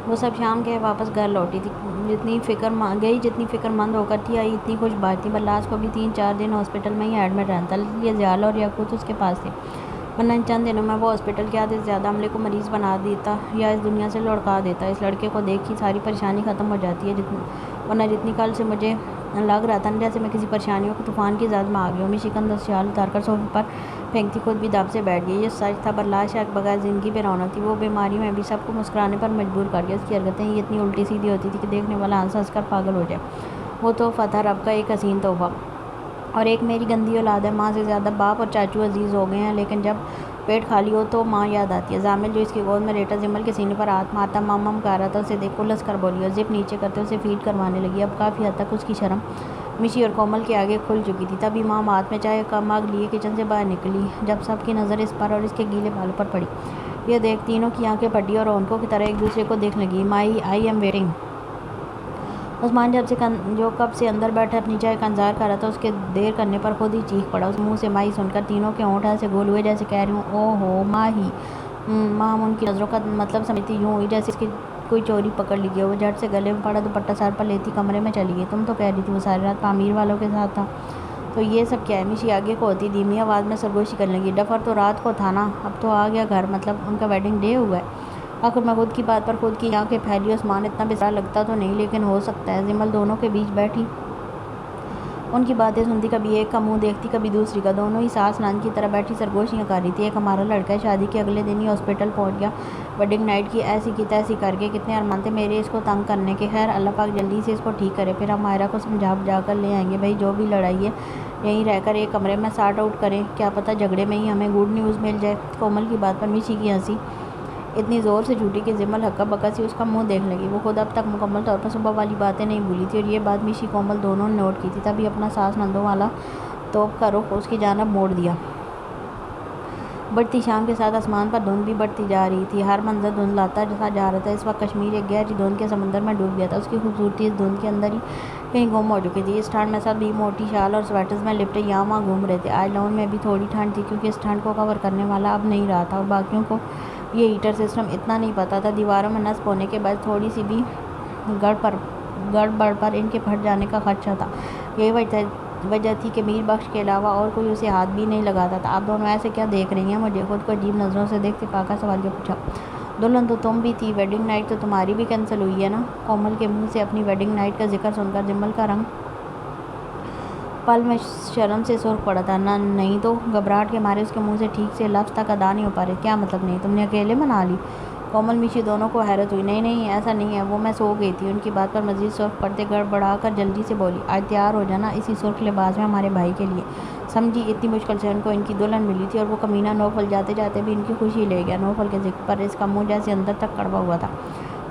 وہ سب شام کے واپس گھر لوٹی تھی، جتنی فکر مند ہو کر تھی آئی اتنی خوش بات تھی۔ بلاس کو بھی 3-4 دن ہاسپٹل میں ہی ایڈمٹ رہنا تھا، یہ زیال اور یاقوت اس کے پاس تھے، ورنہ ان چند دنوں میں وہ ہاسپٹل کے آدھے سے زیادہ عملے کو مریض بنا دیتا یا اس دنیا سے لڑکا دیتا۔ اس لڑکے کو دیکھ ہی ساری پریشانی ختم ہو جاتی ہے، ورنہ جتنی کل سے مجھے لگ رہا تھا جیسے میں کسی پریشانیوں کے طوفان کی زد میں آ گئی ہوں۔ میشی کندھوں سے شال اتار کر صوفے پر پھینکتی خود بھی دب سے بیٹھ گئی۔ یہ سچ تھا، بلاس شاید بغیر زندگی بے رونق تھی، وہ بیماری میں بھی سب کو مسکرانے پر مجبور کر گیا۔ اس کی حرکتیں ہی اتنی الٹی سیدھی ہوتی تھی کہ دیکھنے والا ہنس ہنس کر پاگل ہو جائے۔ وہ تحفہ تھا رب کا، ایک حسین تحفہ، اور ایک میری گندی اولاد ہے۔ ماں سے زیادہ باپ اور چاچو عزیز ہو گئے ہیں، لیکن جب پیٹ خالی ہو تو ماں یاد آتی ہے۔ زامل جو اس کی گود میں لیٹا جمل کے سینے پر ہاتھ مارتا مم کر رہا تھا، اسے دیکھ کر ہنس کر بولی اور زپ نیچے کرتے اسے فیڈ کروانے لگی۔ اب کافی حد تک اس کی شرم میشی اور کومل کے آگے کھل چکی تھی۔ تبھی ماں ہاتھ میں چائے کا مگ لیے کچن سے باہر نکلی۔ جب سب کی نظر اس پر اور اس کے گیلے بالوں پر پڑی، یہ دیکھ تینوں کی آنکھیں پھٹی اور رونقوں کی طرح ایک دوسرے کو دیکھنے لگی۔ مائی آئی ایم ویٹنگ۔ عثمان جو کب سے اندر بیٹھے اپنی چائے کا انتظار کر رہا تھا، اس کے دیر کرنے پر خود ہی چیخ پڑا۔ اس کے منہ سے مائی سن کر تینوں کے ہونٹ ایسے گول ہوئے جیسے کہہ رہی ہوں او ہو ماہی۔ ماں ان کی نظروں کا مطلب سمجھتی یوں ہوئی جیسے اس کی کوئی چوری پکڑ لی گئی۔ وہ جھٹ سے گلے میں پڑا دوپٹہ سر پر لیتی کمرے میں چلی گئی۔ تم تو کہہ رہی تھی وہ ساری رات تعمیر والوں کے ساتھ تھا، تو یہ سب کیا ہے؟ میشی آگے کو ہوتی دھیمی آواز میں سرگوشی کرنے لگی۔ ڈفر تو رات کو تھا نا، اب تو آ گیا گھر، مطلب ان کا ویڈنگ ڈے ہوا ہے۔ آخر میں خود کی بات پر خود کی آنکھیں پھیلی۔ عثمان اتنا بے لگتا تو نہیں، لیکن ہو سکتا ہے۔ جمل دونوں کے بیچ بیٹھی ان کی باتیں سنتی، کبھی ایک کا منہ دیکھتی کبھی دوسری کا۔ دونوں ہی ساس نند کی طرح بیٹھی سرگوشیاں کر رہی تھی۔ ایک ہمارا لڑکا ہے، شادی کے اگلے دن ہی ہاسپٹل پہنچ گیا، ویڈنگ نائٹ کی ایسی کی تیسی کر کے۔ کتنے ارمان تھے میرے اس کو تنگ کرنے کے، خیر اللہ پاک جلدی سے اس کو ٹھیک کرے، پھر ہم ماہرہ کو سمجھا بجھا کر لے آئیں گے۔ بھائی جو بھی لڑائی ہے یہیں رہ کر ایک کمرے میں سارٹ آؤٹ کریں، کیا پتہ جھگڑے میں ہی ہمیں گڈ نیوز مل جائے۔ کومل کی بات پر میشی کی ہنسی اتنی زور سے چھوٹی کہ جمل ہکا بکا سی اس کا منہ دیکھنے لگی۔ وہ خود اب تک مکمل طور پر صبح والی باتیں نہیں بھولی تھی، اور یہ بات میشی کومل دونوں نے نوٹ کی تھی۔ تبھی اپنا ساس نندوں والا توپ کا رخ اس کی جانب موڑ دیا۔ بڑھتی شام کے ساتھ آسمان پر دھند بھی بڑھتی جا رہی تھی، ہر منظر دھندلاتا جا رہا تھا۔ اس وقت کشمیر ایک گہری دھند کے سمندر میں ڈوب گیا تھا، اس کی خوبصورتی اس دھند کے اندر ہی کہیں گم ہو چکی تھی۔ اس ٹھنڈ میں سب ہی موٹی شال اور سویٹرز میں لپٹے یہاں وہاں گھوم رہے تھے۔ آج لان میں بھی تھوڑی ٹھنڈ تھی، کیونکہ اس ٹھنڈ کو کور کرنے والا اب نہیں رہا تھا، اور باقیوں کو یہ ہیٹر سسٹم اتنا نہیں پتا تھا۔ دیواروں میں نصب ہونے کے بعد تھوڑی سی بھی گڑبڑ پر ان کے پھٹ جانے کا خدشہ تھا۔ یہی وجہ تھی کہ میر بخش کے علاوہ اور کوئی اسے ہاتھ بھی نہیں لگاتا تھا۔ آپ دونوں ایسے کیا دیکھ رہی ہیں؟ مجھے خود کو عجیب نظروں سے دیکھتے کاکا سوال کے پوچھا۔ دلہن تو تم بھی تھی، ویڈنگ نائٹ تو تمہاری بھی کینسل ہوئی ہے نا؟ کومل کے منہ سے اپنی ویڈنگ نائٹ کا ذکر سن کر جمل کا رنگ پل میں شرم سے سرخ پڑا تھا۔ نہیں تو، گھبراہٹ کے مارے اس کے منہ سے ٹھیک سے لفظ تک ادا نہیں ہو پا رہے۔ کیا مطلب نہیں؟ تم نے اکیلے منا لی؟ کومل میشی دونوں کو حیرت ہوئی۔ نہیں ایسا نہیں ہے، وہ میں سو گئی تھی۔ ان کی بات پر مزید سرخ پڑتے گڑبڑا کر جلدی سے بولی آج تیار ہو جانا اسی سرخ لباس میں ہمارے بھائی کے لیے، سمجھی؟ اتنی مشکل سے ان کو ان کی دلہن ملی تھی، اور وہ کمینہ نوفل جاتے جاتے بھی ان کی خوشی لے گیا۔ نوفل کے ذکر پر اس کا منہ جیسے اندر تک کڑوا ہوا تھا۔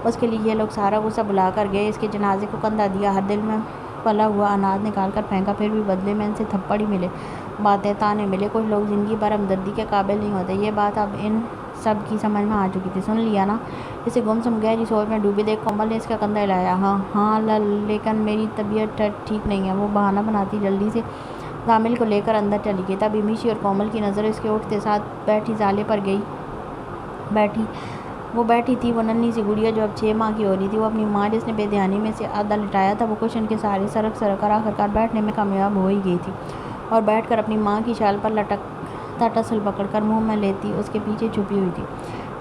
اس کے لیے یہ لوگ سارا غصہ بھلا کر گئے، اس کے جنازے کو کندھا دیا، ہر دل میں پلا ہوا اناج نکال کر پھینکا، پھر بھی بدلے میں ان سے تھپڑ ہی ملے، باتیں طعنے ملے۔ کچھ لوگ زندگی بھر ہمدردی کے قابل نہیں ہوتے، یہ بات اب ان سب کی سمجھ میں آ چکی تھی۔ سن لیا نا؟ اسے گمسم گہری سوچ میں ڈوبی دیکھ کومل نے اس کا کندھا ہلایا۔ ہاں لیکن میری طبیعت ٹھیک نہیں ہے، وہ بہانہ بناتی جلدی سے زامل کو لے کر اندر چلی گئی۔ تبھی میشی اور کومل کی نظر اس کے اٹھتے ساتھ بیٹھی زالے پر گئی۔ وہ بیٹھی تھی، وہ ننھی سی گڑیا جو اب 6 ماہ کی ہو رہی تھی۔ وہ اپنی ماں جس نے بے دھیانی میں سے آدھا لٹایا تھا، وہ کشن کے سہارے سرک کر آخرکار بیٹھنے میں کامیاب ہو ہی گئی تھی، اور بیٹھ کر اپنی ماں کی شال پر لٹکتا ٹسل پکڑ کر منہ میں لیتی اس کے پیچھے چھپی ہوئی تھی۔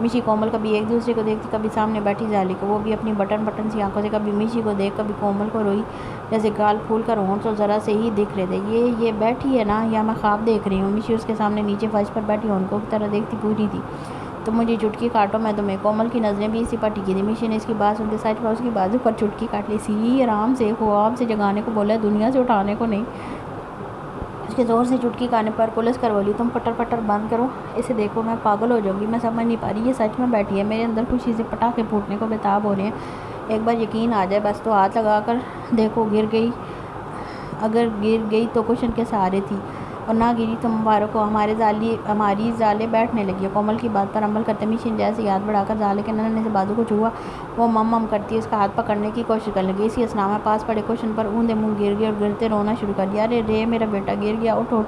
میشی کومل کبھی ایک دوسرے کو دیکھتی، کبھی سامنے بیٹھی زالی کو، وہ بھی اپنی بٹن سی آنکھوں سے کبھی میشی کو دیکھ کبھی کومل کو، روئی جیسے گال پھول کر ہونٹ تو ذرا سے ہی دکھ رہے تھے۔ یہ بیٹھی ہے نا، یا میں خواب دیکھ رہی ہوں؟ میشی اس کے سامنے نیچے فرش پر بیٹھی ہونٹوں کی طرح دیکھتی پوچھ تھی۔ تم مجھے چٹکی کاٹو میں تمہیں۔ کومل کی نظریں بھی اسی پر ٹکی تھی۔ میشی نے اس کی بات سنتے سچ پر اس کی بازو پر چٹکی کاٹ لی۔ سی آرام سے، خواب سے جگانے کو بولا ہے، دنیا سے اٹھانے کو نہیں۔ اس کے زور سے چٹکی کاٹنے پر کلس کر بولی تم پٹر بند کرو، اسے دیکھو، میں پاگل ہو جاؤں گی، میں سمجھ نہیں پا رہی یہ سچ میں بیٹھی ہے؟ میرے اندر خوشی سے پٹاخے پھوٹنے کو بےتاب ہو رہے ہیں، ایک بار یقین آ جائے بس۔ تو ہاتھ لگا کر دیکھو، اگر گر گئی تو کشن کے سہارے تھی، اور نہ گری تو مبارک ہو، ہماری زالے بیٹھنے لگی ہے۔ کومل کی بات پر عمل کرتے میشی نے جیسے ہاتھ بڑھا کر زالے کے ننھے سے بازو کو چھوا، وہ مم کرتی اس کا ہاتھ پکڑنے کی کوشش کرنے لگی۔ اسی اثنا میں پاس پڑے کشن پر اوندے منہ گر گئی اور گرتے رونا شروع کر دیا۔ ارے رے میرا بیٹا گر گیا، اٹھو۔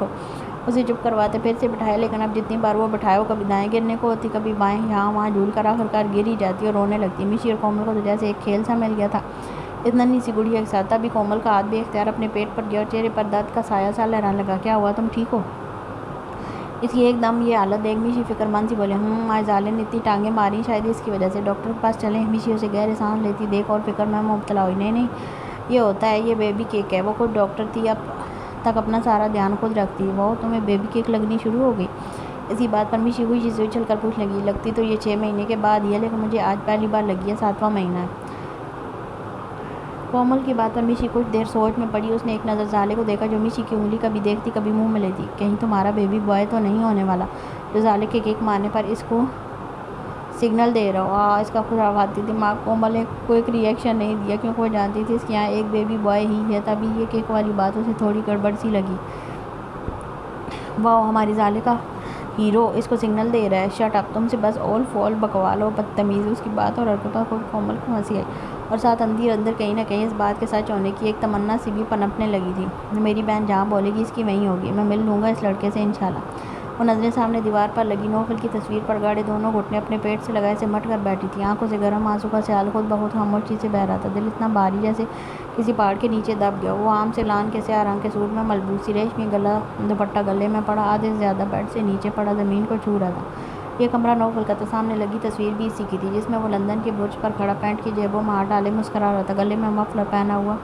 اسے چپ کرواتے پھر سے بٹھایا، لیکن اب جتنی بار وہ بٹھائے وہ کبھی دائیں گرنے کو ہوتی، کبھی بائیں، یہاں وہاں جھول کر آخرکار گر ہی جاتی اور رونے لگتی۔ مشی اور کومل کو تو جیسے ایک کھیل سا مل گیا تھا، اتنا ننھی سی گڑیا کے ساتھ۔ تبھی کومل کا ہاتھ بے اختیار اپنے پیٹ پر گیا اور چہرے پر درد کا سایہ سا لہرانے لگا۔ کیا ہوا، تم ٹھیک ہو؟ اس کی ایک دم یہ حالت دیکھ مشی فکر مند سی بولے، آج ظالم نے اتنی ٹانگیں ماری، شاید اس کی وجہ سے ڈاکٹر کے پاس چلیں۔ مشی اسے گہرے سانس لیتی دیکھ اور فکر میں مبتلا ہوئی۔ نہیں، یہ ہوتا ہے، یہ بیبی کیک ہے۔ وہ خود ڈاکٹر تھی، اب تک اپنا سارا دھیان خود رکھتی۔ وہ تمہیں بیبی کیک لگنی شروع ہو گئی؟ اسی بات پر مشی خوشی سے اچھل کر پوچھنے لگی، لگتی تو یہ 6 مہینے کے بعد ہی ہے، لیکن مجھے آج پہلی بار لگی ہے، 7واں مہینہ ہے۔ کومل کی بات پر مشی کچھ دیر سوچ میں پڑی۔ اس نے ایک نظر زالے کو دیکھا جو مشی کی انگلی کبھی دیکھتی کبھی منہ میں لیتی۔ کہیں تمہارا بیبی بوائے تو نہیں ہونے والا جو زالے کے کیک مارنے پر اس کو سگنل دے رہا ہو؟ اس کا خرافاتی دماغ۔ کومل نے کوئی ری ایکشن نہیں دیا کیونکہ وہ جانتی تھی اس کے یہاں ایک بیبی بوائے ہی ہے۔ تبھی یہ کیک والی بات اسے تھوڑی گڑبڑ سی لگی۔ واہ، ہماری زالے کا ہیرو اس کو سگنل دے رہا ہے۔ شٹ اپ، تم سے بس اول فول بکوالو بدتمیز۔ اس کی بات اور حرکتوں کو کومل کو ہنسی آئی اور ساتھ اندر کہیں نہ کہیں اس بات کے سچ ہونے کی ایک تمنا سی بھی پنپنے لگی تھی۔ میری بہن جہاں بولے گی اس کی وہیں ہوگی، میں مل لوں گا اس لڑکے سے انشاءاللہ۔ وہ نظریں سامنے دیوار پر لگی نوفل کی تصویر پر گاڑے، دونوں گھٹنے اپنے پیٹ سے لگائے سمٹ کر بیٹھی تھی۔ آنکھوں سے گرم آنسو کا سیال خود بخود خاموشی سے بہہ رہا تھا۔ دل اتنا بھاری جیسے کسی پہاڑ کے نیچے دب گیا۔ وہ عام سے لان کے سیاہ رنگ کے سوٹ میں ملبوس تھی، ریشمی گلا دوپٹہ گلے میں پڑا، آدھے سے زیادہ بیڈ سے نیچے پڑا زمین کو چھو رہا تھا۔ یہ کمرہ نوفل کا تھا۔ سامنے لگی تصویر بھی اسی کی تھی، جس میں وہ لندن کے برج پر کھڑا پینٹ کی جیبوں میں ہاتھ ڈالے مسکرا رہا تھا، گلے میں مفلر پہنا ہوا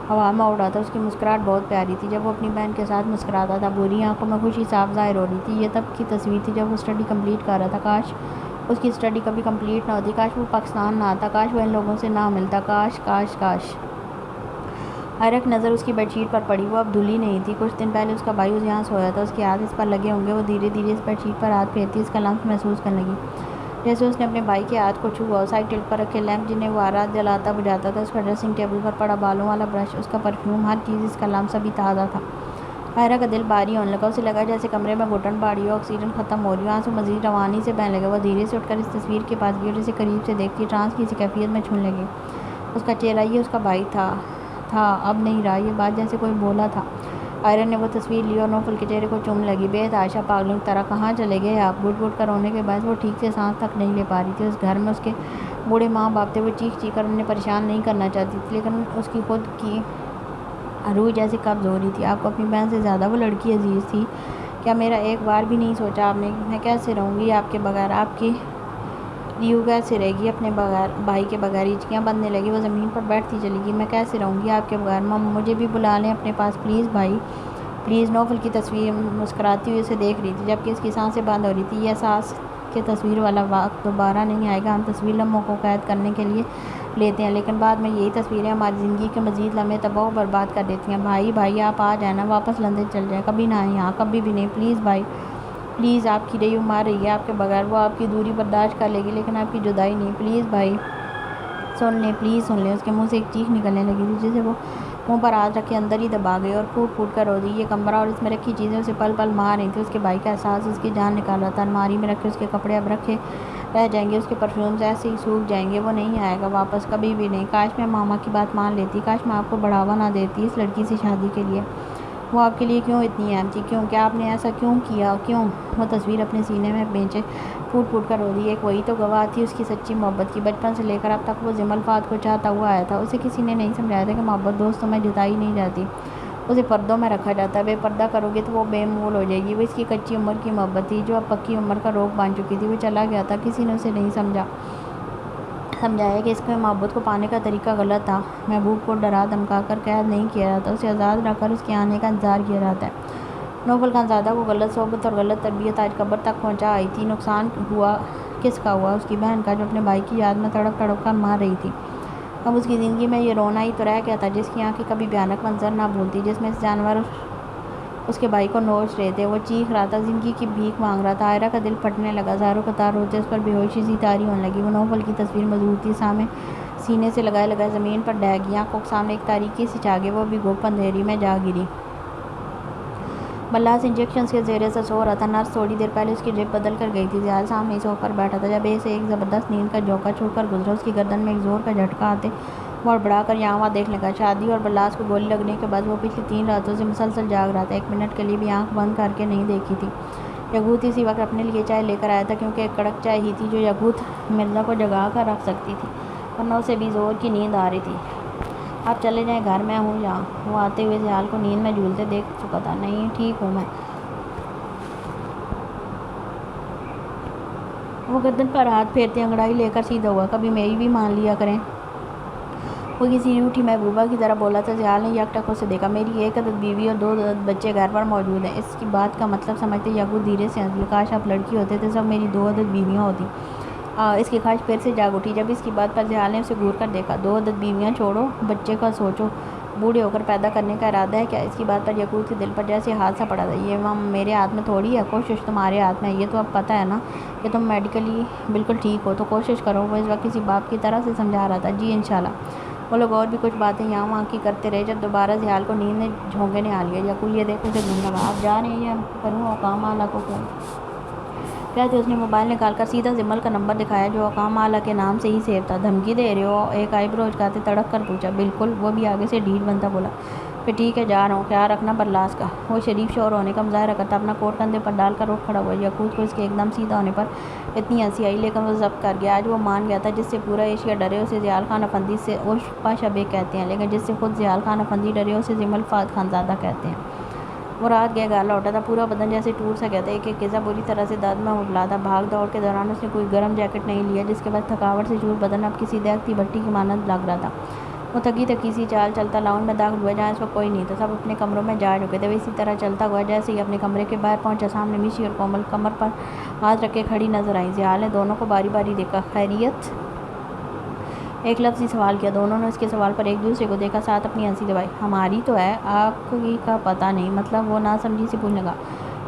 ہوا میں اڑ رہا تھا۔ اس کی مسکراہٹ بہت پیاری تھی جب وہ اپنی بہن کے ساتھ مسکراتا تھا، گوری آنکھوں میں خوشی صاف ظاہر ہو رہی تھی۔ یہ تب کی تصویر تھی جب وہ اسٹڈی کمپلیٹ کر رہا تھا۔ کاش اس کی اسٹڈی کبھی کمپلیٹ نہ ہوتی، کاش وہ پاکستان نہ آتا، کاش وہ ان لوگوں سے نہ ملتا، کاش کاش کاش۔ حیرت نظر اس کی بیڈ شیٹ پر پڑی، وہ اب دھلی نہیں تھی۔ کچھ دن پہلے اس کا بھائی یہاں سویا تھا، اس کے ہاتھ اس پر لگے ہوں گے۔ وہ دھیرے دھیرے اس بیڈ شیٹ پر ہاتھ پھیرتی اس کا لمس محسوس کرنے لگی، جیسے اس نے اپنے بھائی کے ہاتھ کو چھوا ہو۔ سائڈ ٹیبل پر رکھے لیمپ جنہیں وہ ہر رات جلاتا بجھاتا تھا، اس کا ڈریسنگ ٹیبل پر پڑا بالوں والا برش، اس کا پرفیوم، ہر چیز اس کا لمس ابھی تازہ تھا۔ حائرہ کا دل بھاری ہونے لگا، اسے لگا جیسے کمرے میں گھٹن بڑھی ہو، آکسیجن ختم ہو رہی ہو، آنسو مزید روانی سے بہنے لگے۔ وہ دھیرے سے اٹھ کر اس تصویر کے پاس گئی اور اسے قریب سے دیکھتی ٹرانس کی سی کیفیت میں چھونے لگی۔ اس کا چہرہ، یہ اس کا بھائی تھا اب نہیں رہا، یہ بات جیسے کوئی بولا تھا۔ حائرہ نے وہ تصویر لی اور نوفل کے چہرے کو چومنے لگی، بے تحاشا پاگلوں کی طرح۔ کہاں چلے گئے آپ؟ گھٹ گھٹ کر رونے کے باعث وہ ٹھیک سے سانس تک نہیں لے پا رہی تھی۔ اس گھر میں اس کے بوڑھے ماں باپ تھے، وہ چیخ چیخ کر انہیں پریشان نہیں کرنا چاہتی تھی، لیکن اس کی خود کی روح جیسے قبض ہو رہی تھی۔ آپ کو اپنی بہن سے زیادہ وہ لڑکی عزیز تھی کیا؟ میرا ایک بار بھی نہیں سوچا آپ نے؟ میں کیسے رہوں گی آپ کے بغیر؟ آپ کی ریو کیسے رہے گی اپنے بغیر، بھائی کے بغیر؟ ہچکیاں بندنے لگی، وہ زمین پر بیٹھتی چلی گئی۔ میں کیسے رہوں گی آپ کے بغیر؟ مجھے بھی بلا لیں اپنے پاس پلیز بھائی، پلیز۔ نوفل کی تصویر مسکراتی ہوئی اسے دیکھ رہی تھی جبکہ اس کی سانسیں بند ہو رہی تھی۔ یہ احساس کہ تصویر والا وقت دوبارہ نہیں آئے گا۔ ہم تصویر لمحوں کو قید کرنے کے لیے لیتے ہیں، لیکن بعد میں یہی تصویریں ہماری زندگی کے مزید لمحے تباہ و برباد کر دیتی ہیں۔ بھائی آپ آ جائیں نا، واپس لندن چل جائیں، کبھی نہ آئیں یہاں، کبھی بھی نہیں، پلیز بھائی پلیز۔ آپ کی ریو مر رہی ہے آپ کے بغیر، وہ آپ کی دوری برداشت کر لے گی لیکن آپ کی جدائی نہیں، پلیز بھائی سن لیں، پلیز سن لیں۔ اس کے منہ سے ایک چیخ نکلنے لگی تھی جسے وہ منہ پر ہاتھ رکھے اندر ہی دبا گئی اور پھوٹ پھوٹ کر رو دی۔ یہ کمرہ اور اس میں رکھی چیزیں اسے پل پل مار رہی تھیں۔ اس کے بھائی کا احساس اس کی جان نکال رہا تھا۔ الماری میں رکھے اس کے کپڑے اب رکھے رہ جائیں گے، اس کے پرفیومز ایسے ہی سوکھ جائیں گے، وہ نہیں آئے گا واپس، کبھی بھی نہیں۔ کاش میں ماما کی بات مان لیتی، کاش میں آپ کو بڑھاوا نہ دیتی اس لڑکی سے شادی کے لیے۔ وہ آپ کے لیے کیوں اتنی اہم تھی؟ کیوں؟ کیا آپ نے ایسا کیوں کیا؟ کیوں؟ وہ تصویر اپنے سینے میں بھینچے پھوٹ پھوٹ کر رو دی۔ ایک وہی تو گواہ تھی اس کی سچی محبت کی۔ بچپن سے لے کر اب تک وہ ضم الفاظ کو چاہتا ہوا آیا تھا۔ اسے کسی نے نہیں سمجھایا تھا کہ محبت دوستوں میں جتائی نہیں جاتی، اسے پردوں میں رکھا جاتا ہے۔ بے پردہ کرو گے تو وہ بے مول ہو جائے گی۔ وہ اس کی کچی عمر کی محبت تھی جو اب پکی عمر کا روگ بن چکی تھی۔ وہ چلا گیا تھا، کسی نے اسے نہیں سمجھایا کہ اس کے محبت کو پانے کا طریقہ غلط تھا۔ محبوب کو ڈرا دھمکا کر قید نہیں کیا جاتا، اسے آزاد رکھ کر اس کے آنے کا انتظار کیا جاتا ہے۔ نوفل خانزادہ کو غلط صحبت اور غلط تربیت آج قبر تک پہنچا آئی تھی۔ نقصان ہوا کس کا ہوا؟ اس کی بہن کا، جو اپنے بھائی کی یاد میں تڑپ تڑپ کر مر رہی تھی۔ اب اس کی زندگی میں یہ رونا ہی تو رہ گیا تھا جس کی آنکھیں کبھی بھیانک منظر نہ بھولتی، جس میں جانور اس کے بھائی کو نوچ رہے تھے۔ وہ چیخ رہا تھا، زندگی کی بھیک مانگ رہا تھا۔ حائرہ کا دل پھٹنے لگا، زاروں قطار روتے اس پر بے ہوشی سی طاری ہونے لگی۔ وہ نوفل کی تصویر مضبوط تھی، سینے سے لگائے لگائے زمین پر ڈہ گئی۔ آنکھوں کے سامنے ایک تاریکی سی چھا گئی، وہ بھی گھوپ اندھیری میں جا گری۔ بلاس انجیکشنز کے زیر اثر سو رہا تھا۔ نرس تھوڑی دیر پہلے اس کی ڈرپ بدل کر گئی تھی۔ زیاد سامنے ہی سو کر بیٹھا تھا جب اسے ایک زبردست نیند کا جھونکا چھوڑ کر گزرا۔ اس کی گردن میں ایک زور کا جھٹکا آتے وہ بڑھا کر یہاں وہاں دیکھنے کا. شادی اور بلاس کو گولی لگنے کے بعد وہ پچھلی 3 راتوں سے مسلسل جاگ رہا تھا. 1 منٹ کے لیے بھی آنکھ بند کر کے نہیں دیکھی تھی. یاقوت اسی وقت اپنے لیے چائے لے کر آیا تھا کیونکہ ایک کڑک چائے ہی تھی جو یاقوت مرزا کو جگا کر رکھ سکتی تھی، ورنہ اسے بھی زور کی نیند آ رہی تھی. آپ چلے جائیں، گھر میں ہوں یہاں. وہ آتے ہوئے زیال کو نیند میں جھولتے دیکھ چکا تھا. نہیں ٹھیک ہوں میں. وہ گردن پر ہاتھ پھیرتے انگڑائی لے کر سیدھا ہوا. کبھی میری بھی مان لیا کریں. وہ کسی روٹھی محبوبہ کی طرح بولا تھا. زیال نے یک ٹک اسے دیکھا. میری 1 عدد بیوی اور 2 عدد بچے گھر پر موجود ہیں. اس کی بات کا مطلب سمجھتے یاقوت دھیرے سے ہنس. کاش آپ لڑکی ہوتے تو سب میری 2 عدد بیویاں ہوتی. اس کی خواہش پھر سے جاگ اٹھی جب اس کی بات پر زیال نے اسے گور کر دیکھا. 2 عدد بیویاں چھوڑو، بچے کا سوچو. بوڑھے ہو کر پیدا کرنے کا ارادہ ہے کیا؟ اس کی بات پر یاقوت کے دل پر جیسے ہاتھ سا پڑا تھا. یہ میرے ہاتھ میں تھوڑی ہے. کوشش تمہارے ہاتھ میں ہے. یہ تو اب پتہ ہے نا کہ تم میڈیکلی بالکل ٹھیک ہو، تو کوشش کرو. وہ اس وقت کسی باپ کی طرح سے سمجھا رہا تھا. جی انشاءاللہ. وہ لوگ اور بھی کچھ باتیں یہاں وہاں کی کرتے رہے جب دوبارہ زیال کو نیند نے جھونکے نے آ لیا. یاقوت یہ دیکھ اسے گھومنے لگا. آپ جا رہے ہیں یا کروں اقام اعلیٰ کو فون؟ کہتے اس نے موبائل نکال کر سیدھا زمل کا نمبر دکھایا جو اقام اعلیٰ کے نام سے ہی سیو تھا. دھمکی دے رہے ہو؟ ایک آئی برو اچکاتے تڑک کر پوچھا. بالکل. وہ بھی آگے سے ڈھیل بنتا بولا. پھر ٹھیک ہے جا رہا ہوں. خیال رکھنا برلاس کا. وہ شریف شوہر ہونے کا مظاہرہ کرتا اپنا کوٹ کندھے پر ڈال کر اٹھ کھڑا ہوا. یاقوت کو اس کے ایک دم سیدھا ہونے پر اتنی ہنسی آئی لیکن وہ ضبط کر گیا. آج وہ مان گیا تھا جس سے پورا ایشیا ڈرے اسے زیال خان افندی سے عرف پاشا بیگ کہتے ہیں، لیکن جس سے خود زیال خان افندی ڈرے اسے زمل خانزادہ کہتے ہیں. وہ رات گئے گھر لوٹا تھا. پورا بدن جیسے ٹوٹ سا گیا تھا. ایک ایک غذا بری طرح سے دانت میں مبتلا تھا. بھاگ دوڑ کے دوران اس نے کوئی گرم جیکٹ نہیں لیا جس کے بعد تھکاوٹ سے چور بدن اب کسی دہکتی بھٹی کی مانند لگ رہا تھا. وہ تھکی تھکی سی چال چلتا لاؤنج میں داخل ہوا جہاں اس وقت کوئی نہیں تھا. سب اپنے کمروں میں جا چکے تھے. وہ اسی طرح چلتا ہوا جیسے ہی اپنے کمرے کے باہر پہنچا سامنے میشی اور کومل کمر پر ہاتھ رکھ کے کھڑی نظر آئیں. زیال نے دونوں کو باری باری دیکھا. خیریت؟ ایک لفظ ہی سوال کیا. دونوں نے اس کے سوال پر ایک دوسرے کو دیکھا، ساتھ اپنی ہنسی دبائی. ہماری تو ہے، آپ کی کا پتہ نہیں. مطلب؟ وہ ناسمجھی سے پوچھنے لگا.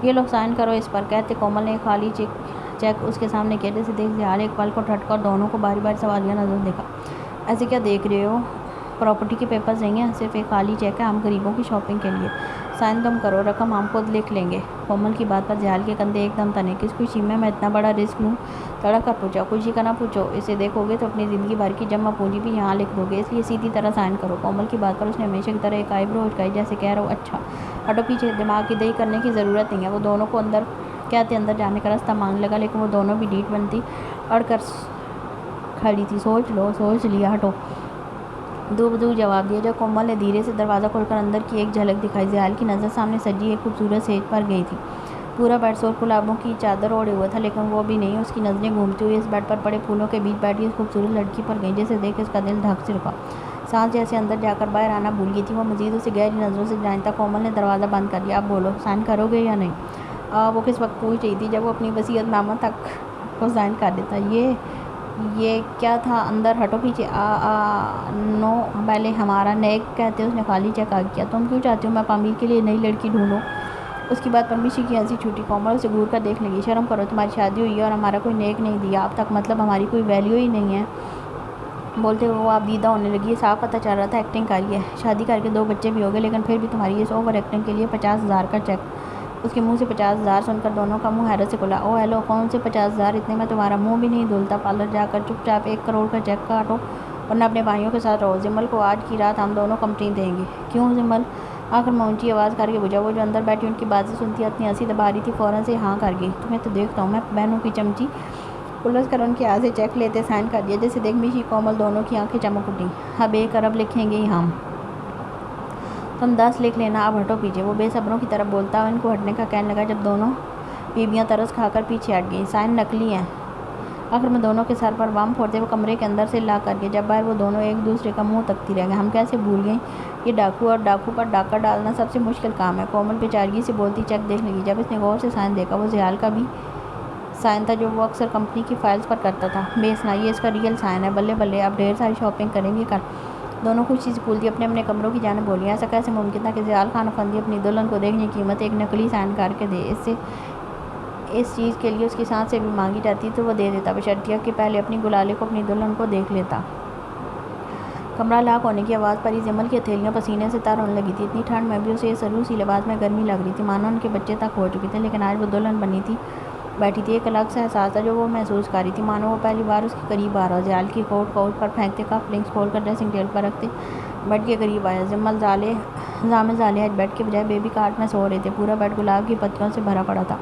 یہ لوگ سائن کرو اس پر. کہتے کومل نے ایک خالی چیک اس کے سامنے کیا جیسے دیکھ. زیال ایک پل کو ٹھٹکا اور دونوں کو باری باری سوالیہ نظر دیکھا. ایسے کیا دیکھ رہے ہو؟ پراپرٹی کے پیپرز نہیں ہیں، صرف ایک خالی چیک ہے. ہم غریبوں کی شاپنگ کے لیے. سائن تم کرو، رقم ہم خود لکھ لیں گے. کومل کی بات پر زیال کے کندھے ایک دم تنے. کس خوشی میں اتنا بڑا رسک لوں؟ تڑک کر پوچھا. خوشی کا نہ پوچھو. اسے دیکھو گے تو اپنی زندگی بھر کی جمع پونجی بھی یہاں لکھ دو گے، اس لیے سیدھی طرح سائن کرو. کومل کی بات پر اس نے ہمیشہ کی طرح ایک آئی برو اچکائی جیسے کہہ رہا ہو اچھا ہٹو پیچھے. دماغ کی دہی کرنے کی ضرورت نہیں ہے. وہ دونوں کو اندر اندر جانے کا راستہ مانگنے لگا لیکن وہ دونوں بھی ڈیٹ بنتی اڑ کر کھڑی تھی. سوچ لو. سوچ لیا. ہٹو. دو بدو جواب دیا. جب کومل نے دھیرے سے دروازہ کھول کر اندر کی ایک جھلک دکھائی، زیال کی نظر سامنے سجی ایک خوبصورت سیج پر گئی تھی. پورا بیڈ سور گلابوں کی چادر اوڑھے ہوا تھا لیکن وہ بھی نہیں. اس کی نظریں گھومتی ہوئی اس بیڈ پر پڑے پھولوں کے بیچ بیٹھی اس خوبصورت لڑکی پر گئیں جسے دیکھ اس کا دل دھک سے رکا. سانس جیسے اندر جا کر باہر آنا بھول گئی تھی. وہ مزید اسے گہری نظروں سے جانتا. کومل نے دروازہ بند کر دیا. اب بولو، سائن کرو گے یا نہیں؟ وہ کس وقت پوچھ رہی تھی جب وہ اپنی وصیت نامہ تک کو سائن کر دیتا. یہ کیا تھا اندر؟ ہٹو پیچھے. نو پہلے ہمارا نیک کہتے اس نے خالی چیک آگے کیا. تم کیوں چاہتی ہو میں پامیر کے لیے نئی لڑکی ڈھونڈوں؟ اس کی بات پر میشی کی ہنسی چھوٹی. کومل اسے گور کر دیکھ لگی. شرم کرو، تمہاری شادی ہوئی ہے اور ہمارا کوئی نیک نہیں دیا اب تک. مطلب ہماری کوئی ویلیو ہی نہیں ہے. بولتے ہوئے وہ آپ دیدہ ہونے لگی. صاف پتہ چل رہا تھا ایکٹنگ کری ہے. شادی کر کے 2 بچے بھی ہو گئے لیکن پھر بھی تمہاری اس اوور ایکٹنگ کے لیے 50,000 کا چیک. اس کے منہ سے 50,000 سن کر دونوں کا منہ حیرت سے کھلا. او ہیلو، کون سے 50,000؟ اتنے میں تمہارا منہ بھی نہیں دھلتا. پارلر جا کر چپ چاپ 1 کروڑ کا چیک کاٹو ورنہ اپنے بھائیوں کے ساتھ رہو. زمل کو آج کی رات ہم دونوں کمپنی دیں گے. کیوں زمل؟ آخر میں اونچی آواز کر کے پوچھا. وہ جو اندر بیٹھی ان کی باتیں سنتی اپنی ہنسی دبا رہی تھی فوراً سے ہاں کر گئی. تمہیں تو دیکھتا ہوں میں بہنوں کی چمچی. الجھ کر ان کے ہاتھ سے چیک لیتے سائن کر دیا جیسے دیکھ میشی کومل دونوں کی آنکھیں چمک اٹھیں. اب 1 ارب لکھیں گے ہم. تم 10 لکھ لینا. اب ہٹو پیچھے. وہ بے صبروں کی طرح بولتا ان کو ہٹنے کا کہنے لگا جب دونوں بیویاں ترس کھا کر پیچھے ہٹ گئیں. سائن نقلی ہیں. آخر میں دونوں کے سر پر بم پھوڑتے وہ کمرے کے اندر سے لا کر گئے. جب باہر وہ دونوں ایک دوسرے کا منہ تکتی رہ گئے. ہم کیسے بھول گئیں یہ ڈاکو اور ڈاکو پر ڈاکہ ڈالنا سب سے مشکل کام ہے. کومل بیچارگی سے بولتی چیک دیکھ لگی. جب اس نے غور سے سائن دیکھا وہ زیال کا بھی سائن تھا جو وہ اکثر کمپنی کی فائلز پر کرتا تھا. بیس نہ یہ اس کا ریئل سائن ہے. بلے بلے، اب ڈھیر ساری شاپنگ کریں گے کل. دونوں خوشی سے پھولتی اپنے اپنے کمروں کی جانب بولی. ایسا کیسے ممکن تھا کہ زیال خان افندی اپنی دلہن کو دیکھنے کی قیمت ایک نقلی سائن کر کے دے؟ اس چیز کے لیے اس کی سانس سے بھی مانگی جاتی تو وہ دے دیتا بشرطیہ کہ پہلے اپنی گلالے کو اپنی دلہن کو دیکھ لیتا. کمرہ لاک ہونے کی آواز پر ہی زمل کی ہتھیلیاں پسینے سے تر ہونے لگی تھی. اتنی ٹھنڈ میں بھی اسے سرو سی لباس میں گرمی لگ رہی تھی مانو ان کے بچے تک ہو چکے تھے لیکن آج وہ دلہن بنی تھی بیٹھی تھی۔ ایک الگ سا احساس تھا جو وہ محسوس کر رہی تھی، مانو وہ پہلی بار اس کے قریب آ رہا ہو۔ زیال کی کوٹ کو اوپر پھینکتے، کف لنکس کھول کر ڈریسنگ ٹیبل پر رکھتے بیڈ کے قریب آیا۔ زامل زالے آج بیڈ کے بجائے بیبی کاٹ میں سو رہے تھے۔ پورا بیڈ گلاب کی پتیوں سے بھرا پڑا تھا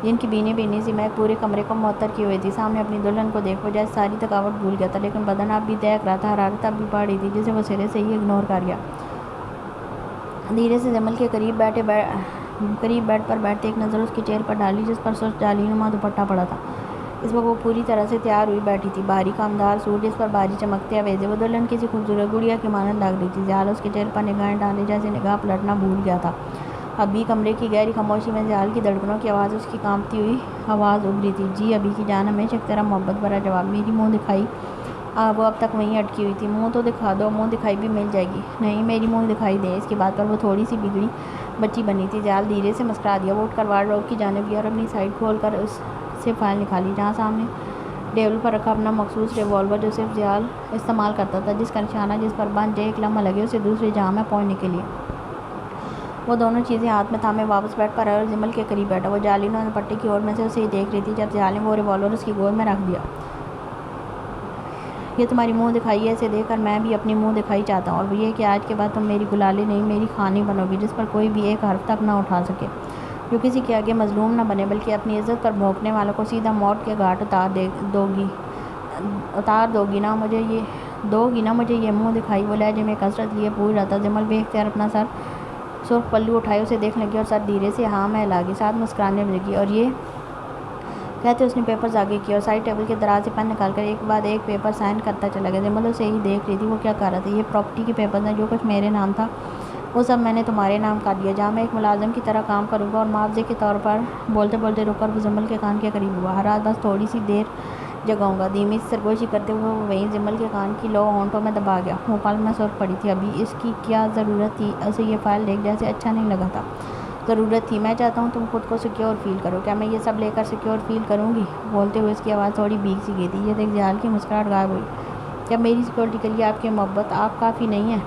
جن کی بھینی بھینی سی مہک پورے کمرے کو معطر کی ہوئی تھی۔ سامنے اپنی دلہن کو دیکھ وہ جیسے ساری تھکاوٹ بھول گیا تھا، لیکن بدن اب بھی دہک رہا تھا، حرارت اب بھی بڑھ رہی تھی جسے وہ سرے سے ہی اگنور کر گیا۔ دھیرے سے جمل کے قریب بیڈ پر بیٹھتے ایک نظر اس کے چہرے پر ڈالی جس پر سست جالی نما دوپٹہ پڑا تھا۔ اس وقت وہ پوری طرح سے تیار ہوئی بیٹھی تھی، بھاری کامدار سوٹ جس پر بھاری چمکتے آویزے۔ وہ دلہن کسی خوبصورت گڑیا کی مانند لگ رہی تھی۔ زیال اس کے چہرے پر نگاہیں ڈالے جیسے نگاہ پلٹنا بھول گیا تھا۔ اب بھی کمرے کی گہری خاموشی میں زیال کی دھڑکنوں کی آواز اس کی کانپتی ہوئی آواز ابھری تھی۔ جی ابھی کی جان، ہمیشہ کی طرح محبت بھرا جواب۔ میری منہ دکھائی؟ وہ اب تک وہیں اٹکی ہوئی تھی۔ منہ تو دکھا دو۔ منہ دکھائی بھی مل جائے گی۔ نہیں، میری منہ دکھائی دے۔ اس کی بات پر وہ تھوڑی سی بگڑی بچی بنی تھی۔ زیال دھیرے سے مسکرا دیا۔ وہ اٹھ کر وارڈروب کی جانب گیا اور اپنی سائیڈ کھول کر اس سے فائل نکالی، جہاں سامنے ٹیبل پر رکھا اپنا مخصوص ریوالور جو صرف زیال استعمال کرتا تھا، جس کا نشانہ جس پر بند جائے ایک لمحہ لگے اسے دوسری جہاں میں پہنچنے کے لیے۔ وہ دونوں چیزیں ہاتھ میں تھامے واپس بیڈ پر آیا اور جمل کے قریب بیٹھا۔ وہ جالینوں دوپٹے کی اور میں سے اسے ہی دیکھ رہی تھی جب زیال نے وہ ریوالور اس کی گود میں رکھ دیا۔ یہ تمہاری منہ دکھائی ہے، اسے دیکھ کر میں بھی اپنی منہ دکھائی چاہتا ہوں، اور وہ یہ کہ آج کے بعد تم میری گلالے نہیں، میری خانی بنو گی، جس پر کوئی بھی ایک حرف تک نہ اٹھا سکے، جو کسی کے آگے مظلوم نہ بنے بلکہ اپنی عزت پر بھونکنے والوں کو سیدھا موت کے گھاٹ اتار دو گی نا مجھے یہ منہ دکھائی۔ وہ لہجے میں کثرت لیے پوچھ رہا تھا۔ جمل بے اختیار اپنا سر سرخ پلو اٹھائے اسے دیکھنے لگی اور سر دھیرے سے ہاں میں ہلا گئی، ساتھ مسکرانے لگی، اور یہ کہتے اس نے پیپرز آگے کیا اور سائڈ ٹیبل کے دراز سے پین نکال کر ایک بعد ایک پیپر سائن کرتا چلا گیا۔ جمل اسے ہی دیکھ رہی تھی۔ وہ کیا کر رہا تھا؟ یہ پراپرٹی کے پیپرز ہیں، جو کچھ میرے نام تھا وہ سب میں نے تمہارے نام کر دیا، جہاں میں ایک ملازم کی طرح کام کروں گا، اور معاوضے کے طور پر بولتے بولتے رک کر وہ جمل کے کان کے قریب ہوا۔ ہر رات بس تھوڑی سی دیر جگاؤں گا، دھیمی سی سرگوشی کرتے ہوئے وہ وہیں جمل کے کان کی لو ہونٹوں میں دبا گیا۔ وہ پل میں سرخ پڑی تھی۔ ابھی اس کی کیا ضرورت تھی؟ اسے یہ فائل دیکھ جیسے اچھا نہیں لگا تھا۔ ضرورت تھی؟ میں چاہتا ہوں تم خود کو سیکیور فیل کرو۔ کیا میں یہ سب لے کر سیکیور فیل کروں گی؟ بولتے ہوئے اس کی آواز تھوڑی بھیگ سی گئی تھی۔ یہ دیکھ زیال کی مسکراہٹ غائب ہوئی۔ کیا میری سیکیورٹی کے لیے آپ کی محبت آپ کافی نہیں ہے؟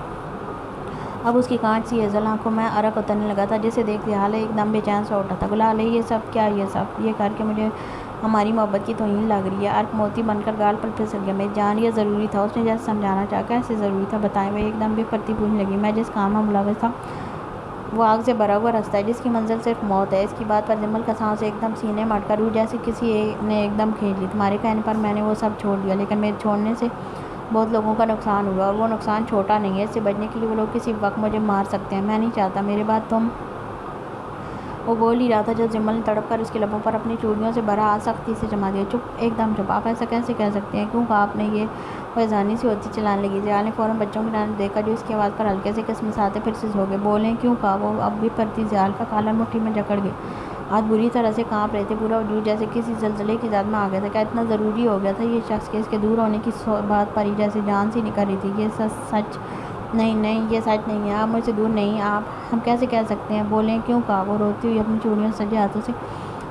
اب اس کی کانچ سی ہیزل آنکھوں میں عرق اترنے لگا تھا، جسے دیکھ زیال ایک دم بے چین سا اٹھا تھا۔ گلالے یہ سب کیا؟ یہ کر کے مجھے ہماری محبت کی توہین لگ رہی ہے۔ عرق موتی بن کر گال پر پھسل گیا۔ میری جان، یہ ضروری تھا؟ اس نے جیسے سمجھانا چاہا۔ کیسے ضروری تھا بتائیں؟ وہ ایک دم بک کرتی پوچھنے لگی۔ میں جس کام میں ملوث تھا وہ آگ سے بھرا ہوا رستہ ہے جس کی منزل صرف موت ہے۔ اس کی بات پر جمل کا سانس ایک دم سینے میں اٹکا، روح جیسے کسی نے ایک دم کھینچ لی۔ تمہارے کہنے پر میں نے وہ سب چھوڑ دیا، لیکن میرے چھوڑنے سے بہت لوگوں کا نقصان ہوا، اور وہ نقصان چھوٹا نہیں ہے۔ اس سے بچنے کے لیے وہ لوگ کسی وقت مجھے مار سکتے ہیں۔ میں نہیں چاہتا میرے بعد تم۔ وہ بول ہی رہا تھا جب جمل نے تڑپ کر اس کے لبوں پر اپنی چوڑیوں سے بھرا ہاتھ سختی سے جما دیا۔ چپ، ایک دم چپ۔ آپ ایسا کیسے کہہ سکتے ہیں؟ کیوں کہا آپ نے یہ؟ وہ اذانی سی ہوتی چلانے لگی۔ زیال نے فوراً بچوں کی جانب دیکھا جو اس کی آواز پر ہلکے سے کسمساتے پھر سے سو گئے۔ بولیں، کیوں کہا؟ وہ اب بھی پرتی زیال کا کالر مٹھی میں جکڑ گئے، ہاتھ بری طرح سے کانپ رہے تھے، پورا وجود جیسے کسی زلزلے کی زد میں آ گیا تھا۔ کیا اتنا ضروری ہو گیا تھا یہ شخص کہ اس کے دور ہونے کی بات پر ہی جیسے جان سی نکل رہی تھی؟ یہ سچ نہیں، یہ سچ نہیں ہے۔ آپ مجھ سے دور نہیں، ہم کیسے کہہ سکتے ہیں؟ بولیں، کیوں کہا؟ وہ روتی ہوئی اپنی چوڑیوں سے سجے ہاتھوں سے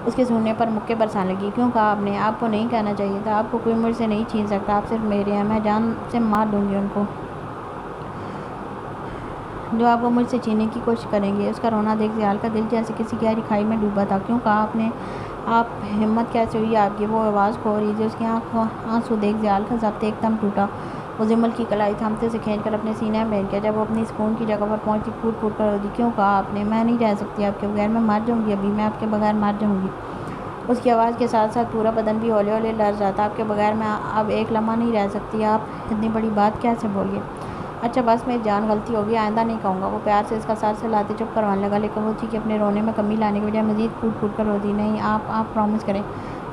اس کے سونے پر مکے برسانے لگی۔ کیوں کہا آپ نے؟ آپ کو نہیں کہنا چاہیے تھا۔ آپ کو کوئی مجھ سے نہیں چھین سکتا، آپ صرف میرے ہیں۔ میں جان سے مار دوں گی ان کو جو آپ کو مجھ سے چھیننے کی کوشش کریں گے۔ اس کا رونا دیکھ زیال کا دل جیسے کسی گہری کھائی میں ڈوبا تھا۔ کیوں کہا آپ نے؟ آپ ہمت کیسے ہوئی آپ کی؟ وہ آواز کھو رہی تھی۔ اس کی آنسو دیکھ زیال کا ضبط ایک دم ٹوٹا۔ وہ جمل کی کلائی تھامتے سے کھینچ کر اپنے سینے میں بیٹھ گیا۔ جب وہ اپنی سکون کی جگہ پر پہنچی پھوٹ پھوٹ کر رو دی۔ کیوں کہا آپ نے؟ میں نہیں رہ سکتی آپ کے بغیر، میں مر جاؤں گی، ابھی میں آپ کے بغیر مر جاؤں گی۔ اس کی آواز کے ساتھ ساتھ پورا بدن بھی ہولے ہولے لرز رہا تھا۔ آپ کے بغیر میں اب ایک لمحہ نہیں رہ سکتی۔ آپ اتنی بڑی بات کیسے بول گئے؟ اچھا بس میری جان، غلطی ہوگی، آئندہ نہیں کہوں گا۔ وہ پیار سے اس کا سر سہلاتے چپ کروانے لگا، لیکن وہ تھی کہ اپنے رونے میں کمی لانے کے بجائے مزید پھوٹ پھوٹ کر رو دی۔ نہیں، آپ پرومس کریں،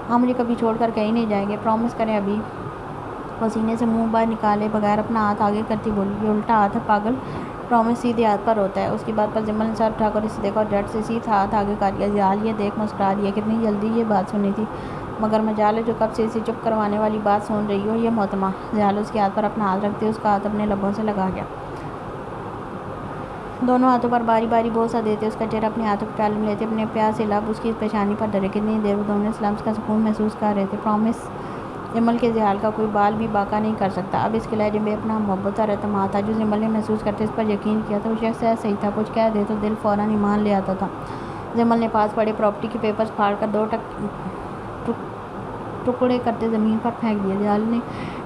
آپ مجھے کبھی چھوڑ کر کہیں نہیں جائیں گے، پرومس کریں ابھی۔ وہ سینے سے منہ باہر نکالے بغیر اپنا ہاتھ آگے کرتی بولی۔ یہ الٹا ہاتھ ہے پاگل، پرومس سیدھے ہاتھ پر ہوتا ہے۔ اس کی بات پر جمل نے سر اٹھا کر اسے دیکھا اور جھٹ سے سیدھا ہاتھ آگے کر لیا۔ زیال یہ دیکھ مسکرا دیا۔ کتنی جلدی یہ بات سنی تھی، مگر مجال ہے جو کب سے اسے چپ کروانے والی بات سن رہی ہو یہ محترمہ۔ زیال اس کے ہاتھ پر اپنا ہاتھ رکھتے اس کا ہاتھ اپنے لبوں سے لگا گیا، دونوں ہاتھوں پر باری باری بوسہ دیتے اس کا چہرہ اپنے ہاتھوں کے پیالے میں لیتے اپنے پیاسے لب اس کی پیشانی پر دھرے۔ کتنی دیر وہ دونوں اس لمس کا سکون محسوس کر رہے تھے۔ پرومس جمل کے زیال کا کوئی بال بھی باقا نہیں کر سکتا۔ اب اس کے لہجے میں اپنا محبت اور اعتماد تھا جو جمل نے محسوس کرتے اس پر یقین کیا تھا۔ وہ شخص ایسا ہی تھا، کچھ کہہ دے تو دل فوراً ایمان لے آتا تھا۔ جمل نے پاس پڑے پراپرٹی کے پیپرز پھاڑ کر ٹکڑے کرتے زمین پر پھینک دیے۔ جال نے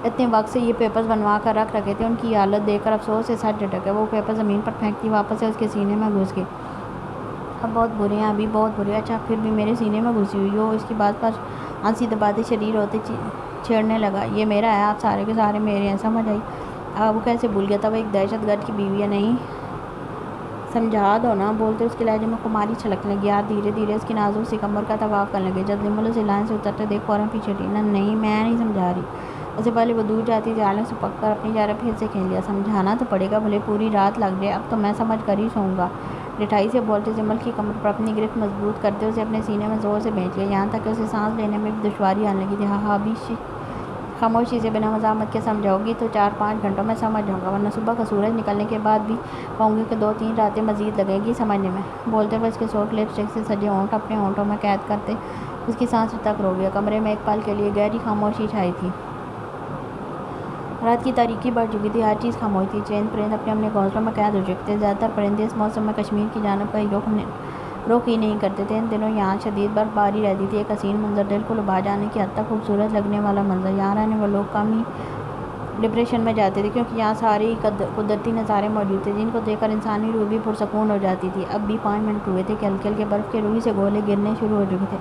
اتنے وقت سے یہ پیپرز بنوا کر رکھ رکھے تھے، ان کی حالت دیکھ کر افسوس سے سر جھٹک گیا۔ وہ پیپر زمین پر پھینکتی واپس سے اس کے سینے میں گھس گئی۔ اب بہت برے ہیں، ابھی بہت برے ہیں۔ اچھا پھر بھی میرے سینے میں گھسی ہوئی ہو۔ اس کی بات پر ہنسی دباتے شریر ہوتے چھیڑنے لگا۔ یہ میرا ہے، آپ سارے کے سارے میرے ہیں، سمجھ آئی؟ وہ کیسے بھول گیا تھا وہ ایک دہشت گرد کی بیوی ہے؟ نہیں سمجھا دو نا، بولتے اس کے لہجے میں خماری چھلکنے لگی۔ آپ دھیرے دھیرے اس کی نازک سی کمر کا طواف کرنے لگے۔ جب زمل اسے لائن سے اترتے دیکھ فوراً پیچھے ہٹی۔ نہیں میں نہیں سمجھا رہی۔ اس سے پہلے وہ دور جاتی جال نے اسے پکڑ کر اپنی جانب پھر سے کھینچ لیا۔ سمجھانا تو پڑے گا، بھلے پوری رات لگ جائے، اب تو میں سمجھ کر ہی سوؤں گا۔ ڈٹھائی سے بولتے زمل کی کمر پر اپنی گرفت مضبوط کرتے اسے اپنے سینے میں زور سے بھینچ لیا، یہاں تک کہ اسے سانس لینے میں بھی دشواری آنے لگی تھی۔ ہاں ابھی خاموشی سے بنا مزاحمت کے سمجھاؤ گی تو 4-5 گھنٹوں میں سمجھ جاؤں گا، ورنہ صبح کا سورج نکلنے کے بعد بھی کہوں گی کہ 2-3 راتیں مزید لگیں گی سمجھنے میں۔ بولتے ہوئے اس کے سرخ لپسٹک سے سجے ہونٹ اپنے ہونٹوں میں قید کرتے اس کی سانس تک رو گیا۔ کمرے میں ایک پل کے لیے گہری خاموشی چھائی تھی۔ رات کی تاریکی بڑھ چکی تھی، ہر چیز خاموش تھی۔ چند پرند اپنے اپنے گھونسلوں میں قید ہو چکے تھے۔ زیادہ تر پرندے اس موسم میں کشمیر کی جانب کہیں رخ ہی نہیں کرتے تھے۔ ان دنوں یہاں شدید برف باری رہتی تھی، ایک حسین منظر، دل کو لبھا جانے کی حد تک خوبصورت لگنے والا منظر۔ یہاں رہنے والے لوگ کم ہی ڈپریشن میں جاتے تھے، کیونکہ یہاں سارے ہی قدرتی نظارے موجود تھے جن کو دیکھ کر انسانی روح بھی پرسکون ہو جاتی تھی۔ اب بھی 5 منٹ ہوئے تھے کہ ہلکے ہلکے برف کے روئی سے گولے گرنے شروع ہو چکے تھے۔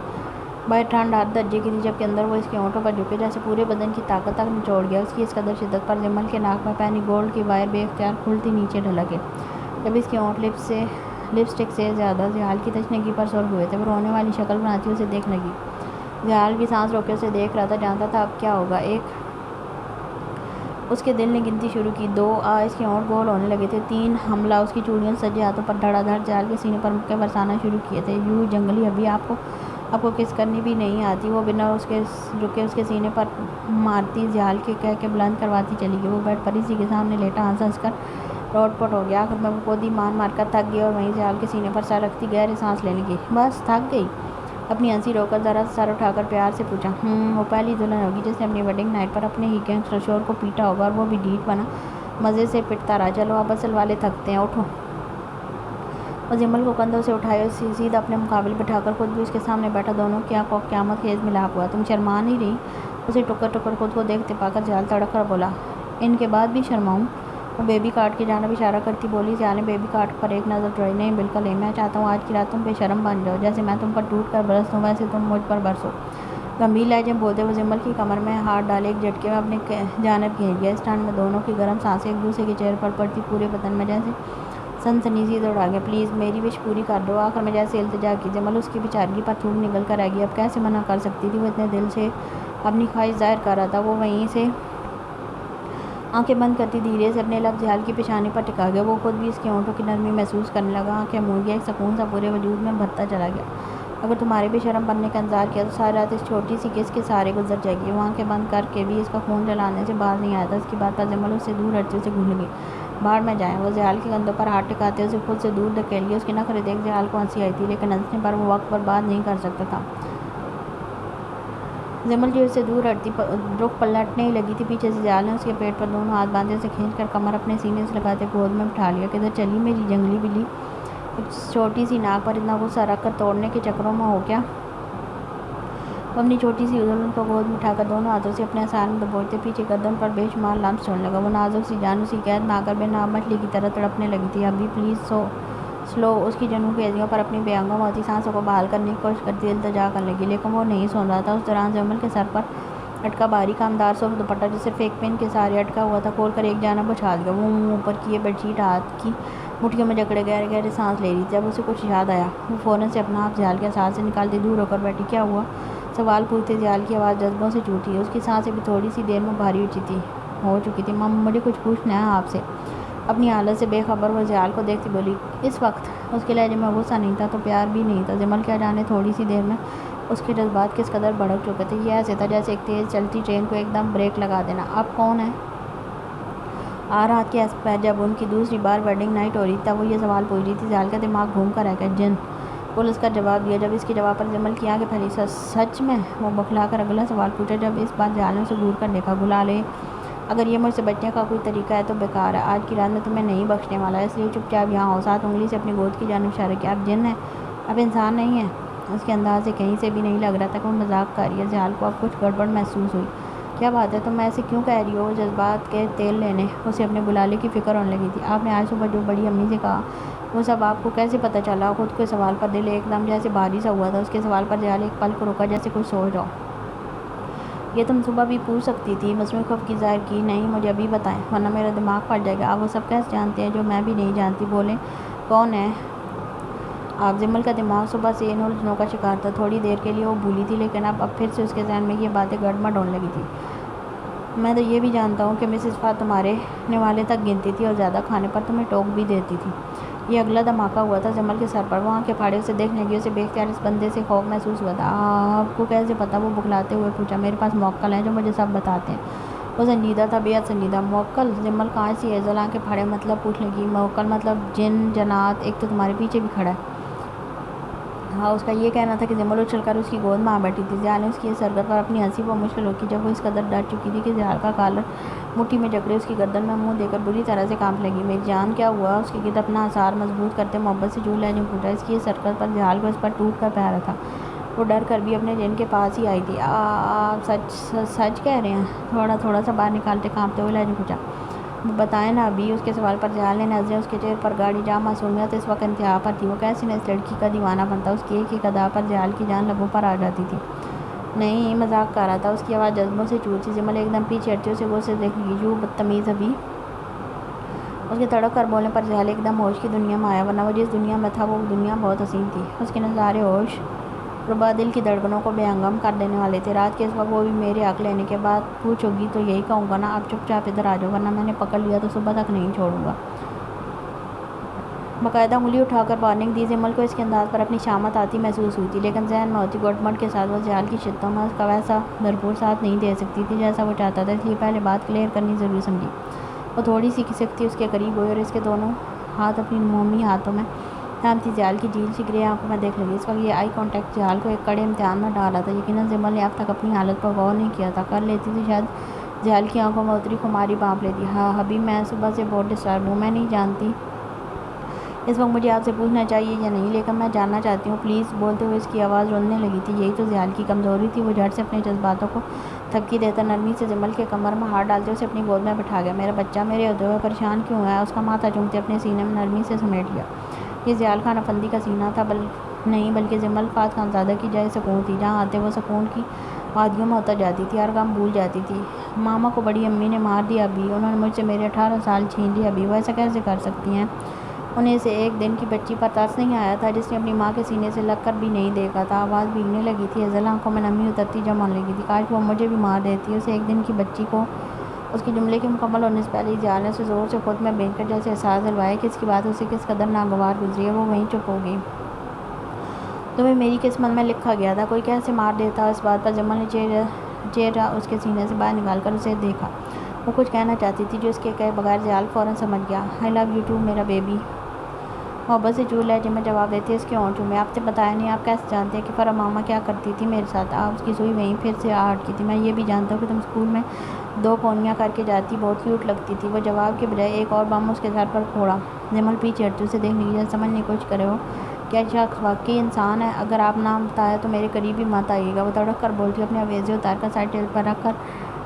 باہر ٹھنڈ 8 درجے کی تھی، جبکہ اندر وہ اس کے ہونٹوں پر جھکے جیسے پورے بدن کی طاقت تک نچوڑ گیا۔ اس کی اس قدر شدت پر زمل کے ناک میں پہنی گولڈ کی وائر بے اختیار کھلتی نیچے ڈھلک گئی۔ جب اس کے ہونٹ لپسٹک سے زیادہ زحال کی تشنگی پر سرخ ہوئے تھے، وہ رونے والی شکل بناتی اسے دیکھ لگی۔ زحال بھی سانس روکے اسے دیکھ رہا تھا، جانتا تھا اب کیا ہوگا۔ اس کے دل نے گنتی شروع کی۔ 2 اس کے ہونٹ گول ہونے لگے تھے۔ 3 حملہ اس کی چوڑیوں سے سجے ہاتھوں پر دھڑا دھڑ زحال کے سینے پر مکے برسانا شروع کیے تھے۔ یوں جنگلی ابھی آپ کو کس کرنی بھی نہیں آتی، وہ بنا رکے اس کے سینے پر مارتی زحال کے کہہ کے بلند کرواتی چلی گئی۔ وہ بیڈ پر اسی کے سامنے لیٹا ہنس ہنس کر روٹ پٹ ہو گیا۔ آخر میں وہ گودی مار کر تھک گئی اور وہیں زحال کے سینے پر سر رکھتی گہری سانس لینے لگی۔ بس تھک گئی؟ اپنی ہنسی روک کر ذرا سر اٹھا کر پیار سے پوچھا۔ وہ پہلی دلہن ہوگی جس نے اپنی ویڈنگ نائٹ پر اپنے ہی گینگسٹر شور کو پیٹا ہوگا، اور وہ بھی ڈھیٹ بنا مزے سے پٹتا رہا۔ چلو اب اصل والے تھکتے ہیں، اٹھو۔ وہ زمل کو کندھوں سے اٹھائے اور سیدھا اپنے مقابل بٹھا کر خود بھی اس کے سامنے بیٹھا۔ دونوں کی آنکھوں قیامت خیز ملاپ ہوا۔ تم شرما نہیں رہی؟ اسے ٹکر ٹکر خود کو دیکھتے پا کر زحال تڑپ کر بولا۔ ان کے بعد بھی شرماؤں؟ وہ بیبی کارڈ کی جانب اشارہ کرتی بولی۔ زحال نے بیبی کارڈ پر ایک نظر دوڑائی۔ نہیں بالکل نہیں، میں چاہتا ہوں آج کی رات تم بے شرم بن جاؤ، جیسے میں تم پر ٹوٹ کر برس دوں ویسے تم مجھ پر برسو۔ گمبھیر لہجے میں بولتے ہوئے زمل کی کمر میں ہاتھ ڈالے ایک جھٹکے میں اپنے جانب کھینچ گیا۔ اس ٹھنڈ میں دونوں کی گرم سانسیں ایک دوسرے کے چہرے پر پڑتی پورے بدن میں جیسے سنسنی سی دوڑا گیا۔ پلیز میری وش پوری کر دو، آخر میں جیسے التجا کی۔ زمل اس کی بیچارگی پر تھوک نگل کر رہ گئی۔ اب کیسے منع کر سکتی تھی؟ وہ اتنے دل سے اپنی خواہش ظاہر کر رہا تھا۔ وہ وہیں سے آنکھیں بند کرتی دھیرے سے اپنے لب زحال کی پیشانی پر ٹکا گیا۔ وہ خود بھی اس کے ہونٹوں کی نرمی محسوس کرنے لگا۔ آنکھیں موند گیا، ایک سکون سا پورے وجود میں بھرتا چلا گیا۔ اگر تمہارے بے شرم بننے کا انتظار کیا تو ساری رات اس چھوٹی سی کس کے سہارے گزر جائے گی۔ وہ آنکھیں بند کر کے بھی اس کا خون جلانے سے باز نہیں آیا تھا۔ اس کی بات پر زمل اس سے دور ہٹتے اسے گھل گئی۔ باہر میں جائیں۔ وہ زحال کے کندھوں پر ہاتھ ٹکاتے اسے خود سے دور دھکیل گئی۔ اس کے نخرے دیکھ زحال کو ہنسی آئی تھی، لیکن ہنسنے پر وہ وقت برباد نہیں کر سکتا تھا۔ زمل جو اس سے دور ہٹتی رخ پلٹنے ہی لگی تھی، پیچھے سے زحال نے اس کے پیٹ پر دونوں ہاتھ باندھے اسے کھینچ کر کمر اپنے سینے سے لگاتے گود میں بٹھا لیا۔ کدھر چلی میری جنگلی بلی؟ ایک چھوٹی سی ناک پر اتنا غصہ رکھ کر توڑنے کے چکروں میں ہو کیا؟ وہ اپنی چھوٹی سی دلہن کو گود میں اٹھا کر دونوں ہاتھوں سے اپنے آسان میں دبوچتے پیچھے گردن پر بے شمار لمس چھوڑنے لگا۔ وہ نازک سی جان اسی قید میں آ کر بے نام مچھلی کی طرح تڑپنے لگی تھی۔ ابھی پلیز سلو۔ اس کی جنوں خیزیوں پر اپنی بے آنگوں ہوتی سانسوں کو بحال کرنے کی کوشش کرتی التجا کرنے لگی، لیکن وہ نہیں سن رہا تھا۔ اس دوران زمل کے سر پر اٹکا بھاری کامدار سرخ دوپٹہ جو صرف ایک پن کے سہارے اٹکا ہوا تھا کھول کر ایک جانب اچھال دیا۔ وہ منہ اوپر کیے بیڈ شیٹ ہاتھ کی مٹھیوں میں جکڑے گہرے گہرے سانس لے رہی تھی۔ جب اسے کچھ یاد آیا وہ فوراً سے اپنا ہاتھ زحال کے ساتھ سے نکالتی دور ہو کر بیٹھی۔ کیا ہوا؟ سوال پوچھتے زحال کی آواز جذبوں سے ٹوٹی۔ اس کی سانسیں بھی تھوڑی سی دیر میں بھاری ہو چکی تھی۔ مجھے کچھ پوچھنا ہے آپ سے۔ اپنی حالت سے بے خبر وہ زحال کو دیکھتی بولی۔ اس وقت اس کے لہجے میں غصہ نہیں تھا تو پیار بھی نہیں تھا۔ زمل کیا جانے تھوڑی سی دیر میں اس کے جذبات کس قدر بھڑک چکے تھے۔ یہ ایسے تھا جیسے ایک تیز چلتی ٹرین کو ایک دم بریک لگا دینا۔ آپ کون ہیں؟ آ رہا تھا کہ جب ان کی دوسری بار ویڈنگ نائٹ ہو رہی تھی وہ یہ سوال پوچھ رہی تھی۔ زحال کا دماغ گھوم کر رہ گیا۔ جن پولیس کا جواب دیا۔ جب اس کے جواب پر زمل کی آنکھیں پھیلی۔ سچ میں؟ وہ بکھلا کر اگلا سوال پوچھا۔ جب اس بار زحال نے اسے گھور کر دیکھا۔ گلا لے، اگر یہ مجھ سے بچنے کا کوئی طریقہ ہے تو بیکار ہے۔ آج کی رات میں تمہیں نہیں بخشنے والا، اس لیے چپ چاپ یہاں ہو۔ ساتھ انگلی سے اپنی گود کی جانب اشارہ کیا۔ آپ جن ہیں، آپ انسان نہیں ہیں۔ اس کے انداز سے کہیں سے بھی نہیں لگ رہا تھا کہ وہ مذاق کر رہی ہے۔ زیال کو اب کچھ گڑبڑ محسوس ہوئی۔ کیا بات ہے، تم ایسے کیوں کہہ رہی ہو؟ جذبات کے تیل لینے اسے اپنے بلالے کی فکر ہونے لگی تھی۔ آپ نے آج صبح جو بڑی امی سے کہا وہ سب آپ کو کیسے پتہ چلا؟ خود کے سوال پر دل ایک دم جیسے بھاری سا ہوا تھا۔ اس کے سوال پر زیال ایک پل کو رکا، جیسے کچھ سوچ رہا ہو۔ یہ تم صبح بھی پوچھ سکتی تھی۔ مصنوعی خف کی ظاہر کی۔ نہیں، مجھے ابھی بتائیں ورنہ میرا دماغ پھٹ جائے گا۔ آپ وہ سب کیسے جانتے ہیں جو میں بھی نہیں جانتی؟ بولیں، کون ہے آپ؟ جمل کا دماغ صبح سے ان الجھنوں کا شکار تھا۔ تھوڑی دیر کے لیے وہ بھولی تھی، لیکن اب پھر سے اس کے ذہن میں یہ باتیں گڑمڑ ہونے لگی تھی۔ میں تو یہ بھی جانتا ہوں کہ مسز فا تمہارے نوالے تک گنتی تھی اور زیادہ کھانے پر تمہیں ٹوک بھی دیتی تھی۔ یہ اگلا دھماکہ ہوا تھا جمل کے سر پر۔ وہ آنکھیں پھاڑے اسے دیکھنے لگی۔ اسے بے اختیار اس بندے سے خوف محسوس ہوا تھا۔ آپ کو کیسے پتا؟ وہ بکھلاتے ہوئے پوچھا۔ میرے پاس موکل ہیں جو مجھے سب بتاتے ہیں۔ وہ سنجیدہ تھا، بے حد سنجیدہ۔ موکل؟ جمل کانچ سی ہیزل آنکھیں پھاڑے مطلب پوچھنے لگی۔ موکل مطلب جن جنات، ایک تو تمہارے پیچھے بھی کھڑا ہے۔ ہاں، اس کا یہ کہنا تھا کہ جمل اچھل کر اس کی گود میں آ بیٹھی تھی۔ زیال نے اس کی اس حرکت پر اپنی ہنسی کو مشکل روکی جب وہ اس قدر ڈر چکی تھی کہ زیال کا کالر مٹھی میں جکڑے اس کی گردن میں منہ دے کر بری طرح سے کانپنے لگی۔ میری جان، کیا ہوا؟ اس کے گرد اپنا اثار مضبوط کرتے محبت سے جھول لہجے میں پوچھا۔ اس کی اس حرکت پر زیال کو اس پر ٹوٹ کر پیارا تھا۔ وہ ڈر کر بھی اپنے جن کے پاس ہی آئی تھی۔ آپ سچ کہہ رہے ہیں؟ تھوڑا سا باہر نکالتے کانپتے ہوئے لہجے میں پوچھا۔ بتائیں نا ابھی۔ اس کے سوال پر زیال نے نظریں اس کے چہرے پر گاڑی۔ جہاں معصومیت اس وقت انتہا پر تھی، وہ کیسے نہ اس لڑکی کا دیوانہ بنتا۔ اس کی ایک ایک ادا پر زیال کی جان لبوں پر آ جاتی تھی۔ نہیں، مذاق کر رہا تھا۔ اس کی آواز جذبوں سے چور تھی۔ جمل ایک دم پیچھے ہٹتی اسے غصے سے دیکھنے لگی۔ یوں بدتمیز! ابھی اس کے تڑپ کر بولنے پر زیال ایک دم ہوش کی دنیا میں آیا، ورنہ وہ جس دنیا میں تھا وہ دنیا بہت حسین تھی۔ اس کے نظارے ہوش ربا دل کی دھڑکنوں کو بے ہنگم کر دینے والے تھے۔ رات کے اس وقت وہ بھی میرے حق لینے کے بعد پوچھو گی تو یہی کہوں گا نا، اب چپ چاپ ادھر آ جاؤ ورنہ میں نے پکڑ لیا تو صبح تک نہیں چھوڑوں گا۔ باقاعدہ انگلی اٹھا کر وارننگ دی۔ جمل کو اس کے انداز پر اپنی شامت آتی محسوس ہوئی تھی، لیکن ذہن میں ہوتی گڑبڑ کے ساتھ وہ زیال کی شدتوں میں اس کا ویسا بھرپور ساتھ نہیں دے سکتی تھی جیسا وہ چاہتا تھا، اس لیے پہلے بات کلیئر کرنی ضروری سمجھی۔ وہ تھوڑی سی کھسکتی اس کے قریب ہوئی اور اس کے دونوں ہاتھ اپنی مومی ہاتھوں میں تھامتی زیال کی جھیل سی گرے آنکھوں میں دیکھ لگی۔ اس وقت یہ آئی کانٹیکٹ زیال کو ایک کڑے امتحان میں ڈال رہا تھا۔ یقیناً جمل نے اب تک اپنی حالت پر غور نہیں کیا تھا، کر لیتی تو شاید زیال کی آنکھوں میں اتری خماری بانپ لیتی۔ ہاں ابھی میں صبح سے بہت ڈسٹرب ہوں۔ میں نہیں جانتی اس وقت مجھے آپ سے پوچھنا چاہیے یا نہیں، لیکن میں جاننا چاہتی ہوں، پلیز۔ بولتے ہوئے اس کی آواز روننے لگی تھی۔ یہی تو زیال کی کمزوری تھی۔ وہ جھٹ سے اپنے جذباتوں کو تھپکی دیتا نرمی سے جمل کے کمر میں ہاتھ ڈالتے اسے اپنی گود میں بٹھا گیا۔ میرا بچہ میرے ہوتے ہوئے پریشان کیوں ہے؟ اس کا ماتھا چومتے اپنے سینے میں نرمی سے سمیٹ لیا۔ یہ زیال خان افندی کا سینہ تھا نہیں، بلکہ جمل فات خانزادہ کی جائے سکون تھی، جہاں آتے وہ سکون کی وادیوں میں اتر جاتی تھی، ہر غم بھول جاتی تھی۔ ماما کو بڑی امی نے مار دیا ابھی، انہوں نے مجھ سے میرے 18 سال چھین لیے ابھی، وہ ایسا کیسے کر سکتی ہیں؟ انہیں اسے ایک دن کی بچی پر ترس نہیں آیا تھا جس نے اپنی ماں کے سینے سے لگ کر بھی نہیں دیکھا تھا؟ آواز بھیگنے لگی تھی، ہیزل آنکھوں میں نمی اترتی جمع ہونے لگی تھی۔ کاش وہ مجھے بھی مار دیتی، اسے ایک دن کی بچی کو۔ اس کے جملے کے مکمل ہونے سے پہلے ہی زیال نے اسے زور سے خود میں بینک کر جیسے احساس دلوایا کہ اس کی بات اسے کس قدر ناگوار گزری ہے۔ وہ وہیں چپ ہو گئی۔ تمہیں میری قسمت میں لکھا گیا تھا، کوئی کیسے مار دیتا؟ اس بات پر جمل نے چہرہ اس کے سینے سے باہر نکال کر اسے دیکھا۔ وہ کچھ کہنا چاہتی تھی جو اس کے کہے بغیر زیال فوراً سمجھ گیا۔ آئی لو یو ٹو میرا بیبی، محبت سے چور لہجے میں جواب دیتے اس کے ہونٹ چومے۔ آپ نے بتایا نہیں، آپ کیسے جانتے ہیں کہ فرح ماما کیا کرتی تھی میرے ساتھ؟ آپ اس کی سوئی وہیں پھر سے اٹکی تھی۔ میں یہ بھی جانتا ہوں کہ تم اسکول میں 2 پونیاں کر کے جاتی، بہت کیوٹ لگتی تھی۔ وہ جواب کے بجائے ایک اور بم اس کے سر پر پھوڑا۔ جمل پیچھے ہٹتی اسے دیکھنے کی جیسے سمجھنے کی کوشش کرے ہو کیا شخص واقعی انسان ہے؟ اگر آپ نہ بتایا تو میرے قریب ہی مت آئیے گا۔ وہ تڑپ کر بولتی، اپنے اویزے اتار کر سائڈ ٹیبل پر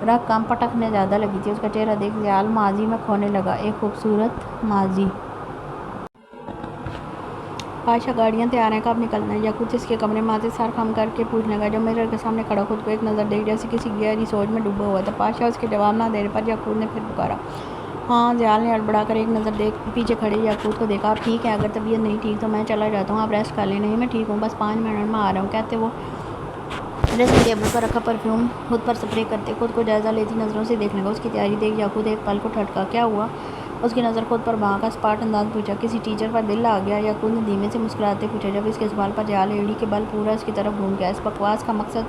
رکھ کم پٹکنے زیادہ لگی تھی۔ اس کا چہرہ دیکھ زیال ماضی میں کھونے لگا، ایک خوبصورت ماضی۔ پاشا گاڑیاں تیار ہیں، کب نکلنا ہے؟ یاقوت اس کے کمرے میں آتے سر خم کر کے پوچھنے لگا جو مرر کے سامنے کھڑا خود کو ایک نظر دیکھ جیسے کسی گہری سوچ میں ڈوبا ہوا تھا۔ پاشا اس کے جواب نہ دینے پر یاقوت نے پھر پکارا۔ ہاں، زیال نے ہڑبڑا کر ایک نظر پیچھے کھڑے یاقوت کو دیکھا۔ آپ ٹھیک ہیں؟ اگر طبیعت نہیں ٹھیک تو میں چلا جاتا ہوں، آپ ریسٹ کر لیں۔ نہیں، میں ٹھیک ہوں، بس 5 منٹ میں آ رہا ہوں، کہتے وہ ڈریسنگ ٹیبل پر رکھا پرفیوم خود پر سپرے کرتے خود کو جائزہ لیتی نظروں سے دیکھنے لگا۔ اس کی تیاری دیکھ یاقوت ایک پل کو ٹھٹکا۔ کیا ہوا؟ اس کی نظر خود پر وہاں کا اسپاٹ انداز پوچھا۔ کسی ٹیچر پر دل آ گیا؟ یاقوت نے دھیمے سے مسکراتے پوچھا جب اس کے سوال پر زیال ایڑی کے بل پورا اس کی طرف گھوم گیا۔ اس بکواس کا مقصد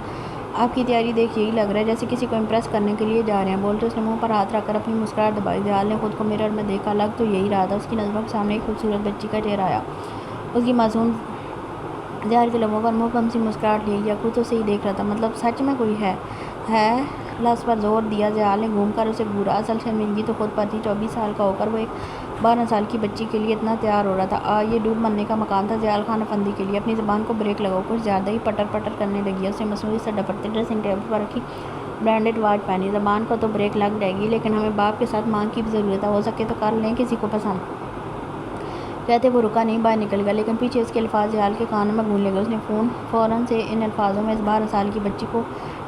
آپ کی تیاری دیکھ یہی لگ رہا ہے جیسے کسی کو امپریس کرنے کے لیے جا رہے ہیں۔ بولتے اس نے منہ پر ہاتھ رکھ کر اپنی مسکراہٹ دبائی۔ زیال نے خود کو مرر میں دیکھا، لگ تو یہی رہا تھا۔ اس کی نظروں کے سامنے ایک خوبصورت بچی کا چہرہ آیا، اس کی معصوم زہر کے لبوں پر مبہم سی مسکراہٹ لی۔ یاقوت اسے ہی دیکھ رہا تھا۔ مطلب سچ میں کوئی ہے لفظ پر زور دیا۔ زیال نے گھوم کر اسے گھورا۔ اصل شرمندگی تو خود پر تھی۔ 24 سال کا ہو کر وہ ایک 12 سال کی بچی کے لیے اتنا تیار ہو رہا تھا۔ یہ ڈوب مرنے کا مقام تھا زیال خان افندی کے لیے۔ اپنی زبان کو بریک لگاؤ، کچھ زیادہ ہی پٹر پٹر کرنے لگی ہے۔ اسے مصنوعی سے ڈپٹتے ڈریسنگ ٹیبل پر رکھی برانڈڈ واچ پہنی۔ زبان کو تو بریک لگ جائے گی، لیکن ہمیں باپ کے ساتھ ماں کی بھی ضرورت ہے، ہو سکے تو کر لیں کسی کو پسند۔ کہتے وہ رکا نہیں، باہر نکل گیا، لیکن پیچھے اس کے الفاظ زیال کے کانوں میں گونجنے لگے۔ اس نے فوراً سے ان الفاظوں میں اس 12 سال کی بچی کو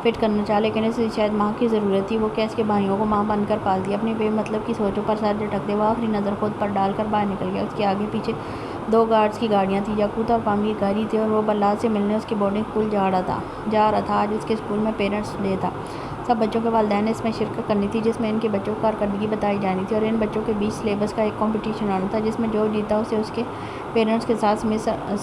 فٹ کرنا چاہا، لیکن اسے شاید ماں کی ضرورت تھی۔ وہ کیس کے بھائیوں کو ماں بن کر پالتی، اپنی بے مطلب کی سوچوں پر سر جھٹکتے وہ آخری نظر خود پر ڈال کر باہر نکل گیا۔ اس کے آگے پیچھے 2 گارڈز کی گاڑیاں تھیں، یاقوت اور پامی کی گاڑی تھی، اور وہ بلال سے ملنے اس کی بورڈنگ اسکول جا رہا تھا۔ آج اس کے اسکول میں پیرنٹس ڈے تھا۔ سب بچوں کے والدین نے اس میں شرکت کرنی تھی، جس میں ان کے بچوں کی کارکردگی بتائی جانی تھی، اور ان بچوں کے بیچ سلیبس کا ایک کمپٹیشن ہونا تھا، جس میں جو جیتا اسے اس کے پیرنٹس کے ساتھ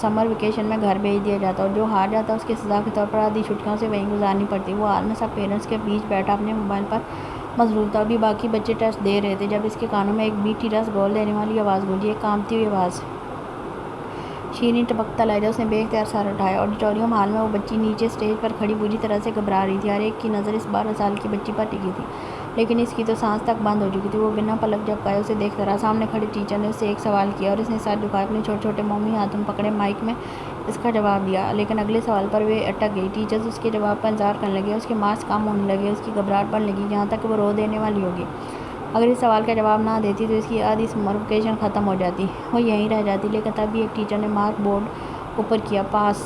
سمر ویکیشن میں گھر بھیج دیا جاتا، اور جو ہار جاتا اس کی سزا کے طور پر آدھی چھٹیاں اسے وہیں گزارنی پڑتی۔ وہ حال میں سب پیرنٹس کے بیچ بیٹھا اپنے موبائل پر مصروف تھا۔ ابھی باقی بچے ٹیسٹ دے رہے تھے جب اس کے کانوں میں ایک میٹھی رس گول دینے والی آواز گونجی، ایک کانپتی ہوئی آواز، شیریں ٹپکتا لہجہ۔ اس نے بے اختیار سر اٹھایا۔ آڈیٹوریم ہال میں وہ بچی نیچے اسٹیج پر کھڑی بری طرح سے گھبرا رہی تھی۔ ہر ایک کی نظر اس 12 سال کی بچی پر ٹکی تھی، لیکن اس کی تو سانس تک بند ہو چکی تھی۔ وہ بنا پلک جھپکائے اسے دیکھتا رہا۔ سامنے کھڑے ٹیچر نے اس سے ایک سوال کیا، اور اس نے سر جھکائے اپنے چھوٹے چھوٹے مومی ہاتھوں میں پکڑے مائک میں اس کا جواب دیا، لیکن اگلے سوال پر وہ اٹک گئی۔ ٹیچرز اس کے جواب کا انتظار کرنے لگے۔ اس کے مارکس کم ہونے لگے، اس کی گھبراہٹ بڑھنے لگی، یہاں تک کہ وہ رو دینے والی ہوگی۔ اگر اس سوال کا جواب نہ دیتی تو اس کی آدھی سمر ویکیشن ختم ہو جاتی، وہ یہیں رہ جاتی۔ لیکن تب بھی ایک ٹیچر نے مارک بورڈ اوپر کیا، پاس۔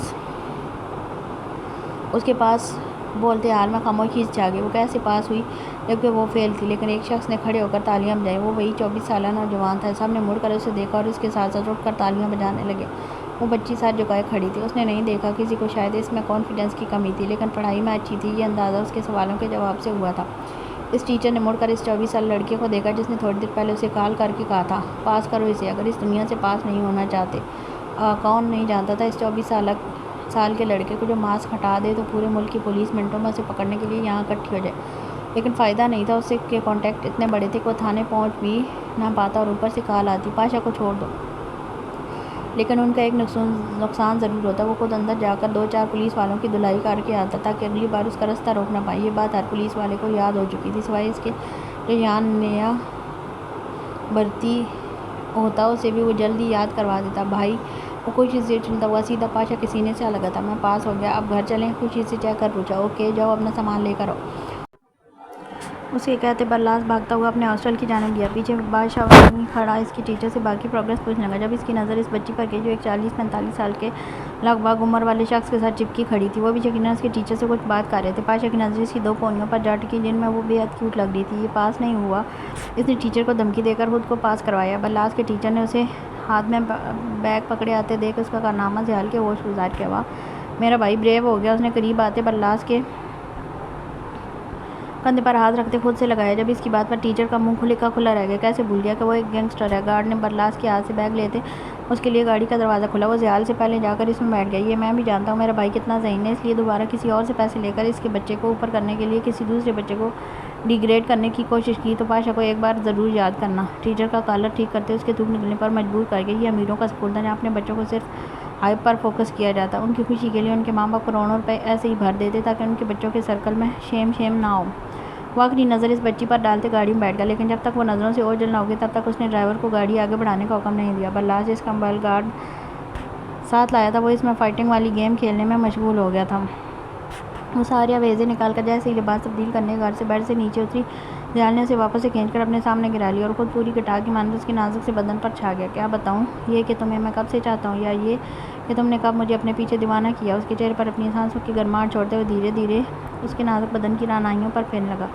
اس کے پاس بولتے حال میں خاموشی چھا گئی۔ وہ کیسے پاس ہوئی جبکہ وہ فیل تھی؟ لیکن ایک شخص نے کھڑے ہو کر تالیاں بجائیں۔ وہ وہی 24 سالہ نوجوان تھا۔ سب نے مڑ کر اسے دیکھا اور اس کے ساتھ ساتھ اٹھ کر تالیاں بجانے لگے۔ وہ بچی سر جھکائے کھڑی تھی۔ اس نے نہیں دیکھا کسی کو، شاید اس میں کانفیڈنس کی کمی تھی، لیکن پڑھائی میں اچھی تھی، یہ اندازہ اس کے سوالوں کے جواب سے ہوا تھا۔ اس ٹیچر نے مڑ کر اس 24 سالہ لڑکی کو دیکھا جس نے تھوڑی دیر پہلے اسے کال کر کے کہا تھا، پاس کرو اسے، اگر اس دنیا سے پاس نہیں ہونا چاہتے۔ کون نہیں جانتا تھا اس 24 سال کے لڑکے کو جو ماسک ہٹا دے تو پورے ملک کی پولیس منٹوں میں اسے پکڑنے کے لیے یہاں اکٹھی ہو جائے۔ لیکن فائدہ نہیں تھا، اس کے کانٹیکٹ اتنے بڑے تھے کہ وہ تھانے پہنچ بھی نہ پاتا، اور اوپر سے کال آتی، پاشا کو چھوڑ دو۔ لیکن ان کا ایک نقصان ضرور ہوتا، وہ خود اندر جا کر 2-4 پولیس والوں کی دھلائی کر کے آتا تاکہ اگلی بار اس کا راستہ روک نہ پائے۔ یہ بات ہر پولیس والے کو یاد ہو چکی تھی، سوائے اس کے جو یہاں نیا بھرتی ہوتا اسے بھی وہ جلدی یاد کروا دیتا۔ بھائی، وہ خوشی سے چلتا ہوا سیدھا پاشا کے سینے سے لگا تھا۔ میں پاس ہو گیا، اب گھر چلیں؟ خوشی سے چہ کر پوچھا۔ اوکے، جاؤ اپنا سامان لے کر آؤ۔ اس کے کہتے برلاس بھاگتا ہوا اپنے ہاسٹل کی جانب گیا۔ پیچھے بادشاہ وہیں کھڑا اس کی ٹیچر سے باقی پروگریس پوچھنے لگا۔ جب اس کی نظر اس بچی پر گئی جو ایک 40-45 سال کے لگ بھگ عمر والے شخص کے ساتھ چپکی کھڑی تھی، وہ بھی یقیناً اس کے ٹیچر سے کچھ بات کر رہے تھے۔ پاشا کی نظر اس کی 2 پونیوں پر جا ٹکی جن میں وہ بے حد کیوٹ لگ رہی تھی۔ یہ پاس نہیں ہوا۔ اس نے ٹیچر کو دھمکی دے کر خود کو پاس کروایا۔ برلاس کے ٹیچر نے اسے ہاتھ میں بیگ پکڑے آتے دیکھ اس کا کارنامہ زیال کے ہوش گزار کیا۔ واہ، میرا بھائی بریو ہو گیا۔ اس نے قریب آتے برلاس کے کندھے پر ہاتھ رکھتے خود سے لگایا۔ جب اس کی بات پر ٹیچر کا منہ کھلے کا کھلا رہ گیا۔ کیسے بھول گیا کہ وہ ایک گینگسٹر ہے۔ گارڈ نے برلاس کے ہاتھ سے بیگ لیتے اس کے لیے گاڑی کا دروازہ کھولا۔ وہ زیال سے پہلے جا کر اس میں بیٹھ گیا۔ یہ میں بھی جانتا ہوں میرا بھائی کتنا ذہین ہے، اس لیے دوبارہ کسی اور سے پیسے لے کر اس کے بچے کو اوپر کرنے کے لیے کسی دوسرے بچے کو ڈیگریڈ کرنے کی کوشش کی تو پاشا کو ایک بار ضرور یاد کرنا۔ ٹیچر کا کالر ٹھیک کرتے اس کے تھوک نکلنے پر مجبور کر کے، یہ امیروں کا سکول تھا جہاں اپنے بچوں کو صرف ہائپ پر فوکس کیا جاتا۔ ان کی خوشی کے لیے ان کے ماں باپ کروڑوں روپے ایسے ہی بھر دیتے تاکہ ان کے بچوں کے سرکل میں شیم نہ ہو۔ وہ آخری نظر اس بچی پر ڈالتے گاڑی میں بیٹھ گیا، لیکن جب تک وہ نظروں سے اوجھل نہ ہو گئی تب تک اس نے ڈرائیور کو گاڑی آگے بڑھانے کا حکم نہیں دیا۔ برلاس جس کا موبائل گارڈ ساتھ لایا تھا وہ اس میں فائٹنگ والی گیم کھیلنے میں مشغول ہو گیا تھا۔ وہ سارے آویزے نکال کر جیسے ہی لباس تبدیل کرنے گھر سے بیڈ سے نیچے اتری، زیال نے اسے واپس سے کھینچ کر اپنے سامنے گرا لیا اور خود پوری گٹار کی مانند اس کے نازک سے بدن پر چھا گیا۔ کیا بتاؤں؟ یہ کہ تمہیں میں کب سے چاہتا ہوں، یا یہ کہ تم نے کب مجھے اپنے پیچھے دیوانہ کیا؟ اس کے چہرے پر اپنی سانسوں کی گرماہٹ چھوڑتے ہوئے دھیرے دھیرے اس کے نازک بدن کی رعنائیوں پر پھیرنے لگا۔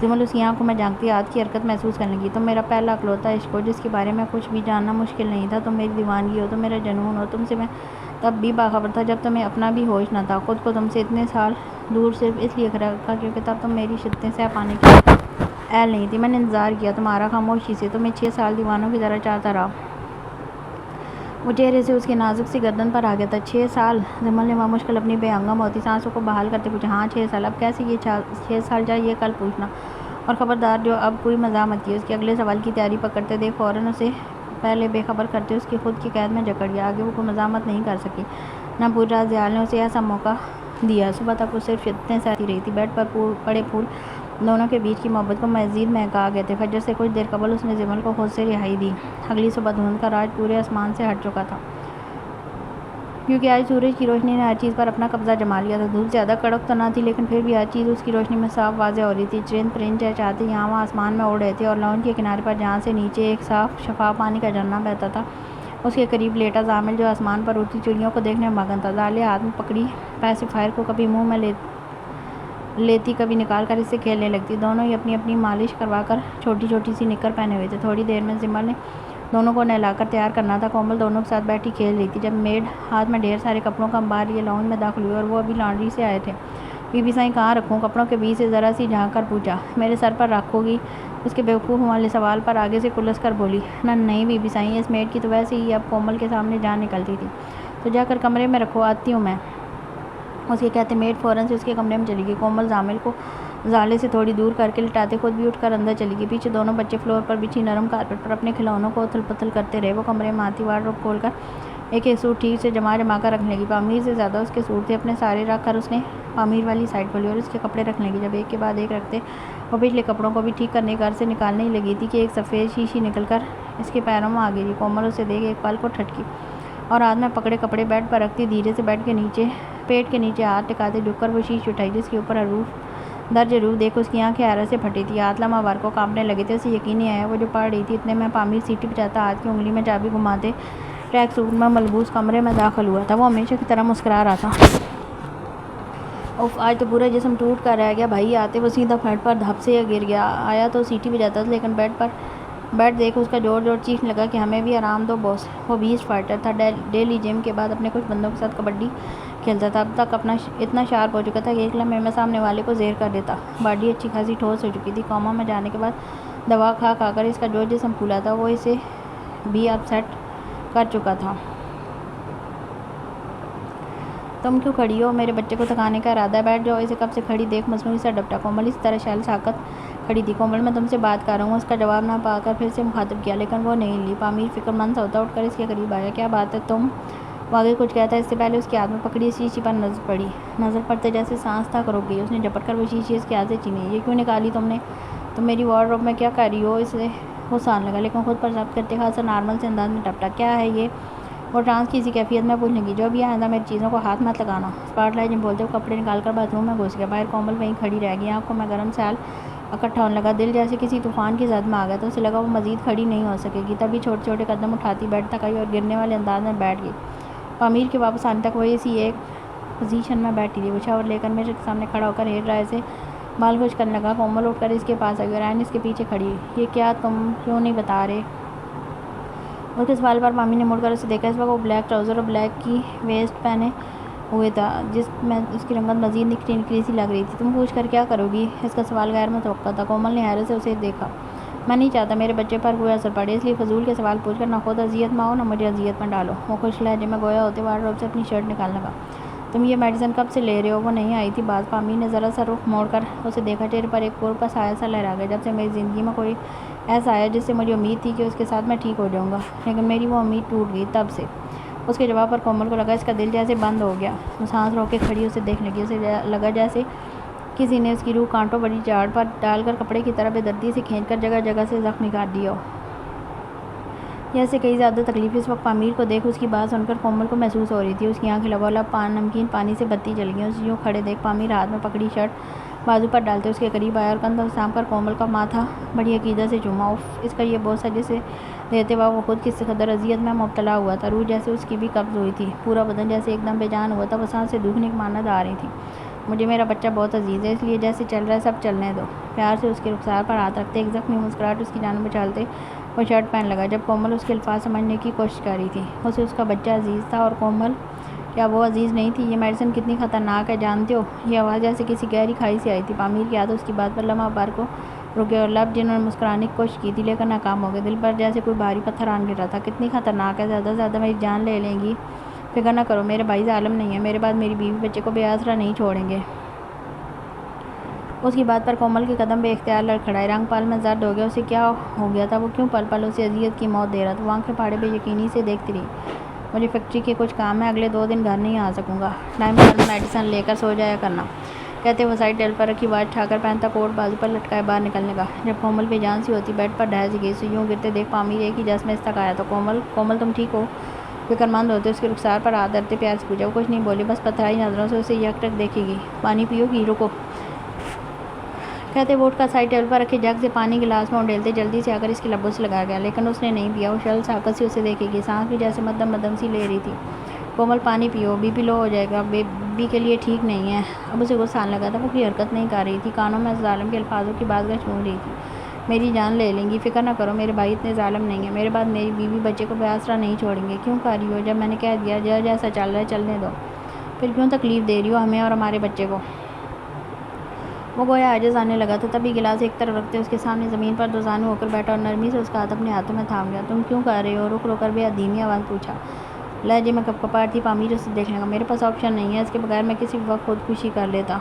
زمل اس کی آنکھوں میں جھانکتی ہاتھ کی حرکت محسوس کرنے لگی۔ تم میرا پہلا اکلوتا عشق ہو جس کے بارے میں کچھ بھی جاننا مشکل نہیں تھا۔ تم میری دیوانگی ہو، تم میرا جنون ہو۔ تم سے میں تب بھی باخبر تھا جب تمہیں اپنا بھی ہوش نہ تھا۔ خود کو تم سے اتنے سال دور صرف اس لیے رکھا کیونکہ تب تم میری شدتیں سہ پانے کی اہل نہیں تھی۔ میں نے انتظار کیا تمہارا خاموشی سے، تمہیں 6 سال دیوانوں کی طرح چاہتا رہا۔ وہ چہرے سے اس کے نازک سی گردن پر آ گیا تھا۔ 6 سال؟ زمل نے بمشکل اپنی بے ہنگم ہوتی سانسوں کو بحال کرتے پوچھا۔ ہاں 6 سال۔ اب کیسے یہ 6 سال جائے یہ کل پوچھنا، اور خبردار جو اب کوئی مزاح مت کیے۔ اس کے اگلے سوال کی تیاری پکڑتے دیکھ فوراً اسے پہلے بے خبر کرتے اس کی خود کی قید میں جکڑ گیا۔ آگے وہ کوئی مزاحمت نہیں کر سکی۔ نہ پوری رات زیال نے اسے ایسا موقع دیا۔ صبح تک وہ صرف شدتیں سہتی رہی تھی۔ بیڈ پر پڑے پھول دونوں کے بیچ کی محبت کو مزید مہکا گئے تھے۔ فجر سے کچھ دیر قبل اس نے جمل کو خود سے رہائی دی۔ اگلی صبح دھند کا راج پورے آسمان سے ہٹ چکا تھا، کیونکہ آج سورج کی روشنی نے ہر چیز پر اپنا قبضہ جما لیا تھا۔ دھوپ زیادہ کڑک تو نہ تھی، لیکن پھر بھی ہر چیز اس کی روشنی میں صاف واضح ہو رہی تھی۔ چرند پرند چہچہاتے یہاں وہاں آسمان میں اڑ رہے تھے، اور لان کے کنارے پر جہاں سے نیچے ایک صاف شفاف پانی کا جھرنا بہتا تھا، اس کے قریب لیٹا زامل، جو آسمان پر اڑتی چڑیوں کو دیکھنے میں مگن تھا۔ زالے ہاتھ میں پکڑی پیسیفائر کو کبھی منہ میں لیتی، کبھی نکال کر اس سے کھیلنے لگتی۔ دونوں ہی اپنی اپنی مالش کروا کر چھوٹی چھوٹی سی نکر پہنے ہوئے تھے۔ تھوڑی دیر میں زمل نے دونوں کو نہلا کر تیار کرنا تھا۔ کومل دونوں کے ساتھ بیٹھی کھیل رہی تھی، جب میڈ ہاتھ میں ڈھیر سارے کپڑوں کا انبار لیے لاؤنج میں داخل ہوئی، اور وہ ابھی لانڈری سے آئے تھے۔ بی بی سائیں کہاں رکھوں؟ کپڑوں کے بیچ سے ذرا سی جھانک کر پوچھا۔ میرے سر پر رکھو گی؟ اس کے بیوقوف والے سوال پر آگے سے کلس کر بولی۔ نہیں بی بی سائیں، اس میڈ کی تو ویسے ہی اب کومل کے سامنے جان نکلتی تھی، تو جا کر کمرے میں رکھو، آتی ہوں میں۔ اس کے کہتے میڈ فوراً سے اس کے کمرے میں چلی گئی۔ کومل زامل کو زالے سے تھوڑی دور کر کے لٹاتے خود بھی اٹھ کر اندر چلی گئی۔ پیچھے دونوں بچے فلور پر بچھی نرم کارپیٹ پر اپنے کھلونوں کو اتھل پتھل کرتے رہے۔ وہ کمرے میں آتی وارڈروب کھول کر ایک ایک سوٹ ٹھیک سے جما کر رکھنے لگی۔ پامیر سے زیادہ اس کے سوٹ تھے۔ اپنے سارے رکھ کر اس نے پامیر والی سائڈ کھولی اور اس کے کپڑے رکھنے لگی۔ جب ایک کے بعد ایک رکھتے وہ پچھلے کپڑوں کو بھی ٹھیک کرنے گھر سے نکالنے ہی لگی تھی کہ ایک سفید شیشی نکل کر اس کے پیروں میں آ گری۔ کومل اسے دیکھ ایک پل کو ٹھٹکی اور ہاتھ میں پکڑے کپڑے بیڈ پر رکھتی دھیرے سے پیٹ کے نیچے ہاتھ ٹکاتے جھک کر وہ شیش اٹھائی، جس کے اوپر درج حروف دیکھ اس کی آنکھیں حیرت سے پھٹی تھی۔ ہاتھ لمحہ بھر کو کانپنے لگے تھے۔ اسے یقین نہیں آیا وہ جو پڑھ رہی تھی۔ اتنے میں پامیر سیٹی بجاتا ہاتھ کی انگلی میں چابی گھماتے ٹریک سوٹ میں ملبوس کمرے میں داخل ہوا تھا۔ وہ ہمیشہ کی طرح مسکرا رہا تھا۔ اف، آج تو پورا جسم ٹوٹ کر رہ گیا بھائی۔ آتے وہ سیدھا بیڈ پر دھپ سے گر گیا۔ آیا تو سیٹی بجاتا تھا، لیکن بیڈ دیکھ اس کا جوڑ چیخنے لگا کہ ہمیں بھی آرام دو باس۔ وہ بیسٹ فائٹر تھا۔ ڈیلی جم کے بعد اپنے کچھ بندوں کے ساتھ کبڈی کھیلتا تھا۔ اب تک اتنا شارپ ہو چکا تھا کہ ایک لمحے میں سامنے والے کو زیر کر دیتا۔ باڈی اچھی خاصی ٹھوس ہو چکی تھی۔ کوما میں جانے کے بعد دوا کھا کر اس کا جو جسم پھولا تھا وہ اسے بھی اب سیٹ کر چکا تھا۔ تم کیوں کھڑی ہو؟ میرے بچے کو تھکانے کا ارادہ ہے؟ بیٹھ جاؤ۔ اسے کب سے کھڑی دیکھ مصنوعی سا ڈپٹا۔ کومل اس طرح شیل ساکت کھڑی تھی۔ کومل میں تم سے بات کر رہا ہوں۔ اس کا جواب نہ پا کر پھر سے مخاطب کیا، لیکن وہ نہیں لی۔ پامیر فکر مند سا ہوتا اٹھ کر اس کے قریب آیا۔ کیا بات ہے؟ تم وہ آگے کچھ کہتا ہے اس سے پہلے اس کے ہاتھ میں پکڑی شیشی پر نظر پڑی۔ نظر پڑتے جیسے سانس تک رک گئی۔ اس نے جھپٹ کر وہ شیشی اس کے ہاتھ سے چھینی۔ یہ کیوں نکالی تم نے؟ تم میری وارڈروب میں کیا کر رہی ہو؟ اسے غصہ آنے لگا، لیکن خود پر ضبط کرتے خاصا نارمل سے انداز میں ٹپٹا۔ کیا ہے یہ؟ وہ ٹرانس کی اسی کیفیت میں پوچھنے لگی۔ جو بھی آئندہ میری چیزوں کو ہاتھ مت لگانا۔ اسپاٹ لائٹ نے بولتے ہوئے کپڑے نکال کر باتھ روم میں گھس گیا۔ باہر کومل وہیں کھڑی رہ گئی۔ آنکھوں میں گرم سیل اکٹھا ہونے لگا۔ دل جیسے کسی طوفان کی زد میں آ گیا تھا۔ اسے لگا وہ مزید کھڑی نہیں ہو سکے گی۔ تبھی چھوٹے چھوٹے قدم اٹھاتی بیڈ تک آئی اور گرنے والے انداز میں بیٹھ گئی۔ پامیر کے واپس آنے تک وہ اسی ایک پوزیشن میں بیٹھی رہی۔ وہ شاور لے کر میرے سامنے کھڑا ہو کر ہیئر ڈرائر سے بال خشک کرنے لگا۔ کومل اٹھ کر اس کے پاس آئی اور عین اس کے پیچھے کھڑی۔ یہ کیا تم کیوں نہیں بتا رہے؟ اس کے سوال پر پامیر نے مڑ کر اسے دیکھا۔ اس وقت وہ بلیک ٹراؤزر اور بلیک کی ویسٹ پہنے ہوئے تھا، جس میں اس کی رنگت مزید نکھری سی لگ رہی تھی۔ تم پوچھ کر کیا کرو گی؟ اس کا سوال غیر متوقع تھا۔ کومل نے حیرت سے اسے دیکھا۔ میں نہیں چاہتا میرے بچے پر کوئی اثر پڑے، اس لیے فضول کے سوال پوچھ کر نہ خود اذیت میں آؤ نہ مجھے اذیت میں ڈالو۔ وہ خوش لہجے میں گویا ہوتے وارڈروب سے اپنی شرٹ نکالنے لگا۔ تم یہ میڈیسن کب سے لے رہے ہو؟ وہ نہیں آئی تھی باز۔ پامیر نے ذرا سا رخ موڑ کر اسے دیکھا۔ چہرے پر ایک کرب کا سایہ سا لہرا گیا۔ جب سے میری زندگی میں کوئی ایسا آیا جس سے مجھے امید تھی کہ اس کے ساتھ میں ٹھیک ہو جاؤں گا، لیکن میری وہ امید ٹوٹ گئی تب سے۔ اس کے جواب پر کومل کو لگا اس کا دل جیسے بند ہو گیا۔ وہ سانس روک کے کھڑی اسے دیکھنے لگی۔ اسے لگا جیسے کسی نے اس کی روح کانٹوں بڑی جھاڑ پر ڈال کر کپڑے کی طرح بے دردی سے کھینچ کر جگہ جگہ سے زخمی کر دیا ہو۔ یہ سے کئی زیادہ تکلیف اس وقت پامیر کو دیکھ اس کی بات سن کر کومل کو محسوس ہو رہی تھی۔ اس کی آنکھیں لبالب نمکین پانی سے بھدی چل گئیں۔ اسے یوں کھڑے دیکھ پامیر ہاتھ میں پکڑی شرٹ بازو پر ڈالتے اس کے قریب آیا اور کندھوں سے تھام کر کومل کا ماتھا بڑی عقیدت سے چوما۔ اف، اس کا یہ بوسہ جسے دیتے وقت وہ خود کس قدر اذیت میں مبتلا ہوا تھا۔ روح جیسے اس کی بھی قبض ہوئی تھی۔ پورا بدن جیسے ایک دم بے جان ہوا تھا۔ وہ سانسیں دکھنے کی مانند آ رہی تھیں۔ مجھے میرا بچہ بہت عزیز ہے، اس لیے جیسے چل رہا ہے سب چلنے دو۔ پیار سے اس کے رخسار پر ہاتھ رکھتے ایک زخمی مسکراہٹ اس کی جانب اچھالتے وہ شرٹ پہننے لگا۔ جب کومل اس کے الفاظ سمجھنے کی کوشش کر رہی تھی، اسے اس کا بچہ عزیز تھا اور کومل کیا وہ عزیز نہیں تھی؟ یہ میڈیسن کتنی خطرناک ہے جانتے ہو؟ یہ آواز جیسے کسی گہری کھائی سے آئی تھی۔ پامیر کی ہاتھ اس کی بات پر لمحہ بھر کو رکے اور لب جنہوں نے مسکرانے کی کوشش کی تھی لیکن ناکام ہو گئے۔ دل پر جیسے کوئی بھاری پتھر آن گر رہا تھا۔ کتنی خطرناک ہے؟ زیادہ سے زیادہ میری جان لے لیں گی۔ فکر نہ کرو، میرے بھائی ظالم نہیں ہے۔ میرے بعد میری بیوی بچے کو بے آسرا نہیں چھوڑیں گے۔ اس کی بات پر کومل کے قدم بے اختیار لڑکھڑائے۔ رنگ پل میں زرد ہو گیا۔ اسے کیا ہو گیا تھا؟ وہ کیوں پل پل اسے اذیت کی موت دے رہا تھا؟ وہ آنکھیں پھاڑے بے یقینی سے دیکھتی رہی۔ مجھے فیکٹری کے کچھ کام ہے، اگلے 2 دن گھر نہیں آ سکوں گا۔ ٹائم پر میڈیسن لے کر سو جایا کرنا۔ کہتے وہ سائڈ ٹیبل پر رکھی واچ ٹھا کر پہنتا، کوٹ بازو پر لٹکائے باہر نکلنے کا۔ جب کومل بے جان سی ہوتی بیڈ پر ڈھہ سی گئی، سوئیوں گرتے دیکھ پامیر ایک ہی جس میں استقایا تو کومل تم ٹھیک ہو؟ فکر مند ہوتے اس کے رخسار پر ہاتھ دھرتے پیار سے پوچھا۔ وہ کچھ نہیں بولی، بس پتھرائی نظروں سے اسے یکٹک دیکھے گی۔ پانی پیو گی؟ رکو، کہتے وہ اٹھ کر سائڈ ٹیبل پر رکھے جگ سے پانی گلاس میں اونڈیلتے جلدی سے آ کر اس کے لبوں سے لگا گیا، لیکن اس نے نہیں پیا۔ وہ شرل ساکت سے اسے دیکھے گی، سانس بھی جیسے مدھم مدھم سی لے رہی تھی۔ کومل پانی پیو، بی پی لو ہو جائے گا، بیبی کے لیے ٹھیک نہیں ہے۔ اب اسے غصہ آنے لگا تھا، وہ کوئی حرکت نہیں کر رہی تھی، کانوں میں ظالم کے الفاظوں کی باز گشت گونج رہی تھی۔ میری جان لے لیں گی، فکر نہ کرو، میرے بھائی اتنے ظالم نہیں ہیں، میرے بعد میری بیوی بچے کو بے آسرا نہیں چھوڑیں گے۔ کیوں کر رہی ہو؟ جب میں نے کہہ دیا جیسا چل رہا ہے چلنے دو، پھر کیوں تکلیف دے رہی ہو ہمیں اور ہمارے بچے کو؟ وہ گویا عاجز آنے لگا تھا، تبھی گلاس ایک طرف رکھتے اس کے سامنے زمین پر دوزانو ہو کر بیٹھا اور نرمی سے اس کا ہاتھ اپنے ہاتھوں میں تھام گیا۔ تم کیوں کر رہے ہو؟ رک کر بے حد دھیمی آواز پوچھا، لہجے میں کپکپاہٹ تھی۔ پامیر اسے دیکھنے کا، میرے پاس آپشن نہیں ہے، اس کے بغیر میں کسی وقت خودکشی کر لیتا۔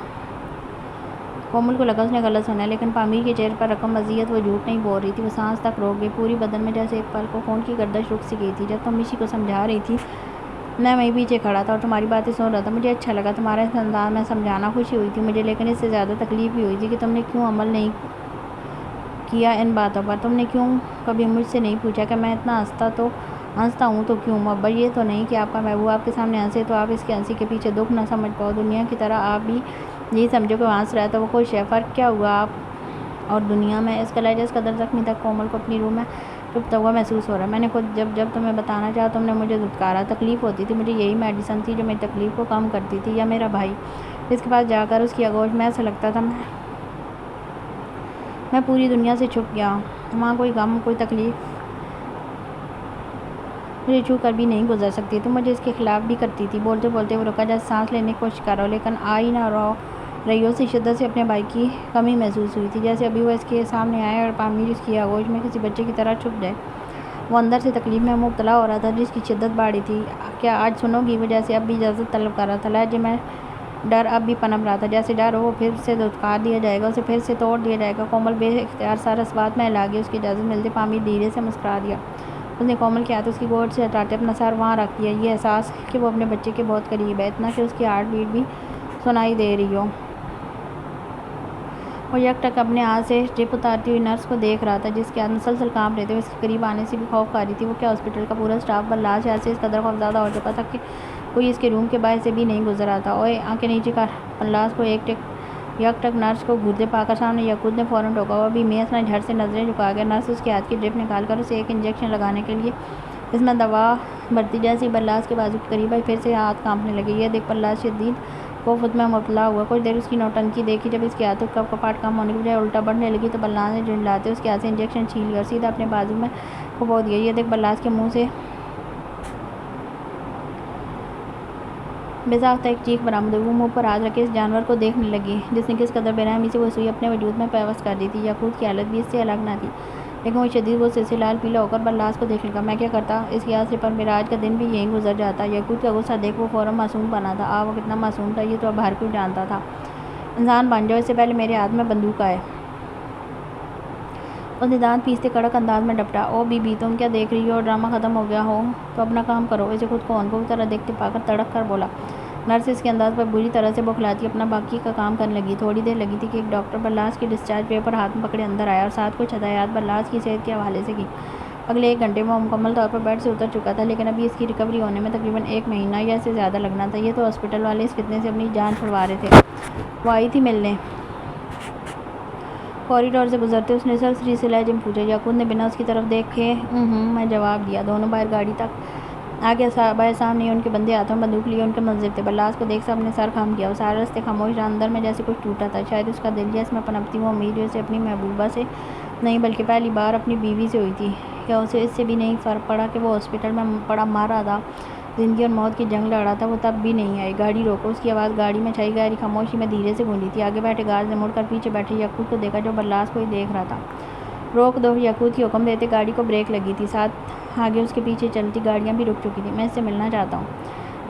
کومل کو لگا اس نے غلط سنا ہے، لیکن پامیر کے چہرے پر رقم اذیت وہ جھوٹ نہیں بول رہی تھی۔ وہ سانس تک روک گئی، پوری بدن میں جیسے ایک پل کو خون کی گردش رک سی گئی تھی۔ جب تم مشی کو سمجھا رہی تھی میں وہیں پیچھے کھڑا تھا اور تمہاری باتیں سن رہا تھا، مجھے اچھا لگا تمہارا اس انداز میں سمجھانا، خوشی ہوئی تھی مجھے، لیکن اس سے زیادہ تکلیف بھی ہوئی تھی کہ تم نے کیوں عمل نہیں کیا ان باتوں پر۔ تم نے کیوں کبھی مجھ سے نہیں پوچھا کہ میں اتنا ہنستا ہوں تو کیوں؟ محبت یہ تو نہیں کہ آپ کا محبوب آپ کے سامنے ہنسے تو آپ اس کی ہنسی کے پیچھے دکھ نہ سمجھ پاؤ؟ دنیا کی طرح آپ بھی یہی سمجھو کہ وہ ہنس رہا ہے تو وہ خوش ہے، فرق کیا ہوا آپ اور دنیا میں؟ اس کا لہجہ اس قدر زخمی تھا، کومل کو اپنی روح میں ڈوبتا ہوا محسوس ہو رہا۔ میں نے خود جب تمہیں بتانا چاہا تم نے مجھے دھتکارا، تکلیف ہوتی تھی مجھے، یہی میڈیسن تھی جو میری تکلیف کو کم کرتی تھی، یا میرا بھائی جس کے پاس جا کر اس کی آغوش میں ایسا لگتا تھا میں پوری دنیا سے چھپ گیا ہوں، وہاں کوئی غم کوئی تکلیف مجھے چھو کر بھی نہیں گزر سکتی۔ تم مجھے اس کے خلاف بھی کرتی تھی۔ بولتے بولتے وہ رکا، جیسے سانس لینے کی کوشش کر رہا ہو، لیکن آ ہی نہ رہی ہو۔ اسے شدت سے اپنے بھائی کی کمی محسوس ہوئی تھی، جیسے ابھی وہ اس کے سامنے آئے اور پامیر اس کی آغوش میں کسی بچے کی طرح چھپ جائے۔ وہ اندر سے تکلیف میں مبتلا ہو رہا تھا جس کی شدت بڑھ رہی تھی۔ کیا آج سنو گی؟ وہ جیسے اب بھی اجازت طلب کر رہا تھا، لہجے میں ڈر اب بھی پنپ رہا تھا، جیسے ڈر ہو وہ پھر سے دھتکار دیا جائے گا، اسے پھر سے توڑ دیا جائے گا۔ کومل بے اختیار سر اسوات میں ہلا گئی، اس کی اجازت ملتے پامیر دھیرے سے مسکرا دیا۔ اس نے کومل کے ہاتھ اس کی گود سے ہٹاتے اپنا سر وہاں رکھ دیا، یہ احساس کہ وہ اپنے بچے کے بہت قریب ہے، اتنا کہ اس کی ہارٹ بیٹ بھی سنائی دے رہی ہو۔ وہ یکٹک اپنے ہاتھ سے ڈرپ اتارتی ہوئی نرس کو دیکھ رہا تھا جس کے ہاتھ مسلسل کانپ رہے تھے، وہ اس کے قریب آنے سے بھی خوف کھا رہی تھی۔ وہ کیا ہاسپٹل کا پورا اسٹاف بللاج سے اس قدر خوفزدہ ہو چکا تھا کہ کوئی اس کے روم کے باہر سے بھی نہیں گزر رہا تھا۔ اوئے آنکھیں نیچے کر، بللاج کو یکٹک نرس کو گھورتے پا کر سامنے یعقوب نے فوراً ٹوکا۔ وہ ابھی میس میں جھٹ سے نظریں جھکا گیا۔ نرس اس کے ہاتھ کی ڈرپ نکال کر اسے ایک انجیکشن لگانے کے لیے اس میں دوا بھرتی، جیسے ہی بللاج کے بازو کے قریب آئی پھر سے ہاتھ کانپنے لگے۔ یہ دیکھ بللاج شدید خوف میں مبتلا ہوا، کچھ دیر اس کی نوٹنکی دیکھی، جب اس کے ہاتھوں کا کپاہٹ کم ہونے کے بجائے الٹا بڑھنے لگی تو بللاج نے جھنجھلاتے اس کے ہاتھ سے انجیکشن چھین لیا اور سیدھا اپنے بازو میں کھپو دیا۔ یہ دیکھ بللاج کے منہ سے بے ساختہ ایک چیخ برآمد ہوئی۔ وہ منہ پر ہاتھ رکھے اس جانور کو دیکھنے لگی جس نے کس قدر بے رحمی سے وہ سوئی اپنے وجود میں پیوست کر دی تھی۔ یعقوب کی حالت بھی اس سے الگ نہ تھی، لیکن وہ شدید غصے سے لال پیلا ہو کر بللاج کو دیکھنے لگا۔ میں کیا کرتا؟ اس کے ہاتھ سے پر میرا آج کا دن بھی یہیں گزر جاتا۔ یعقوب کا غصہ دیکھ وہ فوراً معصوم بنا تھا۔ وہ کتنا معصوم تھا یہ تو اب ہر کوئی جانتا تھا۔ انسان بن جاؤ، اس سے پہلے میرے ہاتھ میں بندوق آئے۔ اس نے دانت پیستے کڑک انداز میں ڈپٹا۔ او بی بی تم کیا دیکھ رہی ہو؟ ڈرامہ ختم ہو گیا ہو تو اپنا کام کرو۔ اسے خود کو عنقوں کی طرح دیکھتے پا کر تڑک کر بولا۔ نرس اس کے انداز پر بری طرح سے بوکھلاتی اپنا باقی کا کام کرنے لگی۔ تھوڑی دیر لگی تھی کہ ایک ڈاکٹر بللاج کی ڈسچارج پیپر ہاتھ میں پکڑے اندر آیا اور ساتھ کچھ ہدایات بللاج کی صحت کے حوالے سے کی۔ اگلے 1 گھنٹے میں وہ مکمل طور پر بیڈ سے اتر چکا تھا، لیکن ابھی اس کی ریکوری ہونے میں تقریباً 1 مہینہ یا اس سے زیادہ لگنا تھا۔ یہ تو ہاسپٹل والے اس فتنے سے اپنی جان چھڑوا رہے تھے۔ وہ آئی تھی ملنے۔ کوریڈور سے گزرتے اس نے سرسری سے لہجے میں پوچھا۔ یعقوب نے بنا اس کی طرف دیکھے میں جواب دیا۔ دونوں باہر گاڑی تک آگے باہر سامنے ہی ان کے بندے ہاتھوں میں بندوق لیے ان کے منتظر تھے۔ بللاج کو دیکھ سب نے سر خم کیا۔ وہ سارے راستے خاموش رہا، اندر میں جیسے کچھ ٹوٹا تھا، شاید اس کا دل یا اس میں پنپتی وہ امید جو اسے اپنی محبوبہ سے نہیں بلکہ پہلی بار اپنی بیوی سے ہوئی تھی۔ کیا اسے اس سے بھی نہیں فرق پڑا کہ وہ ہاسپٹل میں پڑا مر رہا تھا، زندگی اور موت کی جنگ لڑ رہا تھا؟ وہ تب بھی نہیں آئی۔ گاڑی روکو، اس کی آواز گاڑی میں چھائی گہری خاموشی میں دھیرے سے گونجی تھی۔ آگے بیٹھے گارڈ نے مڑ کر پیچھے بیٹھے یعقوب کو دیکھا جو بللاج کو ہی دیکھ رہا تھا۔ روک دو، یعقوب کی حکم دیتے گاڑی کو بریک لگی تھی، ساتھ آگے اس کے پیچھے چلتی گاڑیاں بھی رک چکی تھیں۔ میں اس سے ملنا چاہتا ہوں،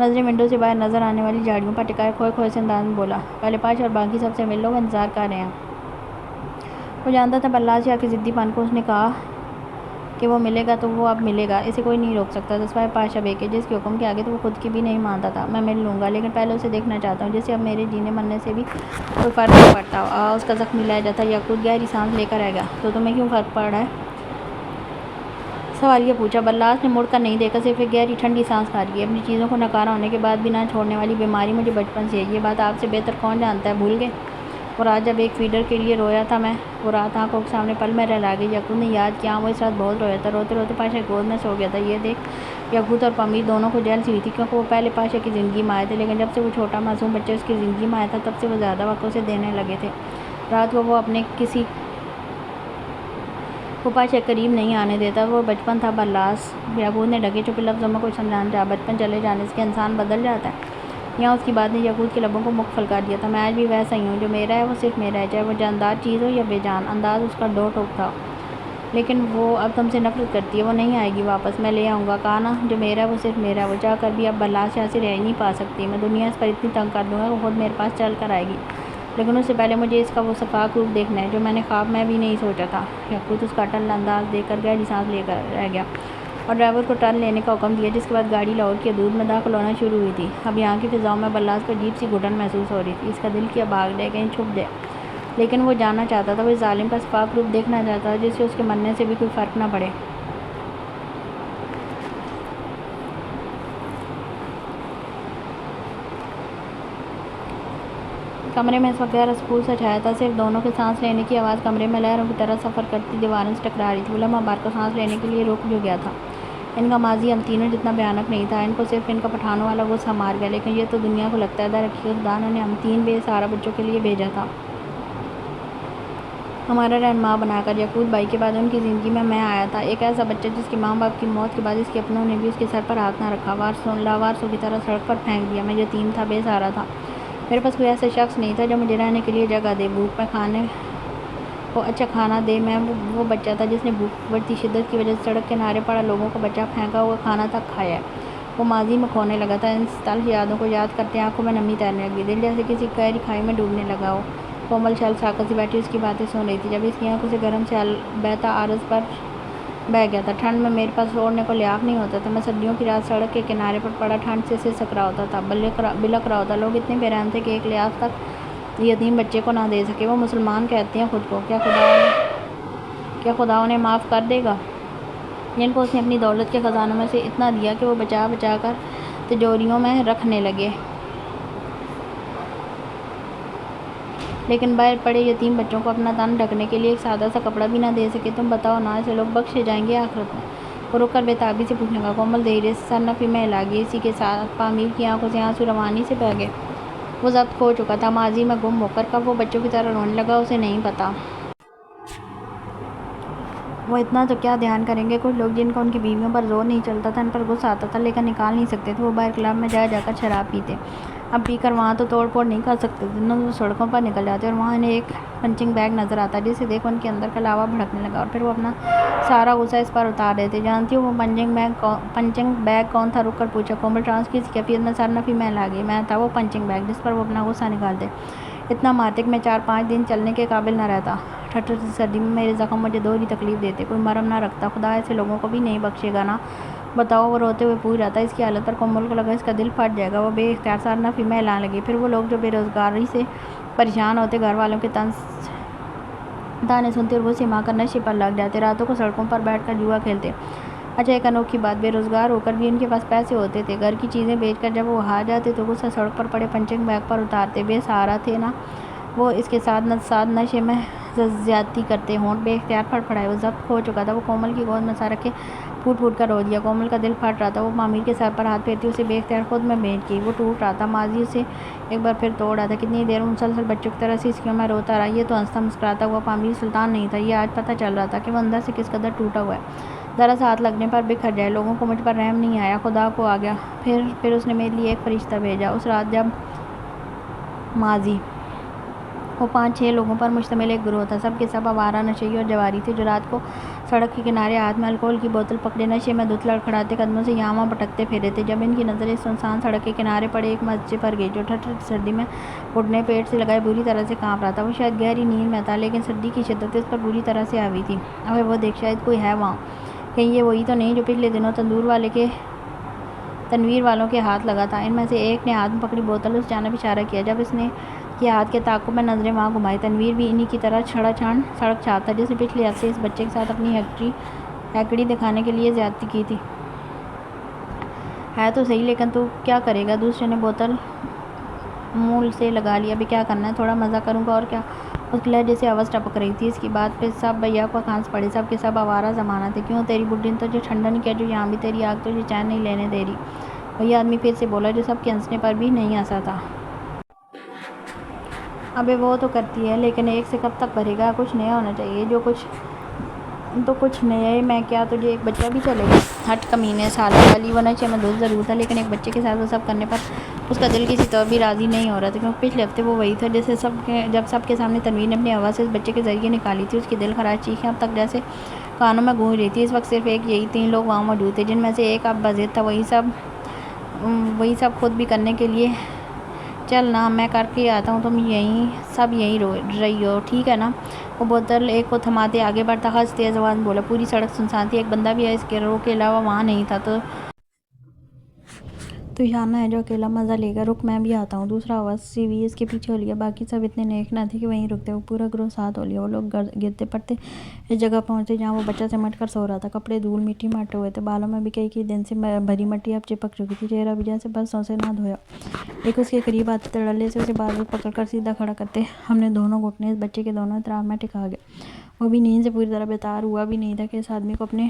نظریں ونڈو سے باہر نظر آنے والی جھاڑیوں پر ٹکائے کھوئے کھوئے سے انداز میں بولا۔ پہلے پاش اور باقی سب سے مل لو، وہ انتظار کر رہے ہیں۔ وہ جانتا تھا بللاج کے ضدی پن کو، اس نے کہا کہ وہ ملے گا تو وہ اب ملے گا، اسے کوئی نہیں روک سکتا تھا سوائے پاشا بے کے، جس کے حکم کے آگے تو وہ خود کی بھی نہیں مانتا تھا۔ میں مل لوں گا، لیکن پہلے اسے دیکھنا چاہتا ہوں، جسے اب میرے جینے مرنے سے بھی کوئی فرق نہیں پڑتا۔ اس کا زخمی لہجہ تھا۔ یعقوب گہری سانس لے کر رہ گیا۔ تو تمہیں کیوں فرق پڑ رہا ہے؟ سوال یہ پوچھا۔ بلاس نے مڑ کر نہیں دیکھا، صرف ایک گہری ٹھنڈی سانس کھاری۔ اپنی چیزوں کو نکارا ہونے کے بعد بھی نہ چھوڑنے والی بیماری مجھے بچپن سے ہے، یہ بات آپ سے بہتر کون جانتا ہے، بھول گئے؟ وہ رات جب ایک فیڈر کے لیے رویا تھا، میں وہ رات آنکھوں کے سامنے پل میں رہلا گئی۔ یعقوب نے یاد کیا، وہ اس رات بہت رویا تھا، روتے روتے پاشا کی گود میں سو گیا تھا۔ یہ دیکھ یعقوب اور پامیر دونوں کو جیل سی ہوئی تھی، کیونکہ وہ پہلے پاشا کی زندگی میں آئے تھے، لیکن جب سے وہ چھوٹا معصوم بچہ اس کی زندگی میں آیا تھا، تب سے وہ زیادہ وقت اسے دینے لگے تھے۔ رات کو وہ اپنے کسی کو پاشا قریب نہیں آنے دیتا۔ وہ بچپن تھا بلاس، یعقوب نے ڈھکے چھپے لفظوں میں کچھ سمجھانا چاہا۔ بچپن چلے جانے سے انسان بدل جاتا ہے؟ یہاں اس کی بات نے یعقوب کے لبوں کو مقفل کر دیا تھا۔ میں آج بھی ویسا ہی ہوں، جو میرا ہے وہ صرف میرا ہے، چاہے وہ جاندار چیز ہو یا بے جان۔ انداز اس کا ڈو ٹوک تھا۔ لیکن وہ اب تم سے نفرت کرتی ہے، وہ نہیں آئے گی واپس، میں لے آؤں گا، کہا نا، جو میرا ہے وہ صرف میرا ہے۔ وہ چاہ کر بھی اب بلاس یہاں سے رہ نہیں پا سکتی۔ میں دنیا اس پر اتنی تنگ کر دوں گا کہ خود میرے پاس چل کر آئے گی، لیکن اس سے پہلے مجھے اس کا وہ شفاف روپ دیکھنا ہے جو میں نے خواب میں بھی نہیں سوچا تھا۔ یعقوب اس کا اٹل انداز دیکھ کر گہری سانس لے کر رہ گیا اور ڈرائیور کو ٹرن لینے کا حکم دیا، جس کے بعد گاڑی لاہور کی حدود میں داخل ہونا شروع ہوئی تھی۔ اب یہاں کی فضاؤں میں بلاس کو عجیب سی گھٹن محسوس ہو رہی تھی۔ اس کا دل کیا بھاگ جائے، کہیں چھپ جائے، لیکن وہ جاننا چاہتا تھا، وہ اس ظالم کا شفاف روپ دیکھنا چاہتا تھا، جس سے اس کے مرنے سے بھی کوئی فرق نہ پڑے۔ کمرے میں اس وقت گہرا سکون سا چھایا تھا، صرف دونوں کے سانس لینے کی آواز کمرے میں لہروں کی طرح سفر کرتی دیواروں سے ٹکرا رہی تھی۔ وہ لمحہ بھر کو سانس لینے کے لیے رک جو گیا تھا۔ ان کا ماضی ہم تینوں جتنا بھیانک نہیں تھا، ان کو صرف ان کا پٹھانوں والا غصہ مار گیا، لیکن یہ تو دنیا کو لگتا ہے در حقیقت خدا نے ہم تین بے سہارا بچوں کے لیے بھیجا تھا، ہمارا رہنما بنا کر۔ یعقوب بھائی کے بعد ان کی زندگی میں آیا تھا، ایک ایسا بچہ جس کے ماں باپ کی موت کے بعد اس کے اپنوں نے بھی اس کے سر پر ہاتھ نہ رکھا، لاوارثوں کی طرح سڑک پر پھینک دیا۔ میں یتیم تھا، بے سہارا تھا، میرے پاس کوئی ایسا شخص نہیں تھا جو مجھے رہنے کے لیے جگہ دے، بھوک میں کھانے کو اچھا کھانا دے۔ میں وہ بچہ تھا جس نے بھوک بڑھتی شدت کی وجہ سے سڑک کنارے پڑا لوگوں کو بچا پھینکا ہوا کھانا تک کھایا ہے۔ وہ ماضی میں کھونے لگا تھا، ان تلخ یادوں کو یاد کرتے آنکھوں میں نمی تیرنے لگی، دل جیسے کسی گہری کھائی میں ڈوبنے لگا ہو۔ کومل شال ساکت سے بیٹھی اس کی باتیں سن رہی تھی، جب اس کی آنکھوں سے گرم سیال بہتا عارض پر بہہ گیا تھا۔ ٹھنڈ میں میرے پاس اوڑھنے کو لحاف نہیں ہوتا تھا، میں سردیوں کی رات سڑک کے کنارے پر پڑا ٹھنڈ سے سسک رہا ہوتا تھا، بلک رہا ہوتا۔ لوگ اتنے بے رحم تھے کہ ایک لحاف تک یتیم بچے کو نہ دے سکے۔ وہ مسلمان کہتے ہیں خود کو، کیا خدا انہیں معاف کر دے گا، جن کو اس نے اپنی دولت کے خزانوں میں سے اتنا دیا کہ وہ بچا بچا کر تجوریوں میں رکھنے لگے، لیکن باہر پڑے یتیم بچوں کو اپنا تن ڈھکنے کے لیے ایک سادہ سا کپڑا بھی نہ دے سکے؟ تم بتاؤ نا، ایسے لوگ بخشے جائیں گے آخرت میں؟ وہ رک کر بے تابی سے پوچھنے لگا۔ کومل دھیرے سے سر نفی میں ہلا گئی، اسی کے ساتھ پامیر کی آنکھوں سے آنسو روانی سے بہہ گئے۔ وہ ضبط کھو چکا تھا، ماضی میں گم ہو کر کب وہ بچوں کی طرح رونے لگا اسے نہیں پتا۔ وہ اتنا تو کیا دھیان کریں گے، کچھ لوگ جن کا ان کی بیویوں پر زور نہیں چلتا تھا، ان پر غصہ آتا تھا لیکن نکال نہیں سکتے تھے، وہ باہر کلب میں جا کر شراب پیتے، اب پی کر وہاں تو توڑ پھوڑ نہیں کر سکتے تھے، وہ سڑکوں پر نکل جاتے اور وہاں انہیں ایک پنچنگ بیگ نظر آتا جسے دیکھ ان کے اندر کا لاوا بھڑکنے لگا، اور پھر وہ اپنا سارا غصہ اس پر اتار دیتے۔ جانتی ہو وہ پنچنگ بیگ کون تھا؟ رک کر پوچھا کومل، ٹرانس کی کیفیت میں سر نفی میں ہلا گئی۔ میں تھا وہ پنچنگ بیگ جس پر وہ اپنا غصہ نکالتے، اتنا مارتے کہ میں 4-5 دن چلنے کے قابل نہ رہتا۔ ٹھٹر سی سردی میں میرے زخم مجھے دوہری تکلیف دیتے، کوئی مرہم نہ رکھتا، خدا ایسے لوگوں کو بھی نہیں بخشے گا نا؟ بتاؤ۔ وہ روتے ہوئے پوچھ رہا تھا۔ اس کی حالت پر کومل کو لگا اس کا دل پھٹ جائے گا، وہ بے اختیار سر نفی میں ہلانے لگی۔ پھر وہ لوگ جو بے روزگاری سے پریشان ہوتے، گھر والوں کے تانے سنتے اور وہ سما کر نشے پر لگ جاتے، راتوں کو سڑکوں پر بیٹھ کر جوا کھیلتے۔ اچھا ایک انوکھی بات، بے روزگار ہو کر بھی ان کے پاس پیسے ہوتے تھے، گھر کی چیزیں بیچ کر جب وہ ہار جاتے تو غصہ سڑک پر پڑے پنچنگ بیگ پر اتارتے۔ بے سہارا تھے نا وہ، اس کے ساتھ نشے میں زیادتی کرتے۔ ہونٹ بے اختیار پھڑپڑائے، وہ ضبط کھو چکا تھا، وہ کومل کی گود میں سر رکھے پھوٹ پھوٹ کر رو دیا۔ کومل کا دل پھٹ رہا تھا، وہ پامیر کے سر پر ہاتھ پھیرتی اسے بے اختیار خود میں بھیج گئی۔ وہ ٹوٹ رہا تھا، ماضی اسے ایک بار پھر توڑ رہا تھا۔ کتنی دیر وہ مسلسل بچوں کی طرح سسکیوں میں روتا رہا۔ یہ تو ہنستا مسکراتا ہوا پامیر سلطان نہیں تھا، یہ آج پتہ چل رہا تھا کہ وہ اندر سے کس قدر ٹوٹا ہوا ہے، ذرا سا ہاتھ لگنے پر بکھر جائے۔ لوگوں کو مجھ پر رحم نہیں آیا، خدا کو آ گیا۔ پھر اس نے میرے لیے ایک فرشتہ بھیجا۔ اس رات جب ماضی وہ 5-6 لوگوں پر مشتمل ایک گروہ تھا، سب کے سب آوارہ نشئی اور جواری تھے، جو رات کو سڑک کے کنارے ہاتھ میں الکوہل کی بوتل پکڑے نشے میں دھت لڑکھڑاتے قدموں سے یہاں وہاں بھٹکتے پھرے تھے۔ جب ان کی نظر اس سنسان سڑک کے کنارے پڑے ایک مسجد پر گئی جو ٹھٹر کی سردی میں گھٹنے پیٹ سے لگائے بری طرح سے کانپ رہا تھا، وہ شاید گہری نیند میں تھا لیکن سردی کی شدت اس پر بری طرح سے حاوی تھی۔ ابے وہ دیکھ، شاید کوئی ہے وہاں۔ کہیں یہ وہی تو نہیں جو پچھلے دنوں تنویر والوں کے ہاتھ لگا تھا۔ ان میں سے ایک نے ہاتھ میں پکڑی بوتل اس جانب اشارہ کیا جب اس نے کے ہاتھ کے تعاقب میں نظریں وہاں گھمائی۔ تنویر بھی انہی کی طرح چھڑا چھان سڑک چھاپ تھا جس نے پچھلے ہفتے اس بچے کے ساتھ اپنی ہیکڑی دکھانے کے لیے زیادتی کی تھی۔ ہے تو صحیح لیکن تو کیا کرے گا؟ دوسرے نے بوتل منہ سے لگا لی۔ ابھی کیا کرنا ہے؟ تھوڑا مزہ کروں گا اور کیا؟ اس کے لہجے سے آواز ٹپک رہی تھی۔ اس کی بات پہ سب بھیا کو ہنس پڑے۔ سب کے سب آوارہ زمانہ تھے۔ کیوں تیری بڈھی نے تجھے ٹھنڈا نہیں کیا جو یہاں بھی تیری آگ تجھے چین نہیں لینے دے رہی؟ وہی آدمی پھر سے بولا جو سب کے ہنسنے پر بھی نہیں ہنسا تھا۔ ابے وہ تو کرتی ہے لیکن ایک سے کب تک بھرے گا؟ کچھ نیا ہونا چاہیے۔ جو کچھ نیا ہے میں کیا تجھے ایک بچہ بھی چلے گا؟ ہٹ کمینے سالہ والی وہ نشے میں دھت ضرور تھا لیکن ایک بچے کے ساتھ وہ سب کرنے پر اس کا دل کسی طور بھی راضی نہیں ہو رہا تھا کیونکہ پچھلے ہفتے وہ وہی تھا جب سب کے سامنے تنویر نے اپنی آواز سے اس بچے کے ذریعے نکالی تھی۔ اس کی دل خراش چیخیں اب تک جیسے کانوں میں گونج رہی تھی۔ اس وقت صرف ایک یہی 3 لوگ وہاں موجود تھے جن میں سے ایک اب بضد تھا وہی سب خود بھی کرنے کے لیے چل نا میں کر کے آتا ہوں تم سب یہیں رہی ہو ٹھیک ہے نا؟ وہ بوتل ایک کو تھماتے آگے بڑھتا خاص تیز آواز بولا۔ پوری سڑک سنسان تھی۔ ایک بندہ بھی اس گروہ کے علاوہ وہاں نہیں تھا۔ تو شانہ ہے جو اکیلا مزہ لے گا۔ رک میں بھی آتا ہوں۔ دوسرا آواز سی بھی اس کے پیچھے ہو لیا۔ باقی سب اتنے نیک نہ تھے کہ وہیں رکتے۔ وہ پورا گروہ ساتھ ہو لیا۔ وہ لوگ گرتے پڑتے اس جگہ پہنچتے جہاں وہ بچہ سمٹ کر سو رہا تھا۔ کپڑے دھول مٹی میں اٹے ہوئے تھے۔ بالوں میں بھی کئی دن سے بھری مٹی اب چپک چکی تھی۔ چہرہ بھی جیسے برسوں سے نہ دھویا۔ ایک اس کے قریب آتے تڑلے سے اسے بازو پکڑ کر سیدھا کھڑا کرتے ہم نے دونوں گھٹنے اس بچے کے دونوں اطراف میں ٹکا گئے۔ وہ بھی نیند سے پوری طرح بیدار ہوا بھی نہیں تھا کہ اس آدمی کو اپنے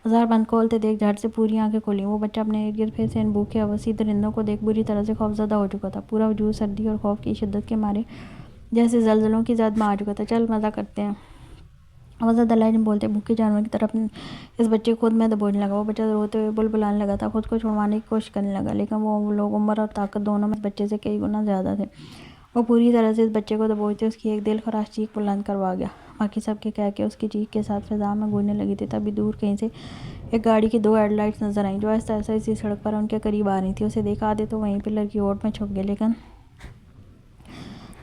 ہزار بند کھولتے دیکھ جھٹ سے پوری آنکھیں کھولیں۔ وہ بچہ اپنے ارد گرد پھر سے ان بھوکے حوثی درندوں کو دیکھ بری طرح سے خوفزدہ ہو چکا تھا۔ پورا وجود سردی اور خوف کی شدت کے مارے جیسے زلزلوں کی زد میں آ چکا تھا۔ چل مزہ کرتے ہیں، وہ زدہ لہجے میں بولتے بھوکے جانور کی طرح اس بچے کو خود میں دبوچنے لگا۔ وہ بچہ روتے ہوئے بلبلانے لگا تھا، خود کو چھڑوانے کی کوشش کرنے لگا لیکن وہ لوگ عمر اور طاقت دونوں میں اس بچے سے کئی گنا زیادہ تھے۔ وہ پوری طرح سے اس بچے کو دبوچتے اس کی ایک دل خراش چیخ بلند کروا گیا۔ باقی سب کے کہکے اس کی چیخ کے ساتھ فضا میں گونجنے لگی تھی۔ تبھی دور کہیں سے ایک گاڑی کی 2 ہیڈ لائٹس نظر آئیں جو آہستہ آہستہ اسی سڑک پر ان کے قریب آ رہی تھیں۔ اسے دیکھا آدھے تو وہیں پلر کی اوٹ میں چھپ گئے لیکن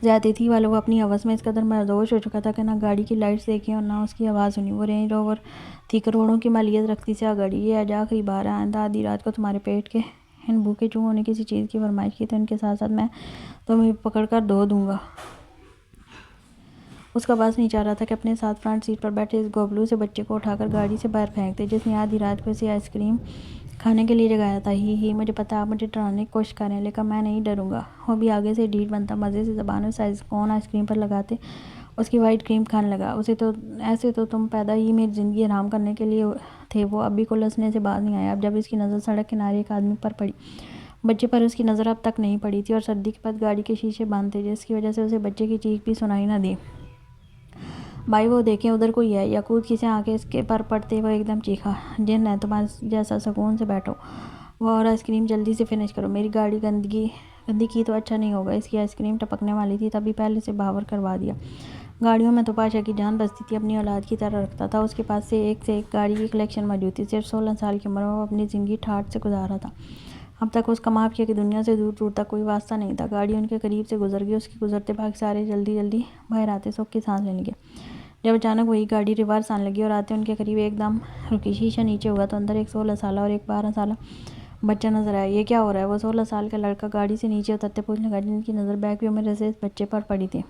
زیادتی والے وہ اپنی ہوس میں اس قدر مدہوش ہو چکا تھا کہ نہ گاڑی کی لائٹس دیکھی اور نہ اس کی آواز سنی۔ وہ رینج روور تھی، کروڑوں کی مالیت رکھتی سی گاڑی۔ یہ عجا قریب آ رہا ہے، آئندہ آدھی رات کو تمہارے پیٹ کے ان بھوکے چونگوں نے کسی چیز کی فرمائش کی تو ان کے ساتھ ساتھ میں تمہیں بھی پکڑ کر دھو دوں گا۔ اس کا بس نہیں چاہ رہا تھا کہ اپنے ساتھ فرنٹ سیٹ پر بیٹھے اس گوبلو سے بچے کو اٹھا کر گاڑی سے باہر پھینک دے جس نے آدھی رات کو اسے آئس کریم کھانے کے لیے جگایا تھا۔ مجھے پتہ ہے آپ مجھے ڈرانے کی کوشش کر رہے ہیں لیکن میں نہیں ڈروں گا۔ وہ بھی آگے سے ڈھیٹ بنتا مزے سے زبان میں سائز کون آئس کریم پر لگاتے اس کی وائٹ کریم کھانے لگا۔ ایسے تو تم پیدا ہی میری زندگی حرام کرنے کے لیے تھے۔ وہ اب بھی کلسنے سے باز نہیں آیا۔ اب جب اس کی نظر سڑک کنارے ایک آدمی پر پڑی، بچے پر اس کی نظر اب تک نہیں پڑی تھی اور سردی کے بعد گاڑی کے شیشے بند تھے جس کی وجہ سے اسے بچے کی چیخ بھی سنائی نہ دی۔ بھائی وہ دیکھیں ادھر کوئی ہے۔ یعقوب کی سے آنکھیں اس کے پر پڑتے وہ ایک دم چیخا، جن ہے تمہارے جیسا، سکون سے بیٹھو وہ اور آئس کریم جلدی سے فنش کرو، میری گاڑی گندی کی تو اچھا نہیں ہوگا۔ اس کی آئس کریم ٹپکنے والی تھی تبھی پہلے سے بھاور کروا دیا۔ گاڑیوں میں تو پاشا کی جان بستی تھی، اپنی اولاد کی طرح رکھتا تھا۔ اس کے پاس سے ایک گاڑی کی کلیکشن موجود تھی۔ صرف 16 سال کی عمر میں وہ اپنی زندگی ٹھاٹھ سے گزار رہا تھا۔ اب تک اس کا ماں باپ کی دنیا سے دور دور تک کوئی واسطہ نہیں تھا۔ گاڑی ان کے قریب سے گزر گئی۔ اس کے گزرتے باقی سارے جلدی باہر آتے سکھ کی سانس لینے لگے جب اچانک وہی گاڑی ریورس آنے لگی اور آتے ان کے قریب ایک دم رکی۔ شیشہ نیچے ہوا تو اندر ایک 16 سالہ اور ایک 12 سالہ بچہ نظر آیا۔ یہ کیا ہو رہا ہے؟ وہ 16 سال کا لڑکا گاڑی سے نیچے اترتے پوچھنے لگا جن کی نظر بیک ویو میں سے اس بچے پر پڑی تھی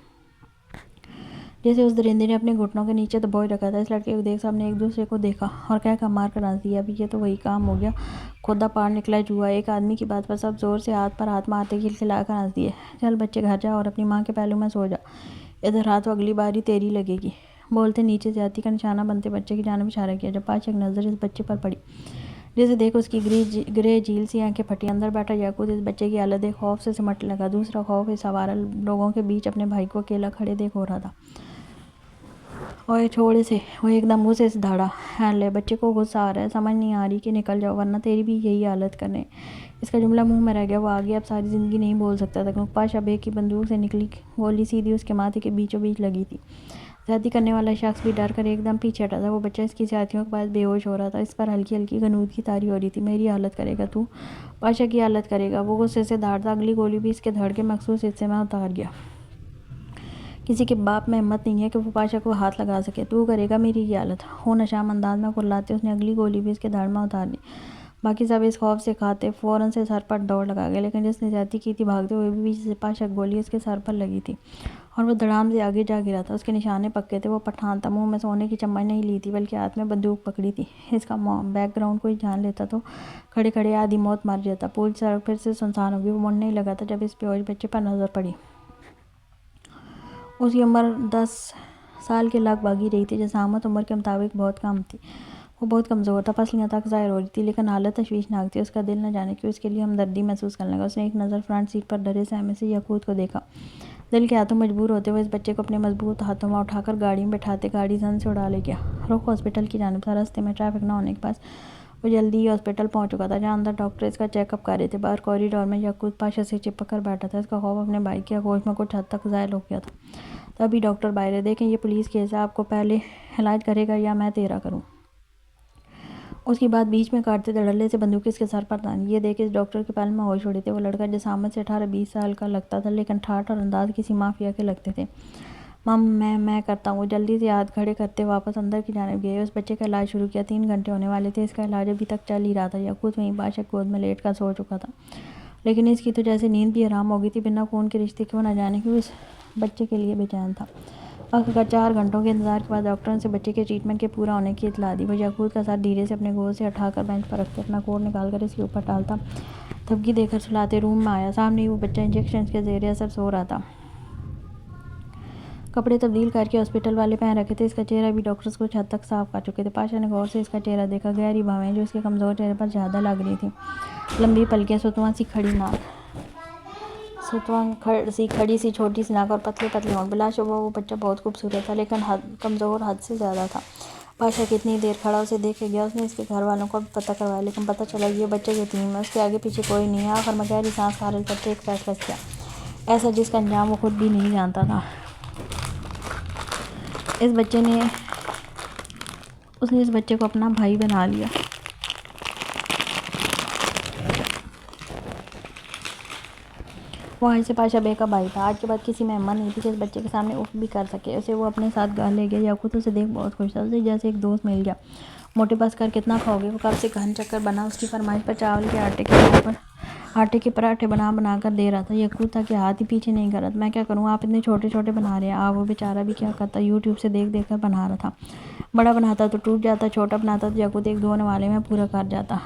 جسے اس درندے نے اپنے گھٹنوں کے نیچے دبوچ رکھا تھا۔ اس لڑکے کو دیکھ سب نے ایک دوسرے کو دیکھا اور کہہ کر مار کر ہنس دیا۔ ابھی یہ تو وہی کام ہو گیا، کھودا پاڑ نکلا چوہا۔ ایک آدمی کی بات پر سب زور سے ہاتھ پر ہاتھ مارتے کھلکھلا کر ہنس دیے۔ چل بچے گھر جا اور اپنی ماں کے پہلو میں سو جا، ادھر رات تو اگلی باری تیری لگے گی۔ بولتے نیچے زیادتی کا نشانہ بنتے بچے کی جانب اشارہ کیا۔ جب پاشا کی نظر اس بچے پر پڑی جسے دیکھ اس کی گرے جھیل سی آنکھیں پھٹی۔ اندر بیٹھا یعقوب اس بچے کی حالت دیکھ خوف سے سمٹنے لگا۔ دوسرا خوف اس آوارہ لوگوں کے بیچ اپنے بھائی کو اکیلا کھڑے دیکھ ہو رہا تھا۔ اوئے چھوڑ اسے، وہ ایک دم غصے سے دھاڑا۔ لے بچے کو غصہ آ رہا ہے، سمجھ نہیں آ رہی کہ نکل جاؤ ورنہ تیری بھی یہی حالت کرنے۔ اس کا جملہ منہ میں رہ گیا۔ وہ آگے اب ساری زندگی نہیں بول سکتا تھا کیونکہ پاشا بیگ کی بندوق سے نکلی گولی سیدھی اس کے ماتھے کے بیچوں بیچ لگی تھی۔ زیادتی کرنے والا شخص بھی ڈر کر ایک دم پیچھے ہٹا تھا۔ وہ بچہ اس کی زیادتیوں کے باعث بے ہوش ہو رہا تھا۔ اس پر ہلکی ہلکی غنودگی طاری ہو رہی تھی۔ میری حالت کرے گا تو پاشا کی حالت کرے گا؟ وہ غصے سے دھاڑتا۔ اگلی گولی بھی اس کے دھڑ کے مخصوص حصے میں اتار گیا۔ کسی کے باپ میں ہمت نہیں ہے کہ وہ پاشا کو ہاتھ لگا سکے. تو کرے گا میری یہ حالت. ہو نشام انداز میں کراتے اس نے اگلی گولی بھی اس کے دھڑ میں اتار دی. باقی سب اس خوف سے کھاتے فوراً سے سر پر دوڑ لگا گئے، لیکن جس نے زیادتی کی تھی بھاگتے ہوئے بھی پیچھے سے پاشا گولی اس کے سر پر لگی تھی اور وہ دھڑام سے آگے جا گرا تھا. اس کے نشانے پکے تھے. وہ پٹھان تھا. منہ میں سونے کی چمچ نہیں لی تھی بلکہ ہاتھ میں بندوق پکڑی تھی. اس کا بیک گراؤنڈ کوئی جان لیتا تو کھڑے کھڑے آدھی موت مر جاتا. پوری سڑک پھر سے سنسان ہو گئی. وہ مڑنے ہی لگا تھا جب اس بے ہوش بچے پر نظر پڑی. اس کی عمر 10 سال کے لگ بھگ ہی رہی تھی. جسامت عمر کے مطابق بہت کم تھی. وہ بہت کمزور تھا. پسلیاں تک ظاہر ہو رہی تھی لیکن حالت تشویشناک تھی. اس کا دل نہ جانے کیوں اس کے لیے ہمدردی محسوس کرنے لگا. اس نے ایک نظر فرنٹ سیٹ پر ڈرے سہمے سے یاقوت کو دیکھا. دل کے ہاتھوں مجبور ہوتے ہوئے اس بچے کو اپنے مضبوط ہاتھوں میں اٹھا کر گاڑی میں بٹھاتے گاڑی زن سے اڑا لے گیا. رخ ہاسپٹل کی جانب تھا. راستے میں ٹریفک نہ ہونے کے باعث وہ جلدی ہی ہاسپٹل پہنچ چکا تھا جہاں اندر ڈاکٹر اس کا چیک اپ کر رہے تھے. باہر کوریڈور میں یاقوت پاشا سے چپک کر بیٹھا تھا. اس کا خوف اپنے بھائی کی آغوش میں کچھ حد تک زائل ہو گیا تھا. تبھی ڈاکٹر باہر ہے. دیکھیں یہ پولیس کیس ہے. آپ کو پہلے علاج کرے گا یا میں تیرا کروں؟ اس کی بات بیچ میں کاٹتے دھڑلے سے بندوق اس کے سر پر تانی. یہ دیکھ اس ڈاکٹر کے پل میں ہوش اڑے تھے. وہ لڑکا جسامت سے 18-20 سال کا لگتا تھا لیکن ٹھاٹھ اور انداز کسی مافیا کے لگتے تھے. مام میں کرتا ہوں. وہ جلدی سے ہاتھ کھڑے کرتے واپس اندر کی جانب گئے. اس بچے کا علاج شروع کیا. 3 گھنٹے ہونے والے تھے. اس کا علاج ابھی تک چل ہی رہا تھا. یاقوت وہیں پاشا کی گود میں لیٹ کر سو چکا تھا لیکن اس کی تو جیسے نیند بھی حرام ہو گئی تھی. بنا خون کے رشتے کیوں نہ جانے کیوں اس بچے کے لیے بے چین تھا. آخر 4 گھنٹوں کے انتظار کے بعد ڈاکٹر نے اسے بچے کے ٹریٹمنٹ کے پورا ہونے کی اطلاع دی. وہ یاقوت کا سر دھیرے سے اپنے گود سے اٹھا کر بینچ پر رکھتے اپنا کوٹ نکال کر اس کے اوپر ڈالتا تھپکی دے کر سلاتے روم میں آیا. سامنے ہی وہ بچہ انجیکشن کے زیر اثر سو رہا تھا. کپڑے تبدیل کر کے ہاسپٹل والے پہن رکھے تھے. اس کا چہرہ بھی ڈاکٹرز کچھ حد تک صاف کر چکے تھے. پاشا نے غور سے اس کا چہرہ دیکھا. گہری بھویں جو اس کے کمزور چہرے پر زیادہ لگ رہی تھی. لمبی پلکیں، ستواں سی کھڑی سی چھوٹی سی ناک اور پتلے پتلے ہونٹ. بلا شبہ وہ بچہ بہت خوبصورت تھا لیکن کمزور حد سے زیادہ تھا. پاشا کتنی دیر کھڑا اسے دیکھ کے گیا. اس نے اس کے گھر والوں کو بھی پتہ کروایا لیکن پتہ چلا یہ بچہ یتیم ہے. اس کے آگے پیچھے کوئی نہیں ہے. آخر میں گہری سانس کھارل کرتے ایک فیصلہ کیا، ایسا جس کا انجام وہ خود بھی نہیں جانتا تھا. اس نے اس بچے کو اپنا بھائی بنا لیا. وہ آج سے پاشا بے کا بھائی تھا. آج کے بعد کسی میں ہمت نہیں تھی کہ اس بچے کے سامنے اف بھی کر سکے. اسے وہ اپنے ساتھ گھر لے گیا. یاقوت اسے دیکھ بہت خوش تھا. اسے جیسے ایک دوست مل گیا. موٹے پاس کر کتنا کھاؤ گے؟ وہ کب سے گھن چکر بنا اس کی فرمائش پر چاول کے آٹے کے پراٹھے بنا کر دے رہا تھا. یاقوت تھا کہ ہاتھ ہی پیچھے نہیں کر رہا تھا. میں کیا کروں، آپ اتنے چھوٹے چھوٹے بنا رہے ہیں. وہ بیچارہ بھی کیا کرتا، یوٹیوب سے دیکھ کر بنا رہا تھا. بڑا بناتا تو ٹوٹ جاتا، چھوٹا بناتا تو یاقوت 1-2 نوالے میں پورا کر جاتا.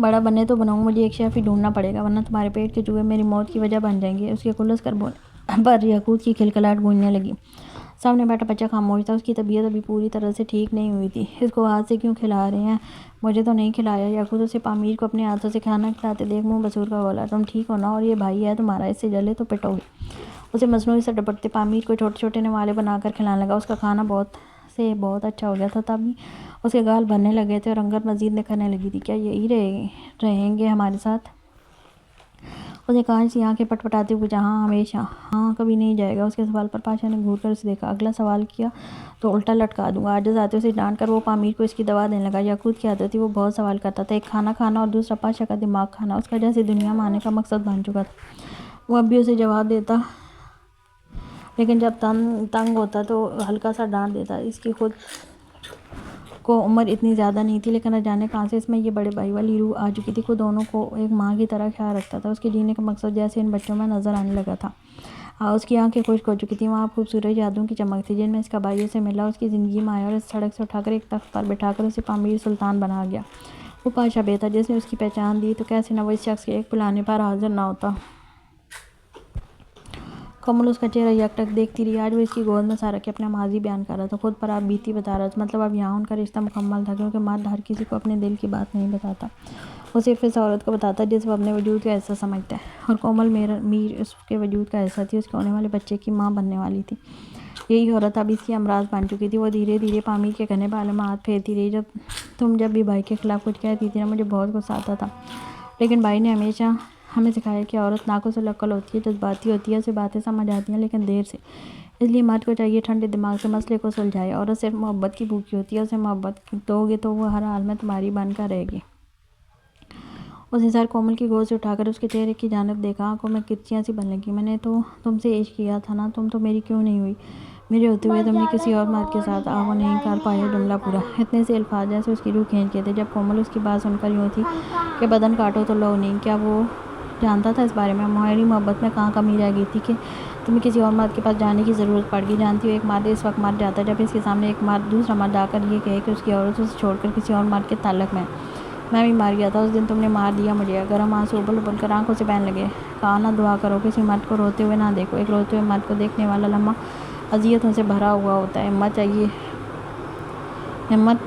بڑا بننے تو بناؤں، مجھے ایک شیف ہی ڈھونڈنا پڑے گا ورنہ تمہارے پیٹ کے چوہے میری موت کی وجہ بن جائیں گے. اس کے کلس کر بولنے پر یاقوت کی کھلکھلاہٹ گونجنے لگی. سامنے بیٹھا بچہ خاموش تھا. اس کی طبیعت ابھی پوری طرح سے ٹھیک نہیں ہوئی تھی. اس کو ہاتھ سے کیوں کھلا رہے ہیں؟ مجھے تو نہیں کھلایا. یاقوت اسے پامیر کو اپنے ہاتھوں سے کھانا کھلاتے دیکھ منہ بسور کا بولا. تم ٹھیک ہو نا؟ اور یہ بھائی ہے تمہارا، اس سے جلے تو پٹو گے. اسے مصنوعی سے ڈپٹتے پامیر کو چھوٹے چھوٹے نوالے بنا کر کھلانے لگا. اس کا کھانا بہت اچھا ہو گیا تھا. تب اس کے گال بھرنے لگے تھے اور رنگت مزید نکھرنے لگی تھی. کیا یہی رہیں گے ہمارے ساتھ؟ اسے کانچ سی آنکھیں پٹپٹاتے ہوئے جہاں ہمیشہ. ہاں، کبھی نہیں جائے گا. اس کے سوال پر پاشا نے گھور کر اسے دیکھا. اگلا سوال کیا تو الٹا لٹکا دوں گا. عاجز آتے اسے ڈانٹ کر وہ پامیر کو اس کی دوا دینے لگا. یاقوت کی عادت تھی، وہ بہت سوال کرتا تھا. ایک کھانا کھانا اور دوسرا پاشا کا دماغ کھانا اس کا جیسے دنیا میں آنے کا مقصد بن چکا تھا. وہ اب بھی اسے جواب دیتا لیکن جب تنگ ہوتا تو ہلکا سا ڈانٹ دیتا. اس کی خود کو عمر اتنی زیادہ نہیں تھی لیکن نہ جانے کہاں سے اس میں یہ بڑے بھائی والی روح آ چکی تھی. وہ دونوں کو ایک ماں کی طرح خیال رکھتا تھا. اس کے جینے کا مقصد جیسے ان بچوں میں نظر آنے لگا تھا. اس کی آنکھیں خشک ہو چکی تھیں. وہاں خوبصورت یادوں کی چمک تھی جن میں اس کا بھائی اسے ملا، اس کی زندگی میں آیا اور اس سڑک سے اٹھا کر ایک تخت پر بٹھا کر اسے پامیر سلطان بنا گیا. وہ پاشا بے تھا جس نے اس کی پہچان دی تو کیسے نہ وہ اس شخص کے ایک بلانے پر حاضر نہ ہوتا. کمل اس کا چہرہ یکٹک دیکھتی رہی. آج وہ اس کی گود میں سارا کے اپنا ماضی بیان کر رہا تھا. خود پر آپ بیتی بتا رہا تھا. مطلب اب یہاں ان کا رشتہ مکمل تھا کیونکہ مرد ہر کسی کو اپنے دل کی بات نہیں بتاتا. وہ صرف اس عورت کو بتاتا ہے جسے وہ اپنے وجود کا حصہ سمجھتا ہے. اور کومل میر اس کے وجود کا حصہ تھی. اس کے ہونے والے بچے کی ماں بننے والی تھی. یہی عورت اب اس کی امراض بن چکی تھی. وہ دھیرے دھیرے پامیر کے گھنے بالوں میں ہاتھ پھیرتی رہی. تم جب بھی بھائی کے خلاف کچھ کہتی تھی نا، مجھے بہت غصہ آتا تھا لیکن بھائی نے ہمیشہ ہمیں سکھایا کہ عورت ناقص العقل ہوتی ہے، جذباتی ہوتی ہے، اسے باتیں سمجھ آتی ہیں لیکن دیر سے. اس لیے مرد کو چاہیے ٹھنڈے دماغ سے مسئلے کو سلجھائے. عورت صرف محبت کی بھوکی ہوتی ہے. اسے محبت دو گے تو وہ ہر حال میں تمہاری بن کر رہے گی. اس نے سر کومل کی گود سے اٹھا کر اس کے چہرے کی جانب دیکھا، آنکھوں میں کرچیاں سی بننے لگیں۔ میں نے تو تم سے عشق کیا تھا نا، تم تو میری کیوں نہیں ہوئی؟ میرے ہوتے ہوئے تم نے کسی اور مرد کے ساتھ وہ نہیں کر پایا جملہ پورا۔ اتنے سے الفاظ جیسے اس کی روح کھینچ گئے تھے۔ جب کومل اس کی بات سن کر یوں تھی کہ بدن کاٹو تو لو نہیں۔ کیا وہ جانتا تھا اس بارے میں؟ ہماری محبت میں کہاں کمی رہ گئی تھی کہ تمہیں کسی اور مرد کے پاس جانے کی ضرورت پڑ گئی؟ جانتی ہو ایک مرد اس وقت مر جاتا ہے جب اس کے سامنے ایک مرد دوسرا مرد آ کر یہ کہے کہ اس کی عورتوں سے چھوڑ کر کسی اور مرد کے تعلق میں بھی مار گیا تھا۔ اس دن تم نے مار دیا مجھے۔ گرم آنسو ابل ابل کر آنکھوں سے بہنے لگے۔ کہا نا دعا کرو کسی مرد کو روتے ہوئے نہ دیکھو۔ ایک روتے ہوئے مرد کو دیکھنے والا لمحہ اذیتوں سے بھرا ہوا ہوتا ہے۔ ہمت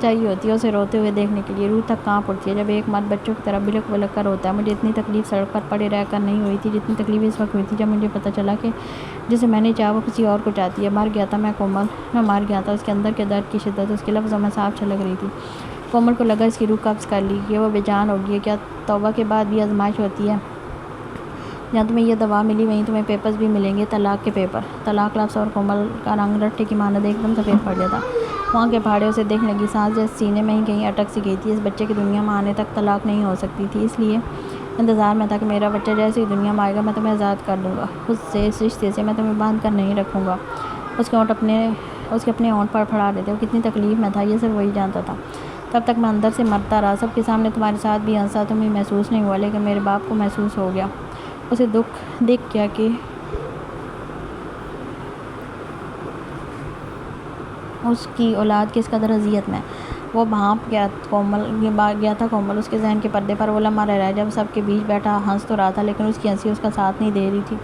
چاہیے ہوتی ہے اسے روتے ہوئے دیکھنے کے لیے۔ روح تک کانپ اٹھتی ہے جب ایک مرد بچوں کی طرح بلک بلک کر روتا ہے۔ مجھے اتنی تکلیف سڑک پر پڑے رہ کر نہیں ہوئی تھی جتنی تکلیف اس وقت ہوئی تھی جب مجھے پتہ چلا کہ جسے میں نے چاہا وہ کسی اور کو چاہتی ہے۔ مر گیا تھا میں کومل، میں مر گیا تھا۔ اس کے اندر کے درد کی شدت اس کے لفظوں میں صاف جھلک رہی تھی۔ کومل کو لگا اس کی روح قبض کر لی کہ وہ بے جان ہو گئی ہے۔ کیا توبہ کے بعد بھی آزمائش ہوتی ہے؟ جہاں تمہیں یہ دوا ملی وہیں تمہیں پیپرز بھی ملیں گے، طلاق کے پیپر۔ طلاق لفظ اور کومل کا رنگ رٹے کی مانند ایک دم سفید پڑ گیا تھا۔ وہاں کے پہاڑے اسے دیکھنے لگی، سانس جیسے سینے میں ہی کہیں اٹک سی گئی تھی۔ اس بچے کی دنیا میں آنے تک طلاق نہیں ہو سکتی تھی، اس لیے انتظار میں تھا کہ میرا بچہ جیسے ہی دنیا میں آئے گا میں تمہیں آزاد کر دوں گا۔ اس رشتے سے میں تمہیں باندھ کر نہیں رکھوں گا۔ اس کے اپنے ہونٹ پھڑپڑا رہے تھے۔ وہ کتنی تکلیف میں تھا یہ صرف وہی جانتا تھا۔ تب تک میں اندر سے مرتا رہا، سب کے سامنے تمہارے ساتھ بھی ہنسا، تمہیں محسوس نہیں ہوا لیکن میرے باپ کو محسوس ہو گیا۔ اسے دکھ کیا کہ اس کی اولاد کس قدر اذیت میں۔ وہ بھانپ گیا تھا کومل۔ اس کے ذہن کے پردے پر وہ لمحہ رہ رہا ہے جب سب کے بیچ بیٹھا ہنس تو رہا تھا لیکن اس کی ہنسی اس کا ساتھ نہیں دے رہی تھی۔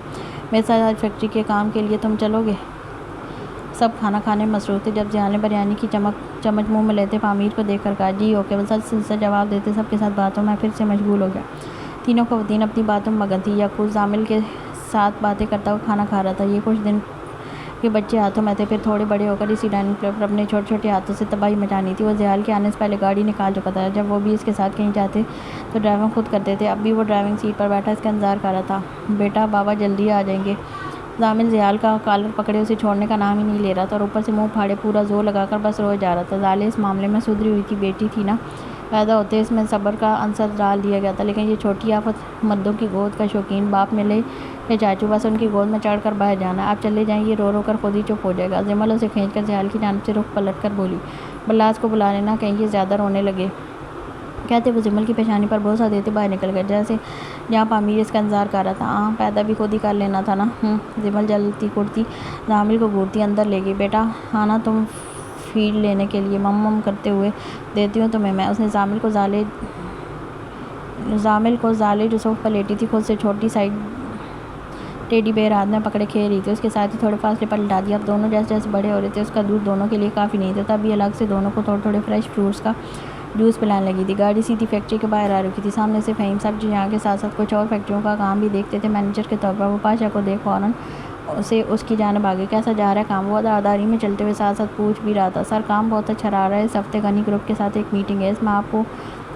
میرے ساتھ آج فیکٹری کے کام کے لیے تم چلو گے؟ سب کھانا کھانے میں مصروف تھے۔ جب ضیاء نے بریانی کی چمچ منہ میں لیتے پامیر کو دیکھ کر کہا جی اوکے، وہ سے جواب دیتے سب کے ساتھ باتوں میں پھر سے مشغول ہو گیا۔ تینوں خواتین اپنی باتوں میں مگن تھیں۔ یعقوب ضامل کے ساتھ باتیں کرتا ہوا کھانا کھا رہا تھا۔ یہ کچھ دن کے بچے ہاتھوں میں تھے، پھر تھوڑے بڑے ہو کر اسی ڈائننگ ٹیبل پر اپنے چھوٹے چھوٹے ہاتھوں سے تباہی مچانی تھی۔ وہ ضیاء کے آنے سے پہلے گاڑی نکال چکا تھا۔ جب وہ بھی اس کے ساتھ کہیں جاتے تو ڈرائیونگ خود کرتے تھے۔ اب بھی وہ ڈرائیونگ سیٹ پر بیٹھا اس کا انتظار کر رہا تھا۔ بیٹا بابا جلدی آ جائیں گے۔ ضامل ضیاء کا کالر پکڑے اسے چھوڑنے کا نام ہی نہیں لے رہا تھا اور اوپر سے منہ پھاڑے پورا زور لگا کر بس روئے جا رہا تھا۔ ضالع اس معاملے میں سدھری ہوئی تھی، بیٹی تھی نا، پیدا ہوتے اس میں صبر کا عنصر ڈال دیا گیا تھا، لیکن یہ چھوٹی آفت مردوں کی گود کا شوقین باپ ملے یا چاچو، بس ان کی گود میں چڑھ کر باہر جانا ہے۔ آپ چلے جائیں، یہ رو رو کر خود ہی چپ ہو جائے گا۔ جمل اسے کھینچ کر ضیاء کی جانب سے رخ پلٹ کر بولی، بلاس کو بلا لینا، کہیں یہ زیادہ رونے لگے۔ کہتے وہ جمل کی پیشانی پر بوسہ دیتے باہر نکل گئے جیسے جہاں پامیر اس کا انتظار کر رہا تھا۔ پیدا بھی خود ہی کر لینا تھا نا۔ جمل جلتی کڑتی ضامل کو گھورتی اندر لے گئی۔ بیٹا آنا تم فیڈ لینے کے لیے، مم کرتے ہوئے دیتی ہوں تمہیں میں۔ اس نے ضامل کو ضالع جو صوفے پر لیٹی تھی خود سے چھوٹی سائیڈ ٹیڈی بیئر ہاتھ میں پکڑے کھیل رہی تھی، اس کے ساتھ ہی تھوڑے فاصلے پر لٹا دیا۔ اب دونوں جیسے جیسے بڑے ہو رہے تھے اس کا دودھ دونوں کے لیے کافی نہیں تھا، تب بھی الگ سے دونوں کو تھوڑے تھوڑے فریش فروٹس کا جوس پلانے لگی تھی۔ گاڑی سیدھی فیکٹری کے باہر آ رکی تھی۔ سامنے سے فہیم صاحب جو یہاں کے ساتھ ساتھ کچھ اور فیکٹریوں کا کام بھی دیکھتے تھے مینیجر کے طور پر، وہ پاشا کو دیکھ فوراً اسے اس کی جانب آگے۔ کیسا جا رہا ہے کام؟ وہ اداراری میں چلتے ہوئے ساتھ ساتھ پوچھ بھی رہا تھا۔ سر کام بہت اچھا رہا ہے، اس ہفتے غنی گروپ کے ساتھ ایک میٹنگ ہے، اس میں آپ کو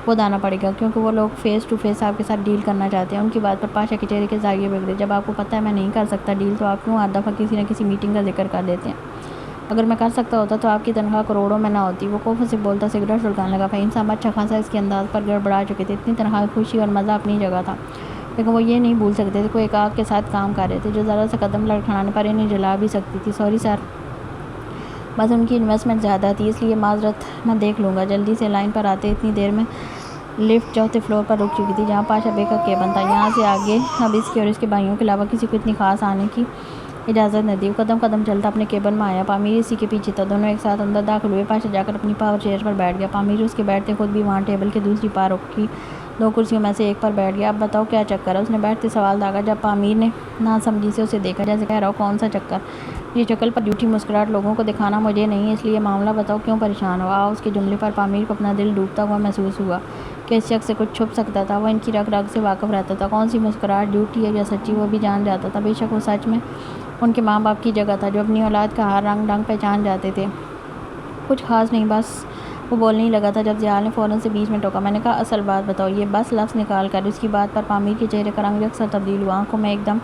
خود آنا پڑے گا کیونکہ وہ لوگ فیس ٹو فیس آپ کے ساتھ ڈیل کرنا چاہتے ہیں۔ ان کی بات پر پاشا کے چہرے کے زاویے بگڑے۔ جب آپ کو پتہ ہے میں نہیں کر سکتا ڈیل تو آپ کیوں ہر دفعہ کسی نہ کسی میٹنگ کا ذکر کر دیتے ہیں؟ اگر میں کر سکتا ہوتا تو آپ کی تنخواہ کروڑوں میں نہ ہوتی۔ وہ کوفت سے بولتا سگریٹ سلگانے لگا۔ فہیم صاحب اچھا خاصا اس کے انداز پر گڑبڑا چکے تھے۔ اتنی تنخواہ، خوشی اور مزہ اپنی جگہ تھا، لیکن وہ یہ نہیں بھول سکتے تھے کہ وہ ایک آگ کے ساتھ کام کر رہے تھے جو ذرا سا قدم لڑکھڑانے پر انہیں جلا بھی سکتی تھی۔ سوری سر، بس ان کی انویسٹمنٹ زیادہ تھی اس لیے معذرت، میں دیکھ لوں گا۔ جلدی سے لائن پر آتے اتنی دیر میں لفٹ چوتھے فلور پر رک چکی تھی جہاں پاشا بے کا کیبن تھا۔ یہاں سے آگے اب اس کے اور اس کے بھائیوں کے علاوہ کسی کو اتنی خاص آنے کی اجازت نہ دی۔ وہ قدم قدم چلتا اپنے کیبن میں آیا۔ پامیر اسی کے پیچھے تھا۔ دونوں ایک ساتھ اندر داخل ہوئے۔ پاشا جا کر اپنی پاور چیئر پر بیٹھ گیا۔ پامیر اس کے بیٹھتے خود بھی وہاں ٹیبل کے دوسری پار رکھی 2 کرسیوں میں سے ایک پر بیٹھ گیا۔ اب بتاؤ کیا چکر ہے؟ اس نے بیٹھتے سوال داغا جب پامیر نے نہ سمجھی سے اسے دیکھا جیسے کہہ رہا ہو کون سا چکر؟ یہ شکل پر جھوٹی مسکراہٹ لوگوں کو دکھانا مجھے نہیں، اس لیے معاملہ بتاؤ، کیوں پریشان ہو؟ اس کے جملے پر پامیر کو اپنا دل ڈوبتا ہوا محسوس ہوا کہ اس شخص سے کچھ چھپ سکتا تھا۔ وہ ان کی رگ رگ سے واقف رہتا تھا، کون سی مسکراہٹ جھوٹی ہے یا سچی وہ بھی جان جاتا تھا۔ بے شک وہ سچ میں ان کے ماں باپ کی جگہ تھا جو اپنی اولاد کا ہر رنگ ڈھنگ پہچان جاتے تھے۔ کچھ خاص نہیں، بس۔ وہ بولنے ہی لگا تھا جب ضیاء نے فوراً سے بیچ میں ٹوکا۔ میں نے کہا اصل بات بتاؤ۔ یہ بس لفظ نکال کر اس کی بات پر پامیر کے چہرے کا رنگ یکسر تبدیل ہوا، آنکھوں میں ایک دم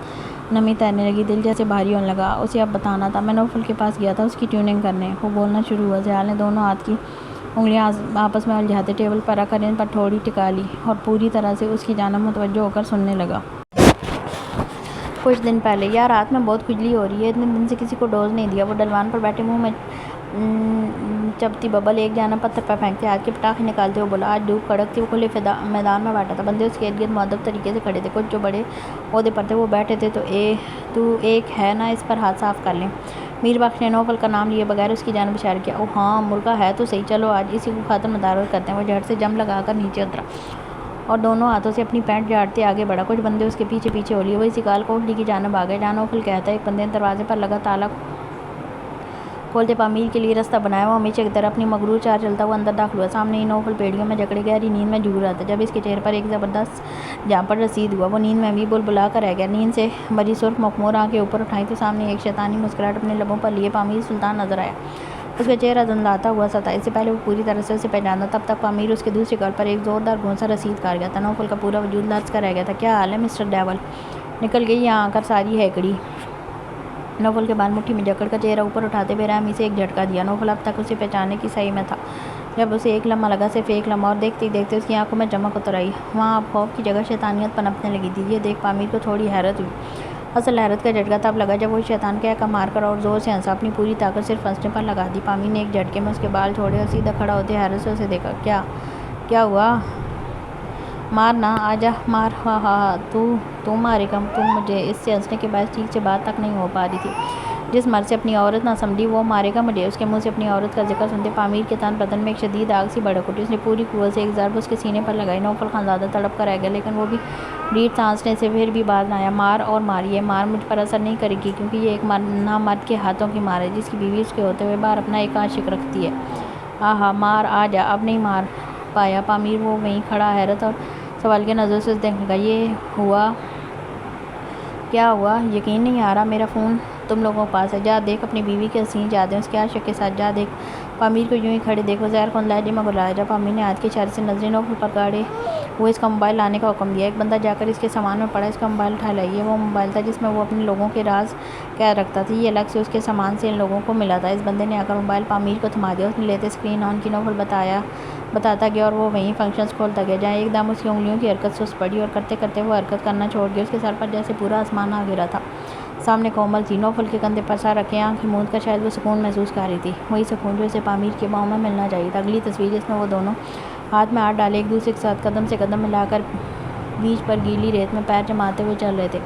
نمی تیرنے لگی، دل جیسے بھاری ہونے لگا۔ اسے اب بتانا تھا۔ میں نوفل کے پاس گیا تھا اس کی ٹیوننگ کرنے۔ وہ بولنا شروع ہوا۔ ضیاء نے دونوں ہاتھ کی انگلیاں آپس میں الجھاتے ٹیبل پر رکھ کر ان پر تھوڑی ٹکا لی اور پوری طرح سے اس کی جانب متوجہ ہو کر سننے لگا۔ کچھ دن پہلے، یا رات میں بہت کھجلی ہو رہی ہے، اتنے دن سے کسی کو ڈوز نہیں دیا۔ وہ ڈلوان پر بیٹھے منہ میں چپتی ببل ایک جانب پتھر پر پھینکتے ہاتھ کے پٹاخے نکالتے ہوئے بولا، آج دھوپ کڑک تھی۔ وہ کھلے میدان میں بیٹھا تھا، بندے اس کے ارد گرد مؤدب طریقے سے کھڑے تھے، کچھ جو بڑے عہدے پر تھے وہ بیٹھے تھے۔ تو ایک ہے نا، اس پر ہاتھ صاف کر لیں۔ میر بخش نے نوفل کا نام لیے بغیر اس کی جانب اشارہ کیا۔ اوہ ہاں، مرغا ہے تو صحیح، چلو آج اسی کو خاطر مدارت کرتے ہیں۔ وہ جھٹ سے جم لگا کر نیچے اترا اور دونوں ہاتھوں سے اپنی پینٹ جھاڑتے آگے بڑھا۔ کچھ بندے اس کے پیچھے پیچھے ہو لیے۔ وہ اسی کال کوٹلی کی جانب آ گئے جہاں نوفل کہتا ہے۔ ایک بندے نے دروازے پر لگا تالا کھولتے پامیر کے لیے رستہ بنایا۔ وہ ہمیشہ کی طرح اپنی مغرور چال چلتا ہوا اندر داخل ہوا۔ سامنے ہی نوفل پیڑیوں میں جکڑے گہری نیند میں جھول رہا تھا جب اس کے چہرے پر ایک زبردست جھانپڑ رسید ہوا۔ وہ نیند میں بھی بلبلا کر رہ گیا۔ نیند سے بھری سرخ مخمور آنکھیں اوپر اٹھائیں تو سامنے ایک شیطانی مسکراہٹ اپنے لبوں پر لیے پامیر سلطان نظر آیا۔ اس کا چہرہ دھندلاتا ہوا سا تھا، اس سے پہلے وہ پوری طرح سے اسے پہچانتا تب تک پامیر اس کے دوسرے گال پر ایک زوردار گھونسا رسید کر گیا تھا۔ نوفل کا پورا وجود لرز کر رہ گیا تھا۔ کیا حال ہے مسٹر ڈیول؟ نکل گئی یہاں آ کر ساری ہیکڑی۔ نوفل کے بال مٹھی میں جکڑ کر چہرہ اوپر اٹھاتے بے رحمی سے ایک جھٹکا دیا۔ نوفل اب تک اسے پہچاننے کی سعی میں تھا۔ جب اسے ایک لمحہ لگا، صرف ایک لمحہ، اور دیکھتے ہی دیکھتے اس کی آنکھوں میں چمک اتر آئی۔ وہاں اب خوف کی جگہ شیطانیت پنپنے لگی تھی۔ یہ دیکھ پامیر کو تھوڑی حیرت ہوئی۔ اصل حیرت کا جھٹکا تب لگا جب وہ شیطان کا ایکا مار کر اور زور سے ہنسا، اپنی پوری طاقت صرف ہنسنے پر لگا دی۔ پامیر نے ایک جھٹکے میں اس کے بال چھوڑے اور سیدھا کھڑا ہوتے حیرت سے اسے دیکھا۔ کیا ہوا؟ مار نہ، آجا مار۔ ہاں ہاں، تو مارے گا تو مجھے؟ اس سے ہنسنے کے باعث ٹھیک سے بات تک نہیں ہو پا رہی تھی۔ جس مرد سے اپنی عورت نہ سمجھی وہ مارے گا مجھے؟ اس کے منہ سے اپنی عورت کا ذکر سنتے پامیر کے تن بدن میں ایک شدید آگ سی بھڑک اٹھی۔ اس نے پوری قوت سے ایک ضرب اس کے سینے پر لگائی۔ نوفل خانزادہ تڑپ کر رہ گیا، لیکن وہ بھی ریڑھ سانسنے سے پھر بھی باز نہ آیا۔ مار اور مار، یہ مار مجھ پر اثر نہیں کرے گی کیونکہ یہ ایک نامرد کے ہاتھوں کی مار ہے جس کی بیوی اس کے ہوتے ہوئے باہر اپنا ایک عاشق رکھتی ہے۔ آہا مار، آجا۔ اب نہیں مار پایا پامیر، وہ وہیں کھڑا حیرت اور سوال کے نظروں سے اسے دیکھنے لگا۔ یہ ہوا کیا ہوا؟ یقین نہیں آ رہا۔ میرا فون تم لوگوں کے پاس ہے، جا دیکھ اپنی بیوی کی حسین یادیں اس کے عاشق کے ساتھ، جا دیکھ۔ پامیر کو یوں ہی کھڑے دیکھ وہ زہر خون لہجے میں بلایا جب پامیر نے ہاتھ کے اشارے سے نظریں نوفل پر گاڑے وہ اس کا موبائل لانے کا حکم دیا۔ ایک بندہ جا کر اس کے سامان میں پڑا، اس کا موبائل اٹھا لائیے۔ وہ موبائل تھا جس میں وہ اپنے لوگوں کے راز قید رکھتا تھا، یہ الگ سے اس کے سامان سے ان لوگوں کو ملا تھا۔ اس بندے نے آ کر موبائل پامیر کو تھما دیا۔ اس نے لیتے اسکرین آن کی۔ نوفل بتاتا گیا اور وہ وہیں فنکشنز کھولتا گیا جہاں ایک دم اس کی انگلیوں کی حرکت سست پڑی اور کرتے کرتے وہ حرکت کرنا چھوڑ گیا۔ اس کے سر پر جیسے پورا آسمان آ گرا تھا۔ سامنے کومل تھی، نوفل کے کندھے پر سر رکھے آنکھیں موند کر شاید وہ سکون محسوس کر رہی تھی، وہی سکون جو اسے پامیر کے باہوں میں ملنا چاہیے تھا۔ اگلی تصویر جس میں وہ دونوں ہاتھ میں ہاتھ ڈالے ایک دوسرے کے ساتھ قدم سے قدم ملا کر بیچ پر گیلی ریت میں پیر جماتے ہوئے چل رہے تھے۔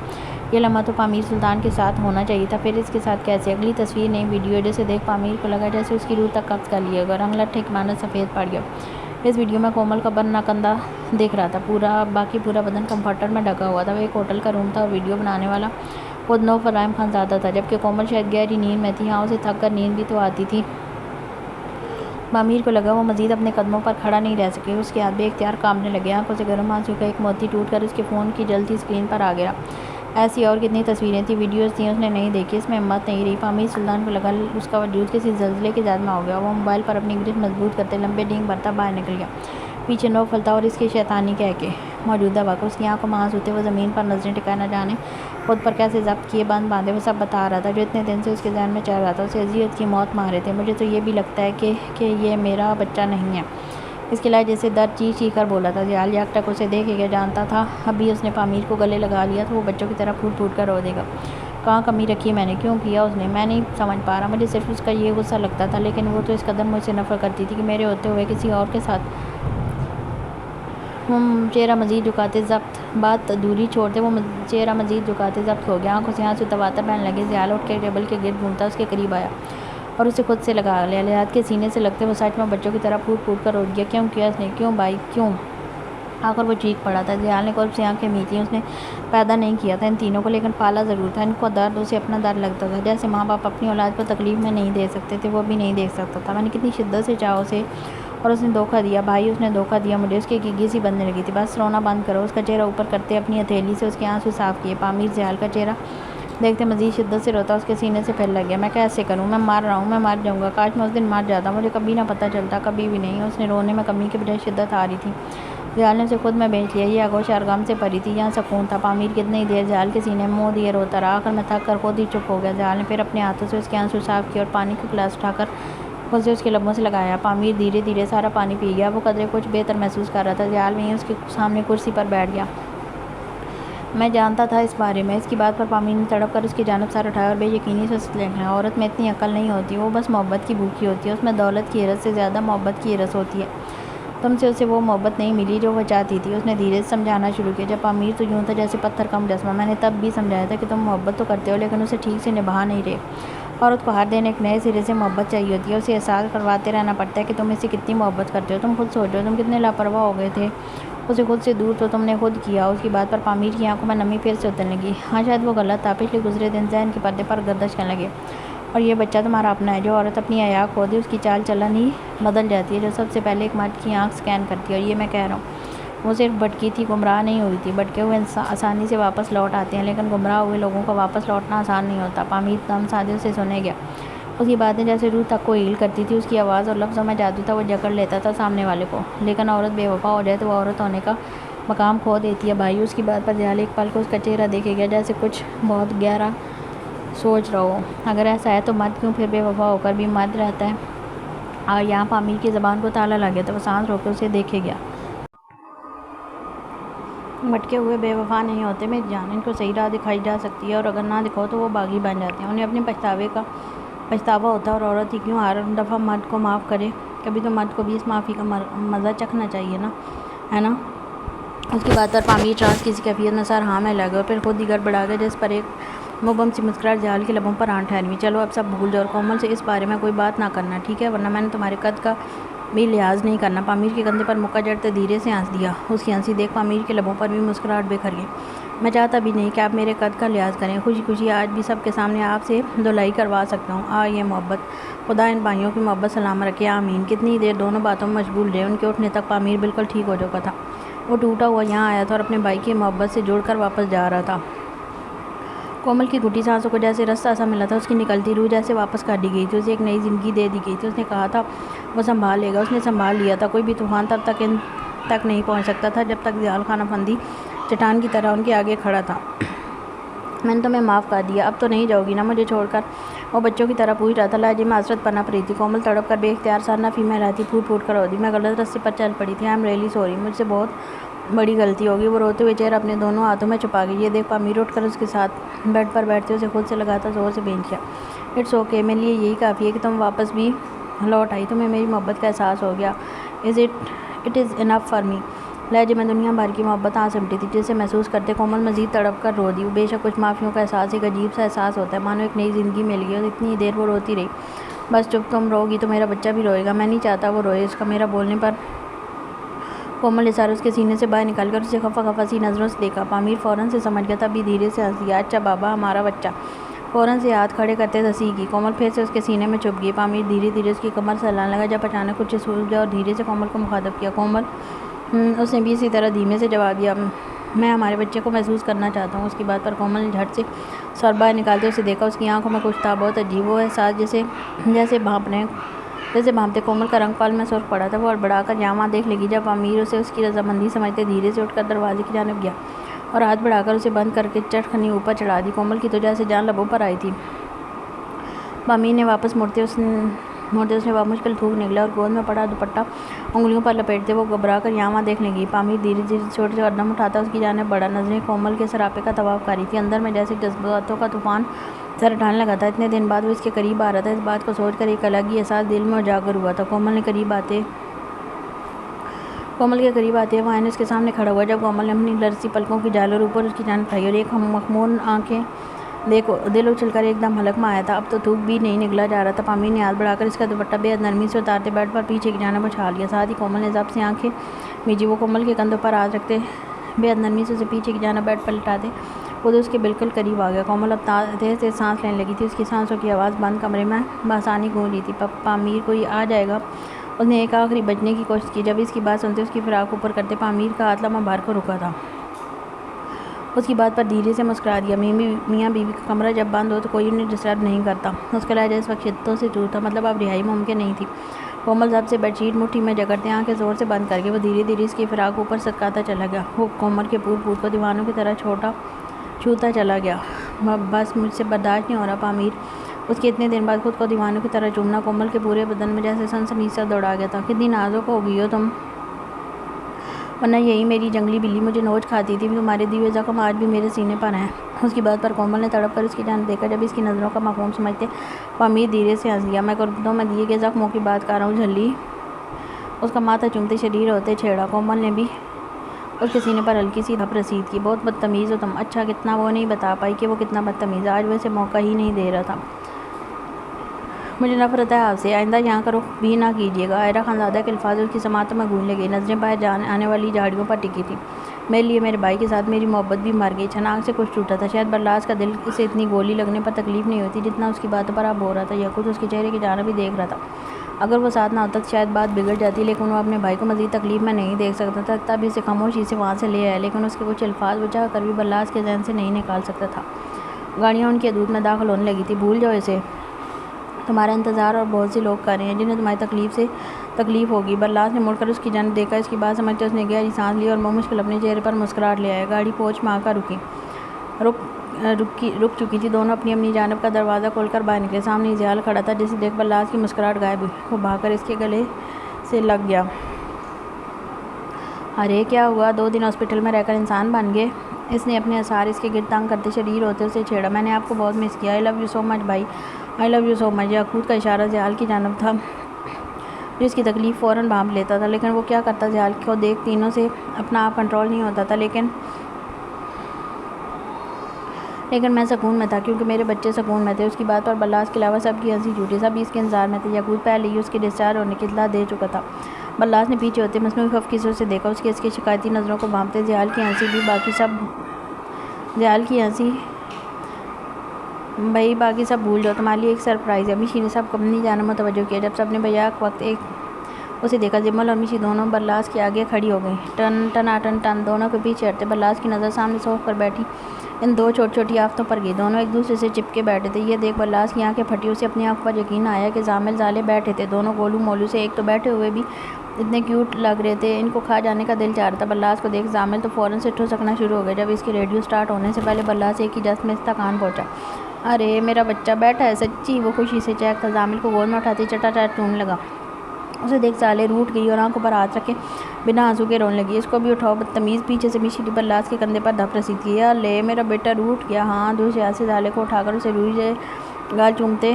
یہ لمحہ تو پامیر سلطان کے ساتھ ہونا چاہیے تھا، پھر اس کے ساتھ کیسے؟ اگلی تصویر نئی ویڈیو جسے دیکھ پامیر کو لگا جیسے اس کی روح تک قبض کر لیا گیا، رنگ لٹھے کی مانند سفید پڑ گیا۔ اس ویڈیو میں کومل کا برنا کندھا دیکھ رہا تھا، باقی پورا بدن کمفرٹر میں ڈھکا ہوا تھا۔ وہ ایک ہوٹل کا روم تھا اور ویڈیو بنانے والا خود نوفل رحم خانزادہ تھا، جبکہ کومل شاید گہری نیند میں تھی۔ ہاں، اسے تھک کر نیند بھی تو آتی تھی۔ پامیر کو لگا وہ مزید اپنے قدموں پر کھڑا نہیں رہ سکے، اس کے ہاتھ بے اختیار کانپنے لگے، آنکھوں سے گرم آنسو کا ایک موتی ٹوٹ کر اس کے فون کی جلتی اسکرین پر آ گرا۔ ایسی اور کتنی تصویریں تھیں، ویڈیوز تھیں، اس نے نہیں دیکھی، اس میں ہمت نہیں رہی۔ پامیر سلطان کو لگا اس کا وجود کسی زلزلے کی زد میں ہو گیا۔ وہ موبائل پر اپنی گرفت مضبوط کرتے لمبے ڈینگ بھرتا باہر نکل گیا۔ پیچھے نوفل تھا اور اس کے شیطانی کہکے۔ موجودہ وقت اس کی آنکھوں میں آنسو تھے، وہ زمین پر نظریں ٹکائے نہ جانے خود پر کیسے ضبط کیے بند باندھے وہ سب بتا رہا تھا جو اتنے دن سے اس کے ذہن میں چل رہا تھا۔ اسے اذیت کی موت مارے تھے۔ مجھے تو یہ بھی لگتا ہے کہ یہ میرا بچہ نہیں ہے، اس کے لہجے سے درد چیخ چیخ کر بولا تھا ضیاء۔ یکٹک اسے دیکھ کے جانتا تھا ابھی اس نے پامیر کو گلے لگا لیا تو وہ بچوں کی طرح پھوٹ پھوٹ کر رو دے گا۔ کہاں کمی رکھی میں نے؟ کیوں کیا اس نے؟ میں نہیں سمجھ پا رہا۔ مجھے صرف اس کا یہ غصہ لگتا تھا، لیکن وہ تو اس قدر مجھ سے نفرت کرتی تھی کہ میرے ہوتے ہوئے کسی اور کے ساتھ۔ وہ چہرہ مزید جھکاتے ضبط بات دوری چھوڑتے وہ چہرہ مزید جھکاتے ضبط ہو گیا، آنکھوں سے آنسو تواتر بہنے لگے۔ ضیاء اٹھ کے ٹیبل کے گرد گھومتا اس کے قریب آیا اور اسے خود سے لگا لیا۔ ہاتھ کے سینے سے لگتے وہ سچ میں بچوں کی طرح پھوٹ پھوٹ کر رو دیا۔ کیوں کیا اس نے؟ کیوں بھائی کیوں؟ آخر وہ چیخ پڑا تھا۔ ضیاء نے قرب سے آنکھیں میچیں۔ اس نے پیدا نہیں کیا تھا ان تینوں کو، لیکن پالا ضرور تھا۔ ان کو درد اسے اپنا درد لگتا تھا، جیسے ماں باپ اپنی اولاد کو تکلیف میں نہیں دے سکتے تھے وہ بھی نہیں دیکھ سکتا تھا۔ میں نے کتنی شدت سے چاہا اسے اور اس نے دھوکہ دیا بھائی، اس نے دھوکہ دیا مجھے۔ اس کی گگی سی بندنے لگی تھی۔ بس رونا بند کرو۔ اس کا چہرہ اوپر کرتے اپنی ہتھیلی سے اس کے آنسو صاف کیے۔ پامیر ضیاء کا چہرہ دیکھتے مزید شدت سے روتا اس کے سینے سے پھیلنے لگا۔ میں کیسے کروں؟ میں مر رہا ہوں، میں مر جاؤں گا۔ کاش میں اس دن مر جاتا، مجھے کبھی نہ پتہ چلتا، کبھی بھی نہیں۔ اس نے رونے میں کمی کے بجائے شدت آ رہی تھی۔ ضیاء نے اسے خود میں بیچ لیا، یہ آگوش اور غم سے بھری تھی، یہاں سکون تھا۔ پامیر کتنی دیر ضیاء کے سینے میں منہ دیے روتا رہا، آخر میں تھک کر خود ہی چپ ہو گیا۔ ضیاء نے پھر اپنے ہاتھوں سے اس کے آنسو صاف کیے اور پانی کا گلاس اٹھا کر اسے اس کے لبوں سے لگایا۔ پامیر دھیرے دھیرے سارا پانی پی گیا۔ وہ قدرے کچھ بہتر محسوس کر رہا تھا۔ زیال وہیں اس کے سامنے کرسی پر بیٹھ گیا۔ میں جانتا تھا اس بارے میں۔ اس کی بات پر پامیر نے تڑپ کر اس کی جانب سر اٹھایا اور بے یقینی سے اسے دیکھا۔ عورت میں اتنی عقل نہیں ہوتی، وہ بس محبت کی بھوکی ہوتی ہے۔ اس میں دولت کی ہرس سے زیادہ محبت کی ہرس ہوتی ہے۔ تم سے اسے وہ محبت نہیں ملی جو وہ چاہتی تھی۔ اس نے دھیرے سے سمجھانا شروع کیا۔ جب پامیر تو یوں تھا جیسے پتھر کا مجسمہ۔ میں نے تب بھی سمجھایا تھا کہ تم محبت تو کرتے ہو لیکن اسے ٹھیک سے نبھا نہیں رہے۔ عورت کو ہر دن ایک نئے سرے سے محبت چاہیے ہوتی ہے۔ اسے احساس کرواتے رہنا پڑتا ہے کہ تم اسے کتنی محبت کرتے ہو۔ تم خود سوچو، تم کتنے لاپرواہ ہو گئے تھے۔ اسے خود سے دور تو تم نے خود کیا۔ اس کی بات پر پامیر کی آنکھوں میں نمی پھر سے اترنے لگی۔ ہاں شاید وہ غلط تھا۔ پچھلے گزرے دن ذہن کے پردے پر گردش کرنے لگے۔ اور یہ بچہ تمہارا اپنا ہے۔ جو عورت اپنی حیا کھو دے اس کی چال چلن ہی بدل جاتی ہے۔ جو سب سے پہلے ایک مرد کی آنکھ سکین کرتی ہے۔ اور یہ میں کہہ رہا ہوں، وہ صرف بھٹکی تھی، گمراہ نہیں ہوئی تھی۔ بھٹکے ہوئے آسانی سے واپس لوٹ آتے ہیں لیکن گمراہ ہوئے لوگوں کا واپس لوٹنا آسان نہیں ہوتا۔ پامیر دم سادے سے سنے گیا۔ اس کی باتیں جیسے روح تک کو ہیل کرتی تھی۔ اس کی آواز اور لفظوں میں جادو تھا۔ وہ جکڑ لیتا تھا سامنے والے کو۔ لیکن عورت بے وفا ہو جائے تو وہ عورت ہونے کا مقام کھو دیتی ہے بھائی۔ اس کی بات پر جال ایک پل کو اس کا چہرہ دیکھے گیا جیسے کچھ بہت گہرا سوچ رہا ہو۔ اگر ایسا ہے تو مرد کیوں پھر بے وفا ہو کر بھی مرد رہتا ہے؟ اور یہاں پامیر کی زبان کو تالا لگ گیا تو وہ سانس روک کے اسے دیکھے گیا۔ بھٹکے ہوئے بے وفا نہیں ہوتے میری جان، ان کو صحیح راہ دکھائی جا سکتی ہے اور اگر نہ دکھاؤ تو وہ باغی بن جاتے ہیں۔ انہیں اپنے پچھتاوے کا پچھتاوا ہوتا ہے اور عورت ہی کیوں ہر دفعہ مرد کو معاف کرے؟ کبھی تو مرد کو بھی اس معافی کا مزہ چکھنا چاہیے نا، ہے نا؟ اس کی بات پر پامیر چانس کسی کیفیت میں سر ہاں میں لگا اور پھر خود ہی گڑبڑا گیا جس پر ایک مبہم سی مسکراہٹ جال کے لبوں پر آن ٹھہری۔ چلو اب سب بھول جاؤ اور کومل سے اس بارے میں کوئی بات نہ کرنا، ٹھیک ہے؟ ورنہ میں نے تمہارے قد کا بھی لحاظ نہیں کرنا۔ پامیر کے کندھے پر مکہ جڑتے دھیرے سے ہنس دیا۔ اس کی ہنسی دیکھ پامیر کے لبوں پر بھی مسکراہٹ بکھر گئی۔ میں چاہتا بھی نہیں کہ آپ میرے قد کا لحاظ کریں۔ خوشی خوشی آج بھی سب کے سامنے آپ سے دھلائی کروا سکتا ہوں۔ یہ محبت، خدا ان بھائیوں کی محبت سلامت رکھے، آمین۔ کتنی دیر دونوں باتوں میں مشغول رہے۔ ان کے اٹھنے تک پامیر بالکل ٹھیک ہو چکا تھا۔ وہ ٹوٹا ہوا یہاں آیا تھا اور اپنے بھائی کی محبت سے جڑ کر واپس جا رہا تھا۔ کومل کی گھٹی سانسوں کو جیسے رستہ سا ملا تھا۔ اس کی نکلتی روح جیسے واپس کر دی گئی تھی۔ اسے ایک نئی زندگی دے دی گئی تھی۔ اس نے کہا تھا وہ سنبھال لے گا، اس نے سنبھال لیا تھا۔ کوئی بھی طوفان تب تک ان تک نہیں پہنچ سکتا تھا جب تک زیال خان افندی چٹان کی طرح ان کے آگے کھڑا تھا۔ میں نے تمہیں معاف کر دیا، اب تو نہیں جاؤ گی نا مجھے چھوڑ کر؟ وہ بچوں کی طرح پوچھ رہا تھا۔ لہجے میں حسرت پنپ رہی تھی۔ کومل تڑپ کر بے اختیار سر نفی میں رہتی پھوٹ پھوٹ کر رو دی۔ میں غلط راستے پر چل پڑی تھی، آئی ایم ریئلی سوری، مجھ سے بہت بڑی غلطی ہوگی۔ وہ روتے ہوئے چہرہ اپنے دونوں ہاتھوں میں چھپا گئی۔ یہ دیکھ پامیر اٹھ کر اس کے ساتھ بیڈ پر بیٹھتے اسے خود سے لگاتا زور سے بینچ کیا۔ اٹس اوکے، میرے لیے یہی کافی ہے کہ تم واپس بھی لوٹ آئی، تمہیں میری محبت کا احساس ہو گیا۔ It is enough for me. لہجے میں دنیا بھر کی محبت آ سمٹی تھی جسے محسوس کرتے کومل مزید تڑپ کر رو دی۔ بے شک کچھ معافیوں کا احساس ایک عجیب سا احساس ہوتا ہے، مانو ایک نئی زندگی مل گئی۔ اور اتنی دیر وہ روتی رہی۔ بس چپ، تم رو گی تو میرا بچہ بھی روئے گا۔ میں نہیں چاہتا وہ روئے۔ اس کا میرا بولنے پر کومل نے سر اس کے سینے سے باہر نکال کر اسے خفا خفا سی نظروں سے دیکھا۔ پامیر فوراً سے سمجھ گیا تب بھی دھیرے سے ہنس دیا۔ اچھا بابا، ہمارا بچہ۔ فوراً سے ہاتھ کھڑے کرتے ہنسی کی۔ کومل پھر سے اس کے سینے میں چھپ گئی۔ پامیر دھیرے دھیرے اس کی کمر سے ہلانے لگا جب اچانک کچھ سوچا اور دھیرے سے کومل کو مخاطب کیا۔ کومل، اس نے بھی اسی طرح دھیمے سے جواب دیا، میں ہمارے بچے کو محسوس کرنا چاہتا ہوں۔ اس کی بات پر کومل نے جھٹ سے سر باہر نکالتے اسے دیکھا۔ اس کی آنکھوں میں کچھ تھا بہت عجیب، وہ احساس جیسے بھانپتے کومل کا رنگ پل میں سرخ پڑا تھا۔ وہ ہڑبڑا کر یہاں وہاں دیکھ لگی۔ جب امیر اسے اس کی رضامندی سمجھتے دھیرے سے اٹھ کر دروازے کی جانب گیا اور ہاتھ بڑھا کر اسے بند کر کے چٹکنی اوپر چڑھا دی۔ کومل کی تو جیسے جان لبوں پر آئی تھی۔ پامیر نے واپس مڑتے اس نے بامشکل تھوک نکلا اور گود میں پڑا دوپٹہ انگلیوں پر لپیٹتے وہ گھبرا کر یہاں وہاں دیکھ لگی۔ پامیر دھیرے دھیرے چھوٹے سے قدم اٹھاتا اس کی جانب بڑھا۔ نظریں کومل کے سراپے کا طواف کر رہی تھی۔ اندر میں جیسے جذباتوں کا طوفان سر اٹھانے لگا تھا۔ اتنے دن بعد وہ اس کے قریب آ رہا تھا۔ اس بات کو سوچ کر ایک الگ ہی احساس دل میں اجاگر ہوا تھا۔ کومل کے قریب آتے وہ آئینہ اس کے سامنے کھڑا ہوا۔ جب کومل نے اپنی لرزتی پلکوں کی جالر اوپر اس کی جانب اٹھائی اور ایک مخمور آنکھیں دیکھو، دل اچھل کر ایک دم حلق میں آیا تھا۔ اب تو تھوک بھی نہیں نگلا جا رہا تھا۔ پامیر نے ہاتھ بڑھا کر اس کا دوپٹہ بے حد نرمی سے اتارتے بیڈ پر پیچھے کی جانب اچھال لیا۔ ساتھ ہی کومل نے ضبط سے آنکھیں میجی۔ وہ کومل کے کندھوں پر ہاتھ رکھتے بے حد نرمی سے اسے پیچھے کی جانب بیڈ پر لٹاتے خود اس کے بالکل قریب آ گیا۔ کومل اب تیز تیز سانس لینے لگی تھی۔ اس کی سانسوں کی آواز بند کمرے میں بآسانی گونج رہی تھی۔ پامیر کوئی آ جائے گا؟ اس نے ایک آخری بچنے کی کوشش کی۔ جب اس کی بات سنتے اس کی فراق اوپر کرتے پامیر کا ہاتھ لمحہ بھر کر رکا تھا۔ اس کی بات پر دھیرے سے مسکرا دیا۔ میاں بیوی کا کمرہ جب بند ہو تو کوئی انہیں ڈسٹرب نہیں کرتا۔ اس کا لہجہ اس وقت شدت سے دور تھا، مطلب اب رہائی ممکن نہیں تھی۔ کومل ضبط سے بیڈ شیٹ مٹھی میں جکڑتے آنکھیں زور سے بند کر کے وہ دھیرے دھیرے اس کی فراق اوپر سرکاتا چلا گیا۔ وہ کومل کے پور کو دیوانوں کی طرح چھوتا چلا گیا۔ بس مجھ سے برداشت نہیں ہو رہا پامیر، اس کے اتنے دن بعد خود کو دیوانوں کی طرح چومنا، کومل کے پورے بدن میں جیسے سنسنی سا دوڑا گیا تھا۔ کتنی نازک ہو گئی ہو تم، ورنہ یہی میری جنگلی بلی مجھے نوچ کھاتی تھی، تمہارے دیے زخم آج بھی میرے سینے پر ہیں۔ اس کی بات پر کومل نے تڑپ کر اس کی جانب دیکھا۔ جب اس کی نظروں کا مفہوم سمجھتے وہ امیر دھیرے سے ہنس دیا۔ میں قربتوں میں دیے گئے زخموں کی بات کر رہا ہوں جھلی، اس کا ماتھا چومتے شریر ہوتے چھیڑا۔ کومل نے بھی اس کے سینے پر ہلکی سی دھپ رسید کی۔ بہت بدتمیز ہو تم۔ اچھا کتنا؟ وہ نہیں بتا پائی کہ وہ کتنا بدتمیز۔ آج وہ اسے موقع ہی نہیں دے رہا تھا۔ مجھے نفرت ہے آپ سے، آئندہ یہاں کا رخ بھی نہ کیجیے گا۔ عائرہ خانزادہ کے الفاظ اس کی سماعتوں میں گونجنے لگے، نظریں باہر آنے والی جھاڑیوں پر ٹکی تھیں۔ میرے لیے میرے بھائی کے ساتھ میری محبت بھی مر گئی۔ چھناک سے کچھ ٹوٹا تھا۔ شاید برلاس کا دل اسے اتنی گولی لگنے پر تکلیف نہیں ہوتی جتنا اس کی باتوں پر اب ہو رہا تھا۔ یاقوت اس کے چہرے کی جانب ہی دیکھ رہا تھا۔ اگر وہ ساتھ نہ ہوتا تو شاید بات بگڑ جاتی، لیکن وہ اپنے بھائی کو مزید تکلیف میں نہیں دیکھ سکتا تھا، تب اسے خاموشی سے وہاں سے لے آیا، لیکن اس کے کچھ الفاظ وہ چاہ کر بھی برلاس کے ذہن سے نہیں نکال سکتا تھا۔ گاڑیاں ان کی حدود میں داخل ہونے لگی تھی۔ بھول جاؤ اسے، تمہارا انتظار اور بہت سے لوگ کر رہے ہیں جنہیں تمہاری تکلیف ہوگی۔ برلاس نے مڑ کر اس کی جانب دیکھا۔ اس کی بات سمجھتے اس نے گہری سانس لی اور مشکل اپنے چہرے پر مسکراہٹ لے آیا۔ گاڑی پوچھ میں آ کر رک چکی تھی۔ دونوں اپنی اپنی جانب کا دروازہ کھول کر باہر نکلے۔ سامنے اذیال کھڑا تھا، جسے دیکھ برلاس کی مسکراہٹ غائب ہوئی۔ وہ بھاگ کر اس کے گلے سے لگ گیا۔ ارے کیا ہوا؟ 2 دن ہاسپٹل میں رہ کر انسان بن گئے؟ اس نے اپنے اثار اس کے گرد تنگ کرتے شریر ہوتے اسے چھیڑا۔ میں نے آپ کو بہت مس کیا۔ آئی لو یو سو مچ بھائی، آئی لو یو سو مچ۔ یاقوت کا اشارہ زیال کی جانب تھا، جو اس کی تکلیف فوراً بھانپ لیتا تھا، لیکن وہ کیا کرتا؟ زیال کو دیکھ تینوں سے اپنا آپ کنٹرول نہیں ہوتا تھا، لیکن میں سکون میں تھا کیونکہ میرے بچے سکون میں تھے۔ اس کی بات پر برلاس کے علاوہ سب کی ہنسی چھوٹی۔ سب اس کے انتظار میں تھے۔ یاقوت پہلے ہی اس کے ڈسچارج ہونے کی اطلاع دے چکا تھا۔ برلاس نے پیچھے ہوتے مصنوعی خفگی سے اسے دیکھا۔ اس کی شکایتی نظروں کو بھانپتے زیال کی ہنسی بھی باقی سب بھول جاؤ، تمہارے لیے ایک سرپرائز ہے۔ میشی نے سب کو اپنی جانب متوجہ کیا۔ جب سب نے بیک وقت اسے دیکھا، جمل اور میشی دونوں برلاس کے آگے کھڑی ہو گئیں۔ ٹن ٹن ٹن دونوں کے پیچھے ہٹتے۔ برلاس کی نظر سامنے صوف پر بیٹھی ان 2 چھوٹی چھوٹی آفتوں پر گئی۔ دونوں ایک دوسرے سے چپکے بیٹھے تھے۔ یہ دیکھ برلاس کی آنکھیں پھٹی۔ اسے اپنی آنکھوں پر یقین آیا کہ زالے بیٹھے تھے، دونوں گولو مولو سے، ایک تو بیٹھے ہوئے بھی اتنے کیوٹ لگ رہے تھے، ان کو کھا جانے کا دل چاہ رہا تھا۔ برلاس کو دیکھ زامل تو فوراً سے ٹھسکنا شروع ہو گیا۔ جب اس کے ریڈیو سٹارٹ ہونے سے پہلے برلاس ایک ہی جست میں اس تک آن پہنچا۔ ارے میرا بچہ بیٹھا ہے سچی! وہ خوشی سے چہکتا زامل کو گود میں اٹھاتے چٹاچٹ ٹونے لگا۔ اسے دیکھ زالے روٹھ گئی اور آنکھوں پر ہاتھ رکھے بنا آنسو کے رونے لگی۔ اس کو بھی اٹھاؤ بدتمیز! پیچھے سے میشی نے برلاس کے کندھے پر دھپ رسید کی۔ یا لے میرا بیٹا روٹھ گیا۔ ہاں، دوسرے ہاتھ سے زالے کو اٹھا کر اسے روئی سے گال چومتے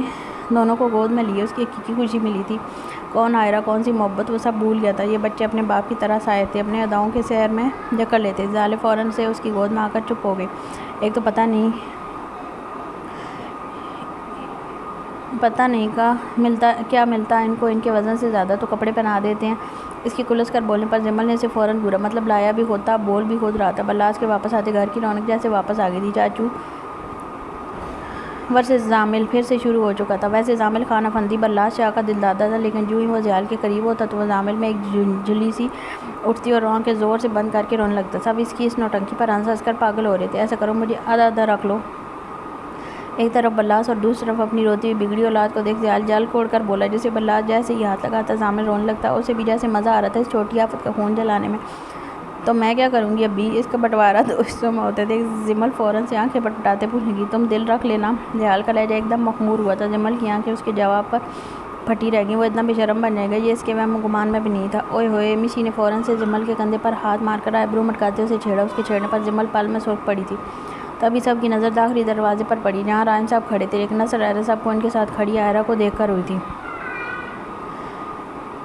دونوں کو گود میں لیے۔ اس کی حقیقی خوشی ملی تھی۔ کون عائرہ، کون سی محبت، وہ سب بھول گیا تھا۔ یہ بچے اپنے باپ کی طرح سائے تھے، اپنے اداؤں کے سیر میں جکڑ لیتے۔ زالے فوراً سے اس کی گود میں آ کر چپ ہو گئے۔ ایک تو پتہ نہیں کیا ملتا ان کو، ان کے وزن سے زیادہ تو کپڑے پہنا دیتے ہیں۔ اس کے کلس کر بولنے پر جمل نے اسے فوراً گھورا۔ مطلب لایا بھی ہوتا، بول بھی خود رہا تھا۔ برلاس کے واپس آتے گھر کی رونق جیسے واپس آ گئی تھی۔ چاچو ورسز زامل پھر سے شروع ہو چکا تھا۔ ویسے زامل خان افندی برلاس شاہ کا دلدادہ تھا، لیکن جو ہی وہ زیال کے قریب ہوتا تو وہ زامل میں ایک جھلی سی اٹھتی اور آنکھیں زور سے بند کر کے رونے لگتا۔ سب اس کی اس نوٹنکی پر ہنس کر پاگل ہو رہے تھے۔ ایسا کرو، مجھے آدھا رکھ لو۔ ایک طرف برلاس اور دوسری طرف اپنی روتی ہوئی بگڑی اولاد کو دیکھ زیال جل کوڑ کر بولا۔ جسے برلاس جیسے ہی ہاتھ لگاتا زامل رونے لگتا۔ اسے بھی جیسے مزہ آ رہا تھا اس چھوٹی آفت کا خون جلانے میں۔ تو میں کیا کروں گی ابھی؟ اس کا بٹوارا 2 حصوں میں ہوتے تھے۔ جمل فوراً سے آنکھیں پٹپٹاتے پوچھنے لگی، تم دل رکھ لینا۔ زیال کا لہجہ ایک دم مخمور ہوا تھا۔ جمل کی آنکھیں اس کے جواب پر پھٹی رہ گئیں۔ وہ اتنا بے شرم بن جائے گا، یہ اس کے وہم و گمان میں بھی نہیں تھا۔ اوئے ہوئے! میشی نے فوراً سے جمل کے کندھے پر ہاتھ مار کر آئبرو مٹکاتے اسے چھیڑا۔ اس کے چھیڑنے پر جمل پل میں سرخ پڑی تھی۔ تبھی سب کی نظر داخلی دروازے پر پڑی، جہاں رائم صاحب کھڑے تھے، لیکن اصل عائرہ سب کو ان کے ساتھ کھڑی عائرہ کو دیکھ کر ہوئی تھی۔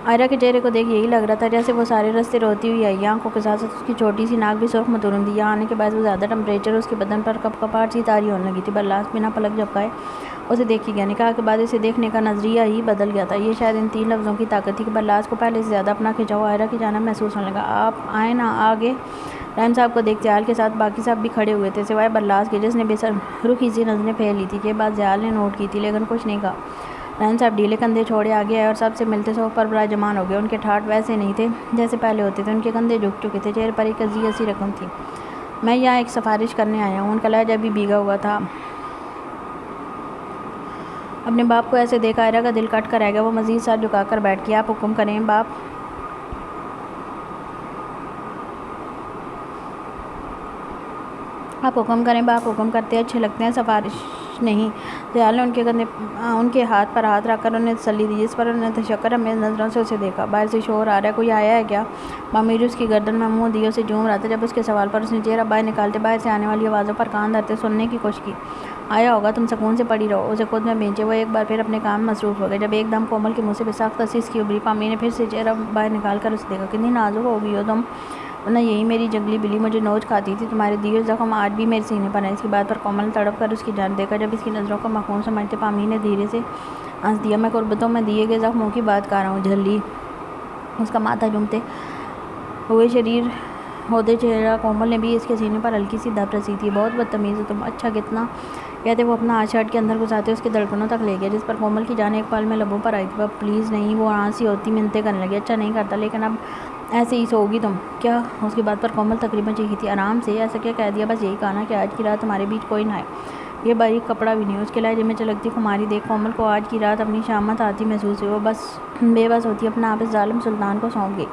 عائرہ کے چہرے کو دیکھ یہی لگ رہا تھا جیسے وہ سارے راستے روتی ہوئی آئی ہے۔ آنکھوں کے ساتھ ساتھ اس کی چھوٹی سی ناک بھی سرخ متورن تھی۔ یہاں آنے کے بعد وہ زیادہ ٹمپریچر اس کے بدن پر کپکپاہٹ سی طاری ہونے لگی تھی۔ برلاس بنا پلک جھپکائے اسے دیکھی گیا۔ نکاح کے بعد اسے دیکھنے کا نظریہ ہی بدل گیا تھا۔ یہ شاید ان 3 لفظوں کی طاقت تھی کہ برلاس کو پہلے سے زیادہ اپنا کھنچاؤ عائرہ کی جانب محسوس ہونے لگا۔ آپ آئیں نا آگے۔ رحیم صاحب کو دیکھ زیال کے ساتھ باقی سب بھی کھڑے ہوئے تھے، سوائے برلاس کے، جس نے بے رخی سی نظریں پھیر لی تھی۔ یہ بات زیال نے نوٹ کی تھی، لیکن کچھ نہیں کہا۔ رحیم صاحب ڈھیلے کندھے چھوڑے آگے آئے اور سب سے ملتے صوف پر براجمان ہو گئے۔ ان کے ٹھاٹھ ویسے نہیں تھے جیسے پہلے ہوتے تھے، ان کے کندھے جھک چکے تھے، چہرے پر ایک اذیت سی رقم تھی۔ میں یہاں ایک سفارش کرنے آیا ہوں۔ ان کا لہجہ بھی بھیگا ہوا تھا۔ اپنے باپ کو ایسے دیکھ عائرہ کا دل کٹ کر رہ گیا۔ وہ مزید سر جھکا کر بیٹھ گئی۔ آپ حکم کریں باپ۔ آپ حکم کریں باپ، حکم کرتے اچھے لگتے ہیں۔ سفارش کچھ نہیں۔ زیال نے ان کے ہاتھ پر ہاتھ رکھ کر انہیں تسلی دی، جس پر انہوں نے تشکر امیز نظروں سے اسے دیکھا۔ باہر سے شور آ رہا ہے، کوئی آیا ہے کیا؟ معموری اس کی گردن میں منہ دیے اسے جھوم رہا تھا۔ جب اس کے سوال پر اس نے چہرہ باہر نکالتے باہر سے آنے والی آوازوں پر کان دھرتے سننے کی کوشش کی۔ آیا ہوگا، تم سکون سے پڑی رہو، اسے خود میں بھیجے۔ وہ ایک بار پھر اپنے کام میں مصروف ہو گئے، جب ایک دم کومل کے منہ سے بے ساختہ سی اس کی ابری۔ پامی نے پھر سے چہرہ باہر نکال کر اسے دیکھا۔ کتنی نازک ہو گئی ہو تم، ورنہ یہی میری جنگلی بلی مجھے نوچ کھاتی تھی۔ تمہارے دیے ہوئے زخم آج بھی میرے سینے پر ہیں۔ اس کی بات پر کومل نے تڑپ کر اس کی جانب دیکھا۔ جب اس کی نظروں کو مخون سمجھتے پامی نے دھیرے سے ہنس دیا۔ میں قربتوں میں دیے گئے زخموں کی بات کر رہا ہوں جھلی۔ اس کا ماتھا چومتے ہوئے شریر ہوتے چہرہ کومل نے بھی اس کے سینے پر ہلکی سی دھپ رسی تھی۔ بہت بدتمیز ہو تم، اچھا کتنا، کہتے وہ اپنا ہاتھ شرٹ کے اندر گھساتے اس کے دھڑکنوں تک لے گیا، جس پر کومل کی جان ایک پل میں لبوں پر آئی تھی۔ پلیز نہیں، وہ آنسی ہوتی منتیں کرنے لگی۔ اچھا نہیں کرتا، لیکن اب ایسے ہی سوگی تم کیا؟ اس کی بات پر کومل تقریباً چیخی تھی۔ آرام سے، ایسا کیا کہہ دیا؟ بس یہی کہا نا کہ آج کی رات تمہارے بیچ کوئی نہ ہے۔ یہ باریک کپڑا بھی نہیں۔ اس کے لہجے میں چلکتی خماری دیکھ کومل کو آج کی رات اپنی شامت آتی محسوس ہوئی۔ وہ بے بس ہوتی اپنا آپ اس ظالم سلطان کو سونپ گئی،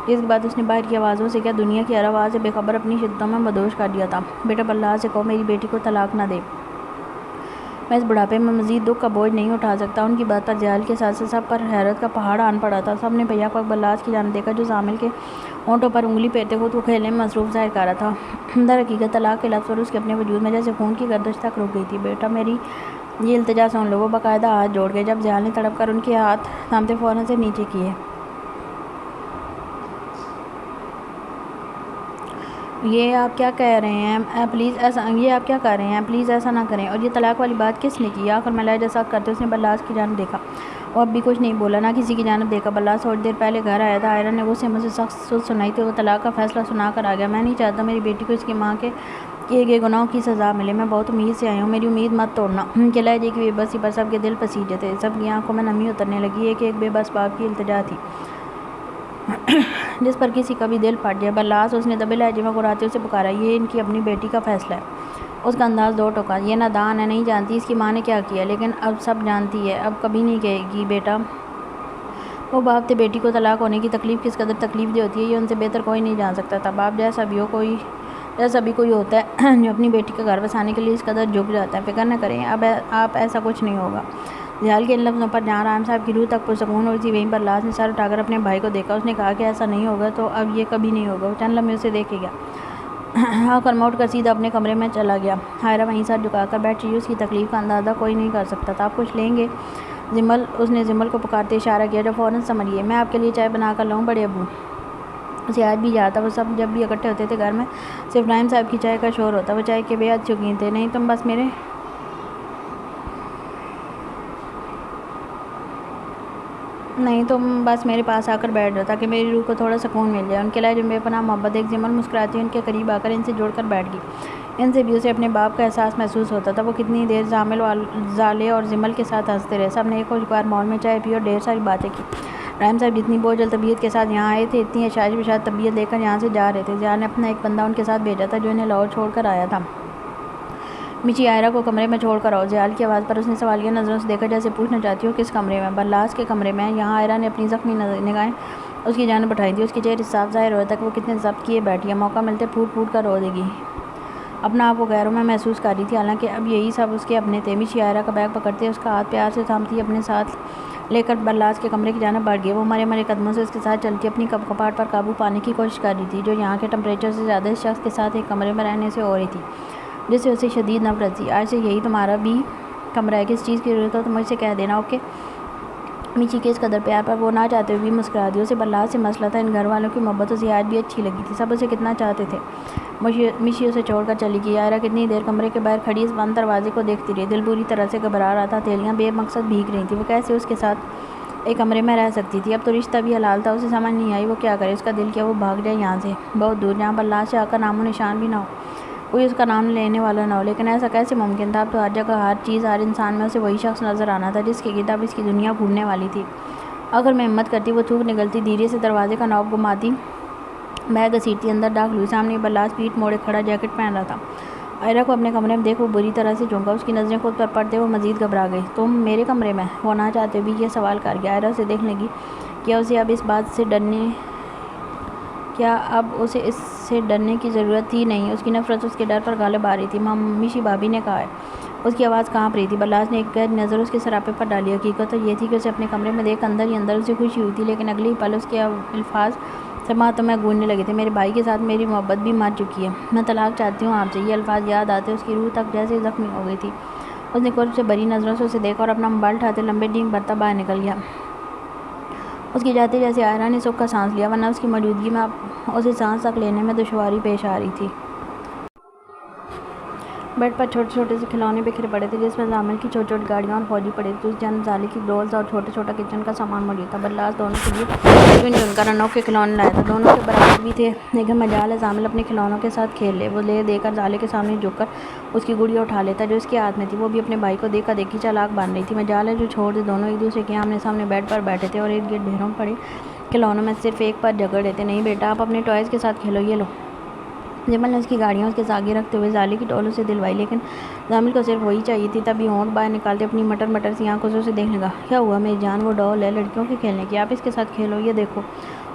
جس کے بعد اس نے باہر کی آوازوں سے کیا دنیا کی ہر آواز سے بے خبر اپنی شدتوں میں مدہوش کر دیا تھا۔ بیٹا اللہ سے کہو میری بیٹی کو طلاق نہ دے، میں اس بڑھاپے میں مزید دکھ کا بوجھ نہیں اٹھا سکتا۔ ان کی بات پر زیال کے ساتھ سب پر حیرت کا پہاڑ آن پڑا تھا۔ سب نے بھیا کو بلاس کی جانب دیکھا، جو زامل کے ہونٹوں پر انگلی پھیرتے خود کو کھیلنے میں مصروف ظاہر کر رہا تھا۔ در حقیقت طلاق کے لفظ پر اس کے اپنے وجود میں جیسے خون کی گردش تک رک گئی تھی۔ بیٹا میری یہ التجا سن لو۔ وہ باقاعدہ ہاتھ جوڑ گئے، جب زیال نے تڑپ کر ان کے ہاتھ تھامتے فوراً سے نیچے کیے۔ یہ آپ کیا کہہ رہے ہیں؟ پلیز ایسا نہ کریں۔ اور یہ طلاق والی بات کس نے کی؟ آخر میں لہجہ سخت کرتے اس نے بلاس کی جانب دیکھا۔ وہ اب بھی کچھ نہیں بولا، نہ کسی کی جانب دیکھا۔ بلاس تھوڑی دیر پہلے گھر آیا تھا، آئرہ نے غصے میں اسے سخت سود سنائی تھی۔ وہ طلاق کا فیصلہ سنا کر آ گیا۔ میں نہیں چاہتا میری بیٹی کو اس کی ماں کے کیے گئے گناہوں کی سزا ملے۔ میں بہت امید سے آئی ہوں، میری امید مت توڑنا۔ ان کے لہجے کی بے بسی پر سب کے دل پسیجے تھے، سب کی آنکھوں میں نمی اترنے لگی۔ ایک بے بس باپ کی التجا تھی جس پر کسی کا بھی دل پھٹ جائے۔ بلاس، اس نے دبے لہجے میں گراتے اسے پکارا، یہ ان کی اپنی بیٹی کا فیصلہ ہے۔ اس کا انداز دو ٹوکا، یہ نادان ہے، نہیں جانتی اس کی ماں نے کیا کیا، لیکن اب سب جانتی ہے، اب کبھی نہیں کہے گی۔ بیٹا وہ باپ تھے، بیٹی کو طلاق ہونے کی تکلیف کس قدر تکلیف دہ ہوتی ہے یہ ان سے بہتر کوئی نہیں جان سکتا تھا۔ باپ جیسا بھی کوئی ہوتا ہے جو اپنی بیٹی کا گھر بسانے کے لیے اس قدر جھک جاتا ہے۔ فکر نہ کریں، اب آپ ایسا کچھ نہیں ہوگا۔ زیال کے ان لفظوں پر جہاں رحم صاحب کی روح تک پرسکون ہوئی تھی، وہیں پر لاس نے سر اٹھا کر اپنے بھائی کو دیکھا۔ اس نے کہا کہ ایسا نہیں ہوگا تو اب یہ کبھی نہیں ہوگا۔ وہ چند لمحے اسے دیکھے گیا، آخر میں اٹھ کر سیدھا اپنے کمرے میں چلا گیا۔ آئرہ وہیں سر جھکا کر بیٹھ رہی، اس کی تکلیف کا اندازہ کوئی نہیں کر سکتا تھا۔ آپ کچھ لیں گے؟ اس نے زمل کو پکارتے اشارہ کیا، جو فوراً سمجھیے۔ میں آپ کے لیے چائے بنا کر لاؤں بڑے ابو؟ اسے آج بھی یاد تھا، وہ سب جب بھی اکٹھے ہوتے تھے گھر میں صرف رحیم صاحب کی چائے کا شور ہوتا۔ وہ چائے کے بے حد شوقین تھے۔ نہیں تم بس میرے پاس آ کر بیٹھ جاؤ تاکہ میری روح کو تھوڑا سکون مل جائے۔ ان کے لہجے میں بے پناہ محبت ایک زمل مسکراتی ان کے قریب آ کر ان سے جڑ کر بیٹھ گئی۔ ان سے بھی اسے اپنے باپ کا احساس محسوس ہوتا تھا۔ وہ کتنی دیر زالے اور زمل کے ساتھ ہنستے رہے۔ سب نے ایک خوشگوار ماحول میں چائے پی اور ڈھیر ساری باتیں کی۔ رحیم صاحب جتنی بوجھل طبیعت کے ساتھ یہاں آئے تھے، اتنی اشاعش بشاعت طبیعت لے کر یہاں سے جا رہے تھے۔ زیال نے اپنا ایک بندہ ان کے ساتھ بھیجا تھا جو انہیں لاہور چھوڑ کر آیا تھا۔ میچی آئرہ کو کمرے میں چھوڑ کر آؤ۔ زیال کی آواز پر اس نے سوالیہ نظروں سے دیکھا، جیسے پوچھنا چاہتی ہو کس کمرے میں؟ بلاس کے کمرے میں۔ یہاں آئرہ نے اپنی زخمی نگاہیں اس کی جانب اٹھائی تھی، اس کے چہرے سے صاف ظاہر ہو رہا تھا کہ وہ کتنے ضبط کیے بیٹھی ہے، موقع ملتے پھوٹ پھوٹ کر رو دے گی۔ اپنا آپ وہ غیروں میں محسوس کر رہی تھی، حالانکہ اب یہی سب اس کے اپنے تھے۔ میچی آئرہ کا بیگ پکڑتے اس کا ہاتھ پیار سے تھامتی اپنے ساتھ لے کر بلاس کے کمرے کی جانب بڑھ گئی۔ وہ مرے مرے قدموں سے اس کے ساتھ چلتی اپنی کپکپاہٹ پر قابو پانے کی کوشش کر رہی تھی، جو یہاں کے ٹمپریچر سے زیادہ اس شخص کے ساتھ ایک کمرے میں رہنے سے ہو رہی تھی، جس سے اسے شدید نفرت تھی۔ آج سے یہی تمہارا بھی کمرہ ہے، کس چیز کی ضرورت ہو تو مجھ سے کہہ دینا، اوکے؟ میچی کے اس قدر پیار پر وہ نہ چاہتے ہوئے بھی مسکرا دی۔ اسے بلاس سے مسئلہ تھا، ان گھر والوں کی محبت اسے آج بھی اچھی لگی تھی، سب اسے کتنا چاہتے تھے۔ میچی اسے چھوڑ کر چلی گئی۔ آئرہ کتنی دیر کمرے کے باہر کھڑی اس بند دروازے کو دیکھتی رہی، دل بری طرح سے گھبرا رہا تھا، ہتھیلیاں بے مقصد بھیگ رہی تھیں۔ وہ کیسے اس کے ساتھ ایک کمرے میں رہ سکتی تھی؟ اب تو رشتہ بھی حلال تھا، اسے سمجھ نہیں آئی وہ کیا کرے۔ اس کا دل کیا وہ بھاگ جائے یہاں سے، بہت دور، جہاں بلاس سے آ کر نام و نشان بھی نہ ہو، کوئی اس کا نام لینے والا نہ ہو۔ لیکن ایسا کیسے ممکن تھا؟ اب تو ہر جگہ، ہر چیز، ہر انسان میں اسے وہی شخص نظر آنا تھا جس کے گرد اب اس کی دنیا گھومنے والی تھی۔ آخر میں ہمت کرتی وہ تھوک نگلتی، دھیرے سے دروازے کا نوب گھماتی، بیگ گھسیٹتی اندر داخل ہوئی۔ سامنے بلاس پیٹھ موڑے کھڑا جیکٹ پہن رہا تھا۔ آئرہ کو اپنے کمرے میں دیکھ وہ بری طرح سے چونکا، اس کی نظریں خود پر پڑتے وہ مزید گھبرا گئی۔ تم میرے کمرے میں؟ وہ نہ چاہتے بھی یہ سوال کر گیا۔ آئرہ اسے دیکھنے لگی۔ کیا اسے اب اس سے ڈرنے کی ضرورت تھی؟ نہیں، اس کی نفرت اس کے ڈر پر غالب آ رہی تھی۔ میشی بھابی نے کہا ہے اس کی آواز کانپ رہی تھی۔ بلاس نے ایک غیر نظر اس کے سراپے پر ڈالی۔ حقیقت تو یہ تھی کہ اسے اپنے کمرے میں دیکھ اندر ہی اندر اسے خوشی ہوئی تھی، لیکن اگلے ہی پل اس کے الفاظ سماعتوں میں گونجنے لگے تھے۔ میرے بھائی کے ساتھ میری محبت بھی مر چکی ہے، میں طلاق چاہتی ہوں آپ سے۔ یہ الفاظ یاد آتے اس کی روح تک جیسے زخمی ہو گئی تھی۔ اس نے قرب سے بری نظروں سے اسے دیکھا اور اپنا موبائل اٹھاتے لمبے ڈینگ بھرتا باہر نکل گیا۔ اس کی جاتے جیسے آئرہ نے سکھ کا سانس لیا، ورنہ اس کی موجودگی میں اسے سانس تک لینے میں دشواری پیش آ رہی تھی۔ بیڈ پر چھوٹے چھوٹے سے کھلونے بکھرے پڑے تھے، جس میں زامل کی چھوٹی چھوٹی گاڑیاں اور فوجی پڑے تھے۔ اس جنم زالی کی ڈولز اور چھوٹا چھوٹا کچن کا سامان موجود تھا۔ بلاس دونوں کے لیے چن چن کر انوکھے کھلونے لایا تھا، دونوں کے برابر بھی تھے، لیکن مجال ہے زامل اپنے کھلونوں کے ساتھ کھیل لے۔ وہ لے دے کر زالے کے سامنے جھک کر اس کی گڑیا اٹھا لیتا جو اس کے ہاتھ میں تھی۔ وہ بھی اپنے بھائی کو دیکھا دیکھی چالاک بن رہی تھی۔ مجال ہے جو چھوڑ دے۔ دونوں ایک دوسرے کے آمنے سامنے بیڈ پر بیٹھے تھے اور ارد گرد ڈھیروں پڑے کھلونوں میں صرف ایک پر جھگڑ رہے تھے۔ نہیں بیٹا، آپ اپنے ٹوائز کے ساتھ کھیلو، یہ لو۔ جمل نے اس کی گاڑیاں اس کے آگے رکھتے ہوئے زالے کی ٹولوں سے دلوائی، لیکن زامل کو صرف وہی چاہیے تھی۔ تبھی ہونٹ باہر نکالتے اپنی مٹر مٹر سی آنکھوں سے اسے دیکھنے لگا۔ کیا ہوا میری جان؟ وہ ڈول ہے لڑکیوں کے کھیلنے کی، آپ اس کے ساتھ کھیلو، یہ دیکھو۔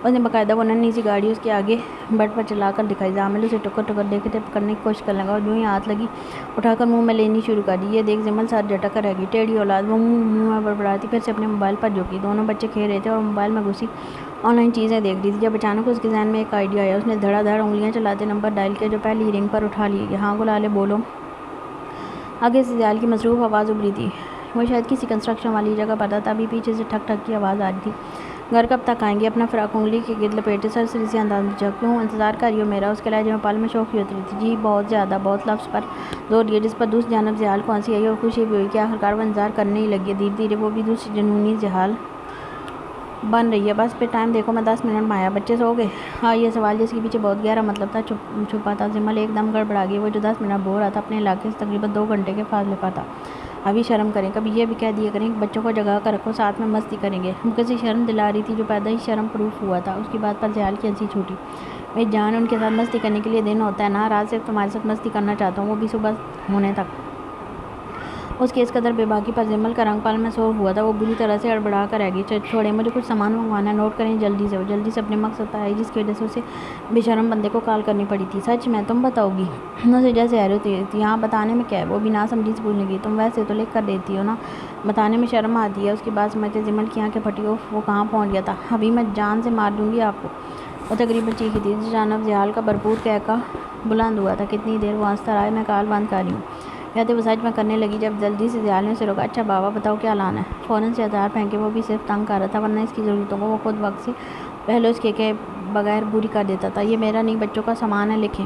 اس نے باقاعدہ وہ ننھی سی گاڑی اس کے آگے بیڈ پر چلا کر دکھائی۔ زامل اسے ٹکر ٹکر دیکھتے پکڑنے کی کوشش کرنے لگا اور جو ہی ہاتھ لگی اٹھا کر منہ میں لینی شروع کر دی۔ یہ دیکھ زمل سر جھٹک کر رہ گئی۔ ٹیڑھی اولاد، وہ منہ میں بڑبڑاتی پھر سے اپنے موبائل پر جھکی۔ دونوں بچے کھیل رہے تھے اور موبائل میں گھسی آن لائن چیزیں دیکھ رہی تھی، جب اچانک اس کے ذہن میں ایک آئیڈیا آیا۔ اس نے دھڑا دھڑ انگلیاں چلاتے نمبر ڈائل کیا جو پہلی ہی رنگ پر اٹھا لیے گئے۔ ہاں گلالے، بولو۔ آگے سے زیال کی مصروف آواز ابھری تھی۔ وہ شاید کسی کنسٹرکشن والی جگہ پر تھا، تبھی پیچھے سے ٹھک ٹھک کی آواز آ رہی تھی۔ گھر کب تک آئیں گے؟ اپنا فراق انگلی کے گرد لپیٹے سرسری سے انداز میں پوچھا۔ کیوں انتظار کر رہی ہو میرا؟ اس کے لہجے میں پل میں شوخی اتری تھی۔ جی بہت زیادہ، بہت لفظ پر زور دیا، جس پر دوسری جانب زیال کو ہنسی آئی اور خوشی بھی ہوئی کہ آخرکار وہ انتظار کرنے ہی لگی ہے۔ دھیرے دھیرے وہ بھی دوسری جنونی زحال بن رہی ہے۔ بس پھر ٹائم دیکھو، میں 10 منٹ میں آیا۔ بچے سو گئے؟ ہاں، یہ سوال جس کے پیچھے بہت گہرا مطلب تھا چھپا تھا۔ زمل ایک دم گڑبڑا گئی۔ وہ جو 10 منٹ بول رہا تھا اپنے علاقے سے تقریباً 2 گھنٹے کے فاصلے پر تھا۔ ابھی شرم کریں، کبھی یہ بھی کہہ دیا کریں کہ بچوں کو جگا کر رکھو، ساتھ میں مستی کریں گے۔ وہ کسی شرم دلا رہی تھی جو پیدا ہی شرم پروف ہوا تھا۔ اس کی بات پر زیال کی ہنسی چھوٹی۔ میری جان، ان کے ساتھ مستی کرنے کے لیے دن ہوتا ہے نا؟ رات صرف تمہارے ساتھ مستی کرنا چاہتا ہوں، وہ بھی صبح ہونے تک۔ اس کی اس قدر بے باکی پر زمل کا رنگ پل میں سور ہوا تھا۔ وہ بری طرح سے ہڑبڑا کر رہ گئی۔ چھوڑیں، مجھے کچھ سامان منگوانا ہے، نوٹ کریں جلدی سے۔ وہ جلدی سے اپنے مقصد پر آئی، جس کی وجہ سے اسے بے شرم بندے کو کال کرنی پڑی تھی۔ سچ میں؟ تم بتاؤ گی؟ اسے جیسے حیرت ہوئی تھی۔ ہاں، بتانے میں کیا ہے؟ وہ بھی ناسمجھی سے پوچھنے لگی۔ تم ویسے تو لکھ کر دیتی ہو نا، بتانے میں شرم آتی ہے؟ اس کی بات سمجھتے زمل کی آنکھیں پھٹی۔ اوف، وہ کہاں پہنچ گیا تھا؟ ابھی میں جان سے مار دوں گی آپ کو، وہ تقریباً چیخی تھی۔ اس جانب زیال کا بھرپور قہقہ بلند ہوا تھا۔ کتنی دیر؟ وہ ہنستا رہا۔ میں کال بند کر رہی ہوں، کہتے وہ سچ میں کرنے لگی جب جلدی سے زیال نے اسے روکا۔ اچھا بابا، بتاؤ کیا لانا ہے؟ فوراً سے ہتھیار پھینکے۔ وہ بھی صرف تنگ کر رہا تھا، ورنہ اس کی ضرورتوں کو وہ خود وقت سے پہلے اس کے بغیر پوری کر دیتا تھا۔ یہ میرا نہیں، بچوں کا سامان ہے، لکھیں۔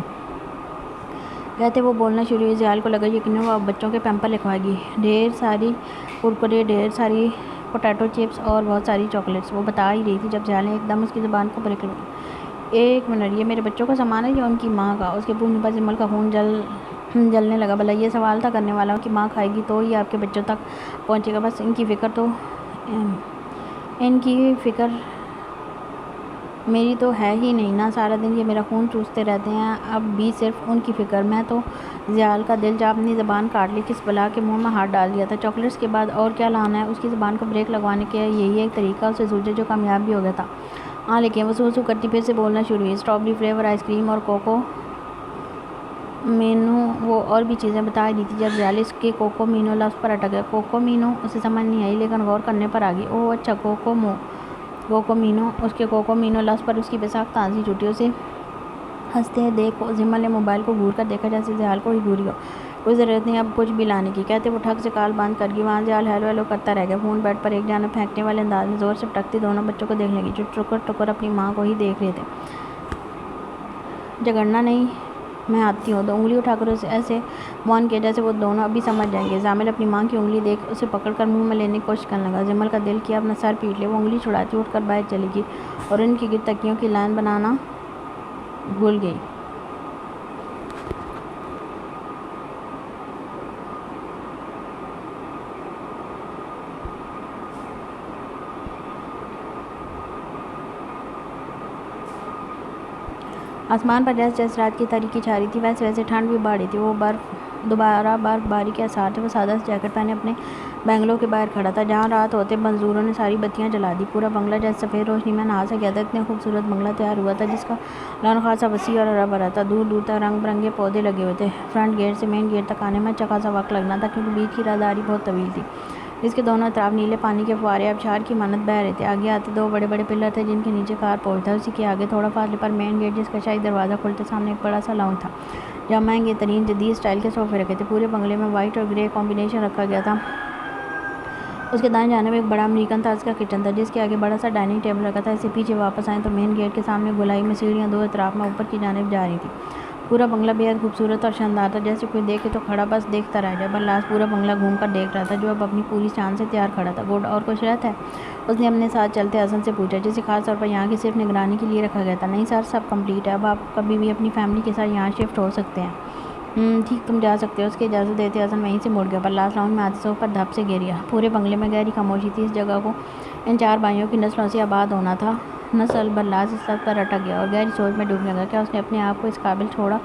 کہتے وہ بولنا شروع ہوئی۔ زیال کو لگا یقیناً وہ اب بچوں کے پیمپر لکھوائے گی۔ ڈھیر ساری کرکرے، ڈھیر ساری پوٹیٹو چپس اور بہت ساری چاکلیٹس۔ وہ بتا ہی رہی تھی جب زیال نے ایک دم اس کی زبان کو پکڑ لیا۔ ایک منٹ، یہ میرے بچوں کا سامان ہے یا ان کی ماں کا؟ اس کے پوچھنے پر زمل کا خون جلنے لگا۔ بھلا یہ سوال تھا کرنے والا کہ ماں کھائے گی تو ہی آپ کے بچوں تک پہنچے گا؟ بس ان کی فکر میری تو ہے ہی نہیں نا، سارا دن یہ میرا خون چوستے رہتے ہیں، اب بھی صرف ان کی فکر۔ میں تو زیال کا دل چاہ اپنی زبان کاٹ لی، کس بلا کے منہ میں ہاتھ ڈال دیا تھا۔ چاکلیٹس کے بعد اور کیا لانا ہے؟ اس کی زبان کو بریک لگوانے کا یہی ایک طریقہ اسے سوچا جو کامیاب بھی ہو گیا تھا۔ ہاں لیکن وہ سو کرتی پھر سے بولنا شروع ہوئی۔ اسٹرابری فلیور آئس کریم اور کوکو مینو، وہ اور بھی چیزیں بتا رہی تھی جب زیال اس کے کوکو مینو لفظ پر اٹک گیا۔ کوکو مینو؟ اسے سمجھ نہیں آئی، لیکن غور کرنے پر آ گئی۔ اوہ اچھا، کوکو مینو۔ اس کے کوکو مینو لفظ پر اس کی بے ساختہ ہنسی چھوٹی۔ اسے ہنستے دیکھ زمل نے موبائل کو گھور کر دیکھا جیسے زیال کو ہی گھوری ہو۔ کوئی ضرورت نہیں اب کچھ بھی لانے کی، کہتے وہ ٹھگ سے کال بند کر گئی۔ وہاں زیال ہیلو ہیلو کرتا رہ گیا، فون بیڈ پر ایک جانب پھینکنے والے انداز میں زور سے پٹکتی دونوں بچوں کو دیکھنے لگی جو ٹکر ٹکر اپنی ماں کو ہی دیکھ رہے تھے۔ جھگڑنا نہیں، میں آتی ہوں۔ 2 انگلی اٹھا کر اسے ایسے وان کیا جیسے وہ دونوں ابھی سمجھ جائیں گے۔ زامل اپنی ماں کی انگلی دیکھ اسے پکڑ کر منہ میں لینے کی کوشش کرنے لگا۔ زمل کا دل کیا اپنا سر پیٹ لے۔ وہ انگلی چھڑاتی اٹھ کر باہر چلی گئی اور ان کی گرد تکیوں کی لائن بنانا بھول گئی۔ آسمان پر جیسے جیسے رات کی تاریکی چھا رہی تھی ویسے ویسے ٹھنڈ بھی بڑھ رہی تھی۔ وہ برف دوبارہ برفباری کے آثار تھے۔ وہ سادہ سی جیکٹ پہنے اپنے بنگلو کے باہر کھڑا تھا، جہاں رات ہوتے مزدوروں نے ساری بتیاں جلا دی۔ پورا بنگلہ جیسے سفید روشنی میں نہا سا گیا تھا۔ اتنے خوبصورت بنگلہ تیار ہوا تھا جس کا لان خاصا وسیع اور ہرا بھرا تھا۔ دور دور تک رنگ برنگے پودے لگے ہوئے تھے۔ فرنٹ گیٹ سے مین گیٹ تک آنے میں اچھا خاصا وقت لگنا تھا، کیونکہ بیچ کی راہداری بہت طویل تھی، جس کے دونوں اطراف نیلے پانی کے فوارے آبشار کی مانند بہہ رہے تھے۔ آگے آتے دو بڑے بڑے پلر تھے جن کے نیچے کار پورٹ تھا۔ اسی کے آگے تھوڑا فاصلے پر مین گیٹ، جس کا شاہی دروازہ کھلتے سامنے ایک بڑا سا لاؤنج تھا، جہاں مہنگے ترین جدید اسٹائل کے صوفے رکھے تھے۔ پورے بنگلے میں وائٹ اور گرے کمبینیشن رکھا گیا تھا۔ اس کے دائیں جانب ایک بڑا امریکن طرز کا کچن تھا، جس کے آگے بڑا سا ڈائننگ ٹیبل رکھا تھا۔ اسے پیچھے واپس آئیں تو مین گیٹ کے سامنے گولائی میں سیڑھیاں دو اطراف میں اوپر کی جانب جا رہی تھیں۔ پورا بنگلہ بے حد خوبصورت اور شاندار تھا، جیسے کوئی دیکھے تو کھڑا بس دیکھتا رہ جائے۔ برلاس پورا بنگلہ گھوم کر دیکھ رہا تھا، جو اب اپنی پوری شان سے تیار کھڑا تھا۔ گڈ، اور کچھ رہتا ہے؟ اس نے اپنے ساتھ چلتے حسن سے پوچھا، جسے خاص طور پر یہاں کی صرف نگرانی کے لیے رکھا گیا تھا۔ نہیں سر، سب کمپلیٹ ہے، اب آپ کبھی بھی اپنی فیملی کے ساتھ یہاں شفٹ ہو سکتے ہیں۔ ٹھیک، تم جا سکتے ہو۔ اس کی اجازت دیتے حسن وہیں سے مڑ گیا۔ برلاس لاؤنج میں آتے سے اوپر دھپ سے گر گیا۔ پورے بنگلے میں گہری خاموشی تھی۔ اس جگہ کو ان چار بھائیوں کی نسلوں سے آباد ہونا تھا۔ نسل؟ برلاس اس بات پر اٹک گیا اور گہری سوچ میں ڈوبنے لگا۔ کیا اس نے اپنے آپ کو اس قابل چھوڑا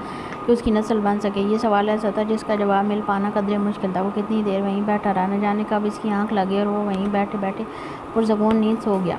کہ اس کی نسل بن سکے؟ یہ سوال ایسا تھا جس کا جواب مل پانا قدرے مشکل تھا۔ وہ کتنی دیر وہیں بیٹھا رہا، نہ جانے کب اس کی آنکھ لگی اور وہ وہیں بیٹھے بیٹھے پرسکون نیند سو گیا۔